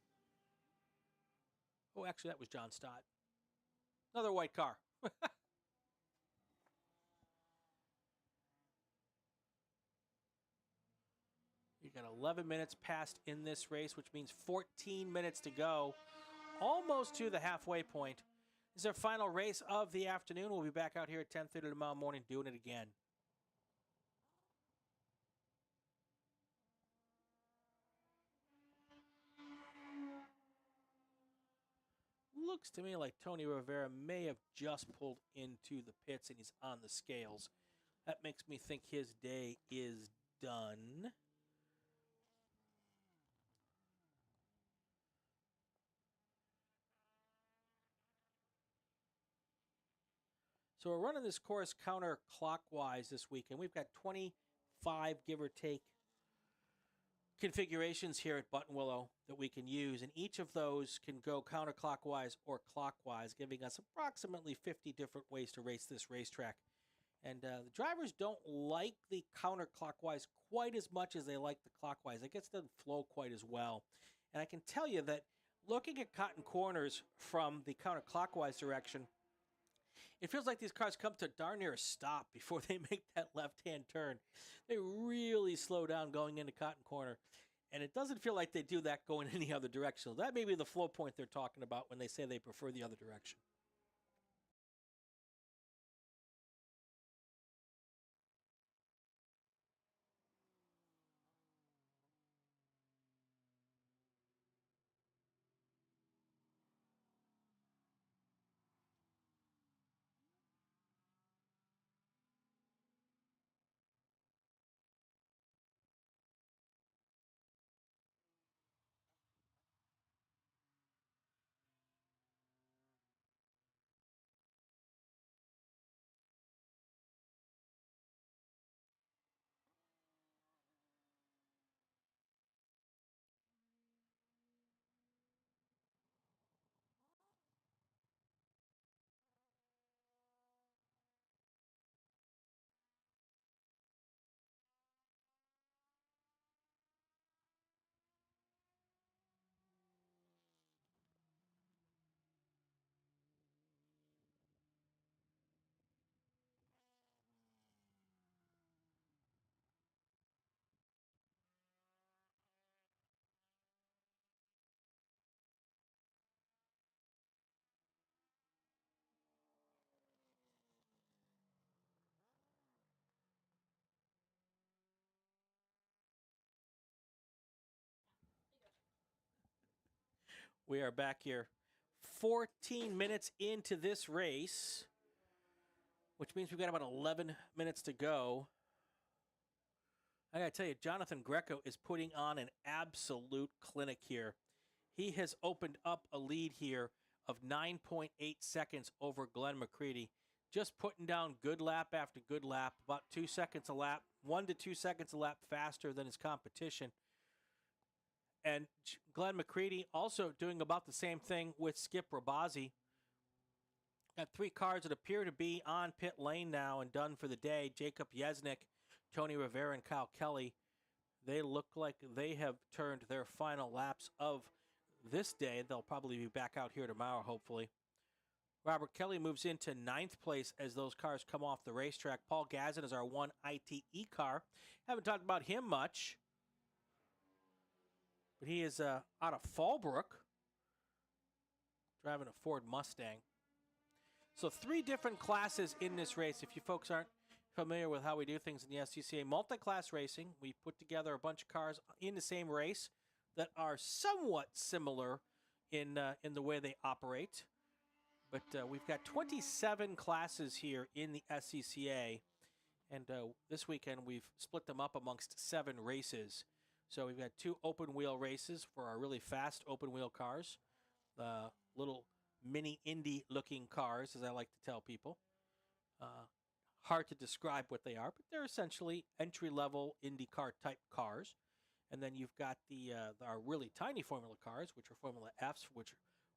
Oh, actually, that was John Stott. Another white car. You got 11 minutes passed in this race, which means 14 minutes to go. Almost to the halfway point. This is our final race of the afternoon. We'll be back out here at 10:30 tomorrow morning doing it again. Looks to me like Tony Rivera may have just pulled into the pits and he's on the scales. That makes me think his day is done. So we're running this course counterclockwise this weekend. We've got 25, give or take, configurations here at Buttonwillow that we can use, and each of those can go counterclockwise or clockwise, giving us approximately 50 different ways to race this racetrack. And the drivers don't like the counterclockwise quite as much as they like the clockwise. I guess it doesn't flow quite as well. And I can tell you that looking at cotton corners from the counterclockwise direction, it feels like these cars come to darn near a stop before they make that left-hand turn. They really slow down going into Cotton Corner. And it doesn't feel like they do that going any other direction. So that may be the flow point they're talking about when they say they prefer the other direction. We are back here 14 minutes into this race, which means we've got about 11 minutes to go. I got to tell you, Jonathan Greco is putting on an absolute clinic here. He has opened up a lead here of 9.8 seconds over Glenn McCready, just putting down good lap after good lap, about 2 seconds a lap, 1 to 2 seconds a lap faster than his competition. And Glenn McCready also doing about the same thing with Skip Rabazi. Got 3 cars that appear to be on pit lane now and done for the day. Jacob Yesnick, Tony Rivera, and Kyle Kelly. They look like they have turned their final laps of this day. They'll probably be back out here tomorrow, hopefully. Robert Kelly moves into 9th place as those cars come off the racetrack. Paul Gazin is our 1 ITE car. Haven't talked about him much, but he is out of Fallbrook, driving a Ford Mustang. So 3 different classes in this race. If you folks aren't familiar with how we do things in the SCCA, multi-class racing. We put together a bunch of cars in the same race that are somewhat similar in the way they operate. But we've got 27 classes here in the SCCA, and this weekend we've split them up amongst 7 races. So we've got 2 open-wheel races for our really fast open-wheel cars, the little mini Indy-looking cars, as I like to tell people. Hard to describe what they are, but they're essentially entry-level IndyCar type cars. And then you've got our really tiny Formula cars, which are Formula Fs, which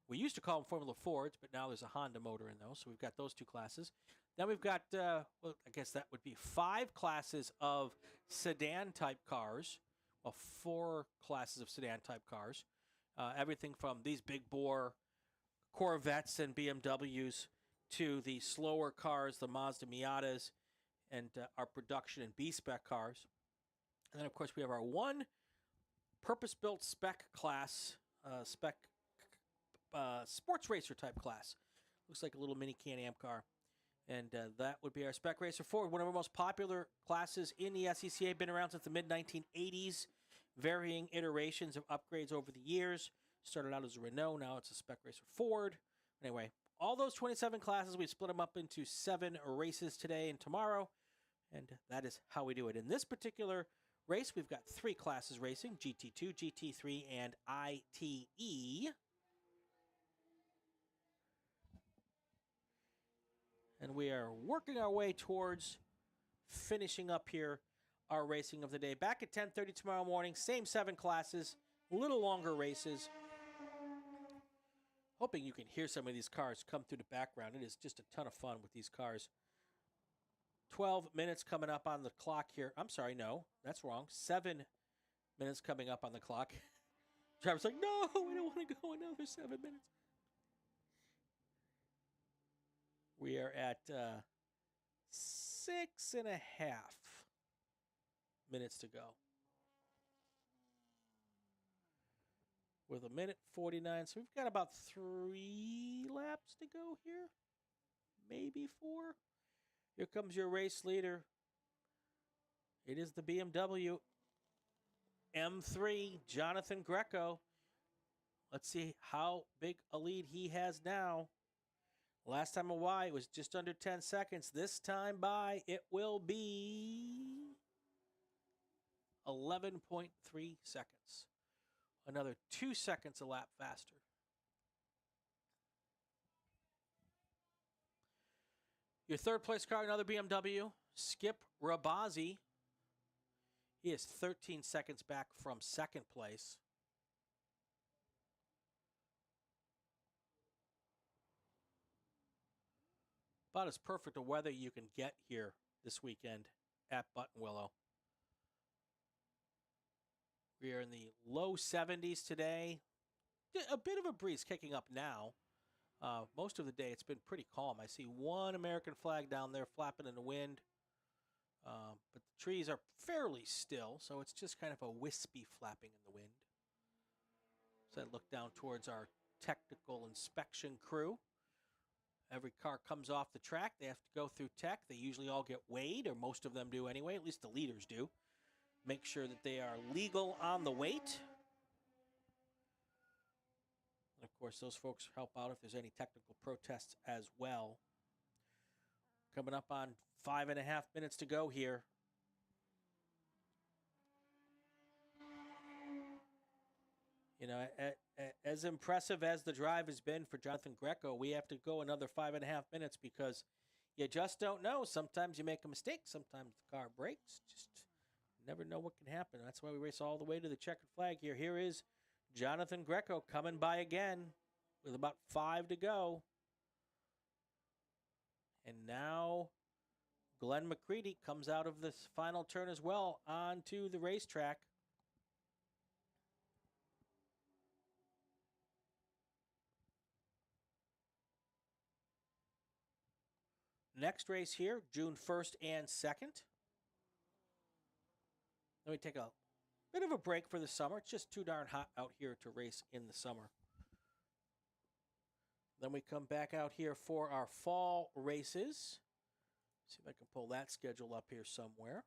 we used to call them Formula Fords, but now there's a Honda motor in those. So we've got those 2 classes. Then we've got, well, I guess that would be 5 classes of sedan type cars. Well, 4 classes of sedan type cars. Everything from these big bore Corvettes and BMWs to the slower cars, the Mazda Miatas, and our production and B-spec cars. And then, of course, we have our 1 purpose-built spec class, sports racer type class. Looks like a little mini Can-Am car. And that would be our Spec Racer Ford, one of our most popular classes in the SCCA. Been around since the mid-1980s. Varying iterations of upgrades over the years. Started out as a Renault, now it's a Spec Racer Ford. Anyway, all those 27 classes, we split them up into 7 races today and tomorrow. And that is how we do it. In this particular race, we've got 3 classes racing, GT2, GT3, and ITE. And we are working our way towards finishing up here our racing of the day. Back at 10:30 tomorrow morning, same 7 classes, a little longer races. Hoping you can hear some of these cars come through the background. It is just a ton of fun with these cars. 12 minutes coming up on the clock here. I'm sorry, no, that's wrong. 7 minutes coming up on the clock. Driver's like, no, we don't want to go another 7 minutes. We are at 6.5 minutes to go. With 1:49, so we've got about 3 laps to go here. Maybe 4. Here comes your race leader. It is the BMW M3, Jonathan Greco. Let's see how big a lead he has now. Last time it was just under 10 seconds. This time it will be 11.3 seconds. Another 2 seconds a lap faster. Your 3rd place car, another BMW, Skip Rabazi. He is 13 seconds back from 2nd place. About as perfect a weather you can get here this weekend at Buttonwillow. We are in the low 70s today. A bit of a breeze kicking up now. Most of the day it's been pretty calm. I see 1 American flag down there flapping in the wind. But the trees are fairly still, so it's just kind of a wispy flapping in the wind. So I look down towards our technical inspection crew. Every car comes off the track. They have to go through tech. They usually all get weighed, or most of them do anyway. At least the leaders do. Make sure that they are legal on the weight. And of course, those folks help out if there's any technical protests as well. Coming up on 5.5 minutes to go here. You know, as impressive as the drive has been for Jonathan Greco, we have to go another 5.5 minutes because you just don't know. Sometimes you make a mistake. Sometimes the car breaks. Just never know what can happen. That's why we race all the way to the checkered flag here. Here is Jonathan Greco coming by again with about 5 to go. And now Glenn McCready comes out of this final turn as well onto the racetrack. Next race here, June 1st and 2nd. Let me take a bit of a break for the summer. It's just too darn hot out here to race in the summer. Then we come back out here for our fall races. See if I can pull that schedule up here somewhere.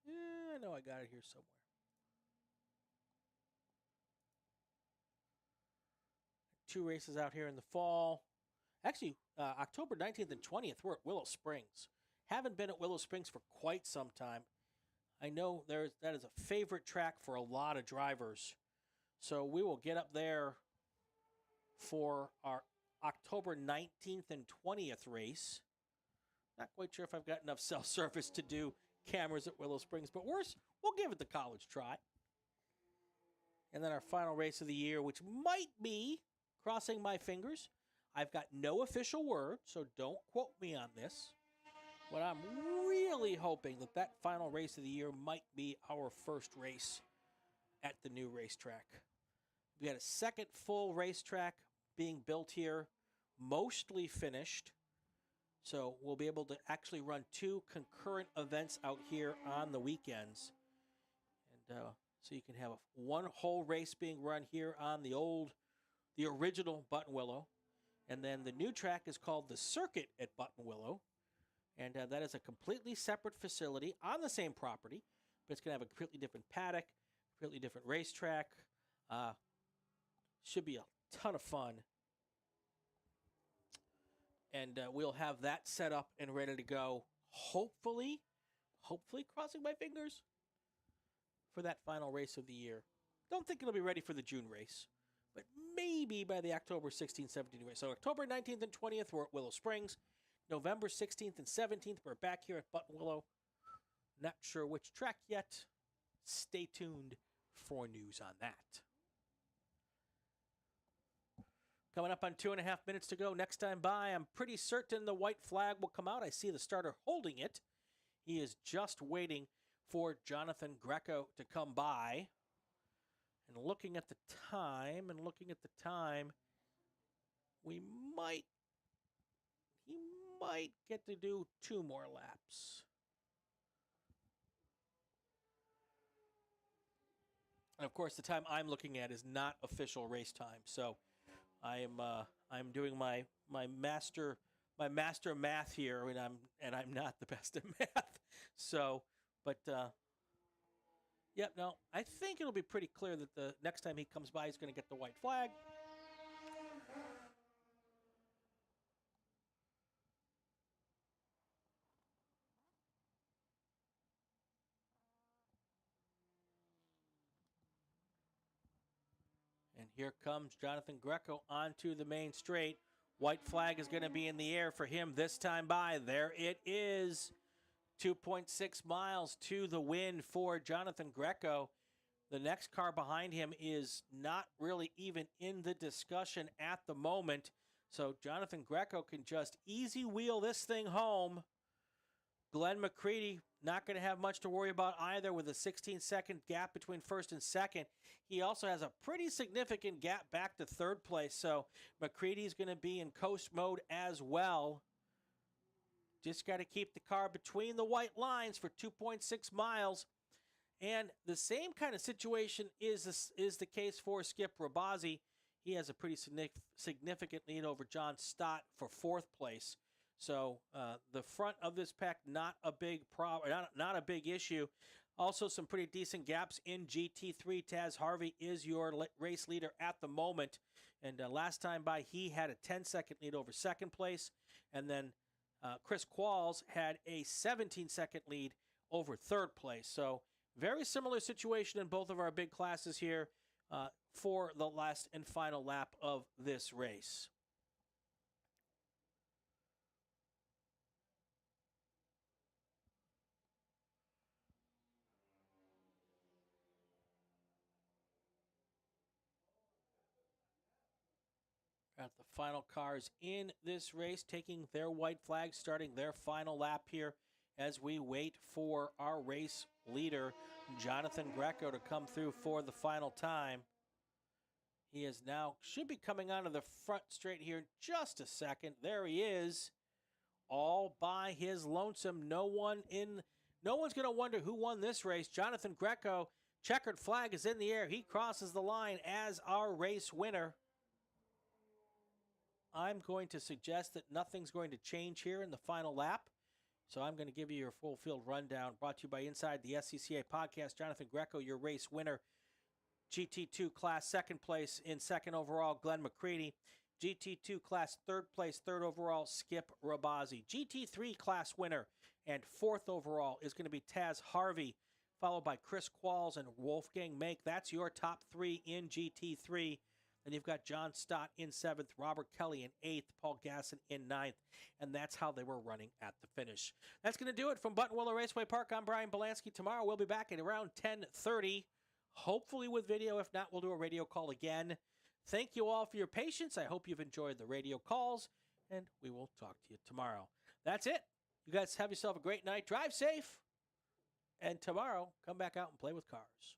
Yeah, I know I got it here somewhere. Two races out here in the fall. Actually, October 19th and 20th, we're at Willow Springs. Haven't been at Willow Springs for quite some time. I know that is a favorite track for a lot of drivers. So we will get up there for our October 19th and 20th race. Not quite sure if I've got enough cell service to do cameras at Willow Springs, but worse, we'll give it the college try. And then our final race of the year, which might be, crossing my fingers, I've got no official word, so don't quote me on this. But I'm really hoping that that final race of the year might be our first race at the new racetrack. We got a second full racetrack being built here, mostly finished. So we'll be able to actually run 2 concurrent events out here on the weekends. And so you can have one whole race being run here on the original Buttonwillow. And then the new track is called the Circuit at Buttonwillow. And that is a completely separate facility on the same property. But it's going to have a completely different paddock, completely different racetrack. Should be a ton of fun. And we'll have that set up and ready to go. Hopefully crossing my fingers for that final race of the year. Don't think it'll be ready for the June race, but maybe by the October 16th, 17th race. So October 19th and 20th, we're at Willow Springs. November 16th and 17th, we're back here at Buttonwillow. Not sure which track yet. Stay tuned for news on that. Coming up on 2.5 minutes to go. Next time by, I'm pretty certain the white flag will come out. I see the starter holding it. He is just waiting for Jonathan Greco to come by. And looking at the time, he might get to do 2 more laps. And of course, the time I'm looking at is not official race time. So I'm doing my master math here, and I'm not the best at math. So, but no, I think it'll be pretty clear that the next time he comes by, he's going to get the white flag. And here comes Jonathan Greco onto the main straight. White flag is going to be in the air for him this time by. There it is. 2.6 miles to the win for Jonathan Greco. The next car behind him is not really even in the discussion at the moment. So Jonathan Greco can just easy wheel this thing home. Glenn McCready not going to have much to worry about either with a 16-second gap between first and second. He also has a pretty significant gap back to third place. So McCready's going to be in coast mode as well. Just got to keep the car between the white lines for 2.6 miles. And the same kind of situation is the case for Skip Rabazzi. He has a pretty significant lead over John Stott for fourth place. So the front of this pack, not a big problem, not a big issue. Also, some pretty decent gaps in GT3. Taz Harvey is your race leader at the moment. And last time by, he had a 10-second lead over second place. And then Chris Qualls had a 17-second lead over third place. So very similar situation in both of our big classes here for the last and final lap of this race. Got the final cars in this race taking their white flags, starting their final lap here as we wait for our race leader, Jonathan Greco, to come through for the final time. He is now, should be coming onto the front straight here in just a second. There he is, all by his lonesome. No one's going to wonder who won this race. Jonathan Greco, checkered flag is in the air. He crosses the line as our race winner. I'm going to suggest that nothing's going to change here in the final lap. So I'm going to give you your full field rundown brought to you by Inside the SCCA podcast. Jonathan Greco, your race winner. GT2 class second place in second overall, Glenn McCready. GT2 class third place, third overall, Skip Rabazi. GT3 class winner and fourth overall is going to be Taz Harvey, followed by Chris Qualls and Wolfgang Make. That's your top three in GT3. Then you've got John Stott in seventh, Robert Kelly in eighth, Paul Gasson in ninth, and that's how they were running at the finish. That's going to do it from Buttonwillow Raceway Park. I'm Brian Belansky. Tomorrow we'll be back at around 10:30, hopefully with video. If not, we'll do a radio call again. Thank you all for your patience. I hope you've enjoyed the radio calls, and we will talk to you tomorrow. That's it. You guys have yourself a great night. Drive safe, and tomorrow come back out and play with cars.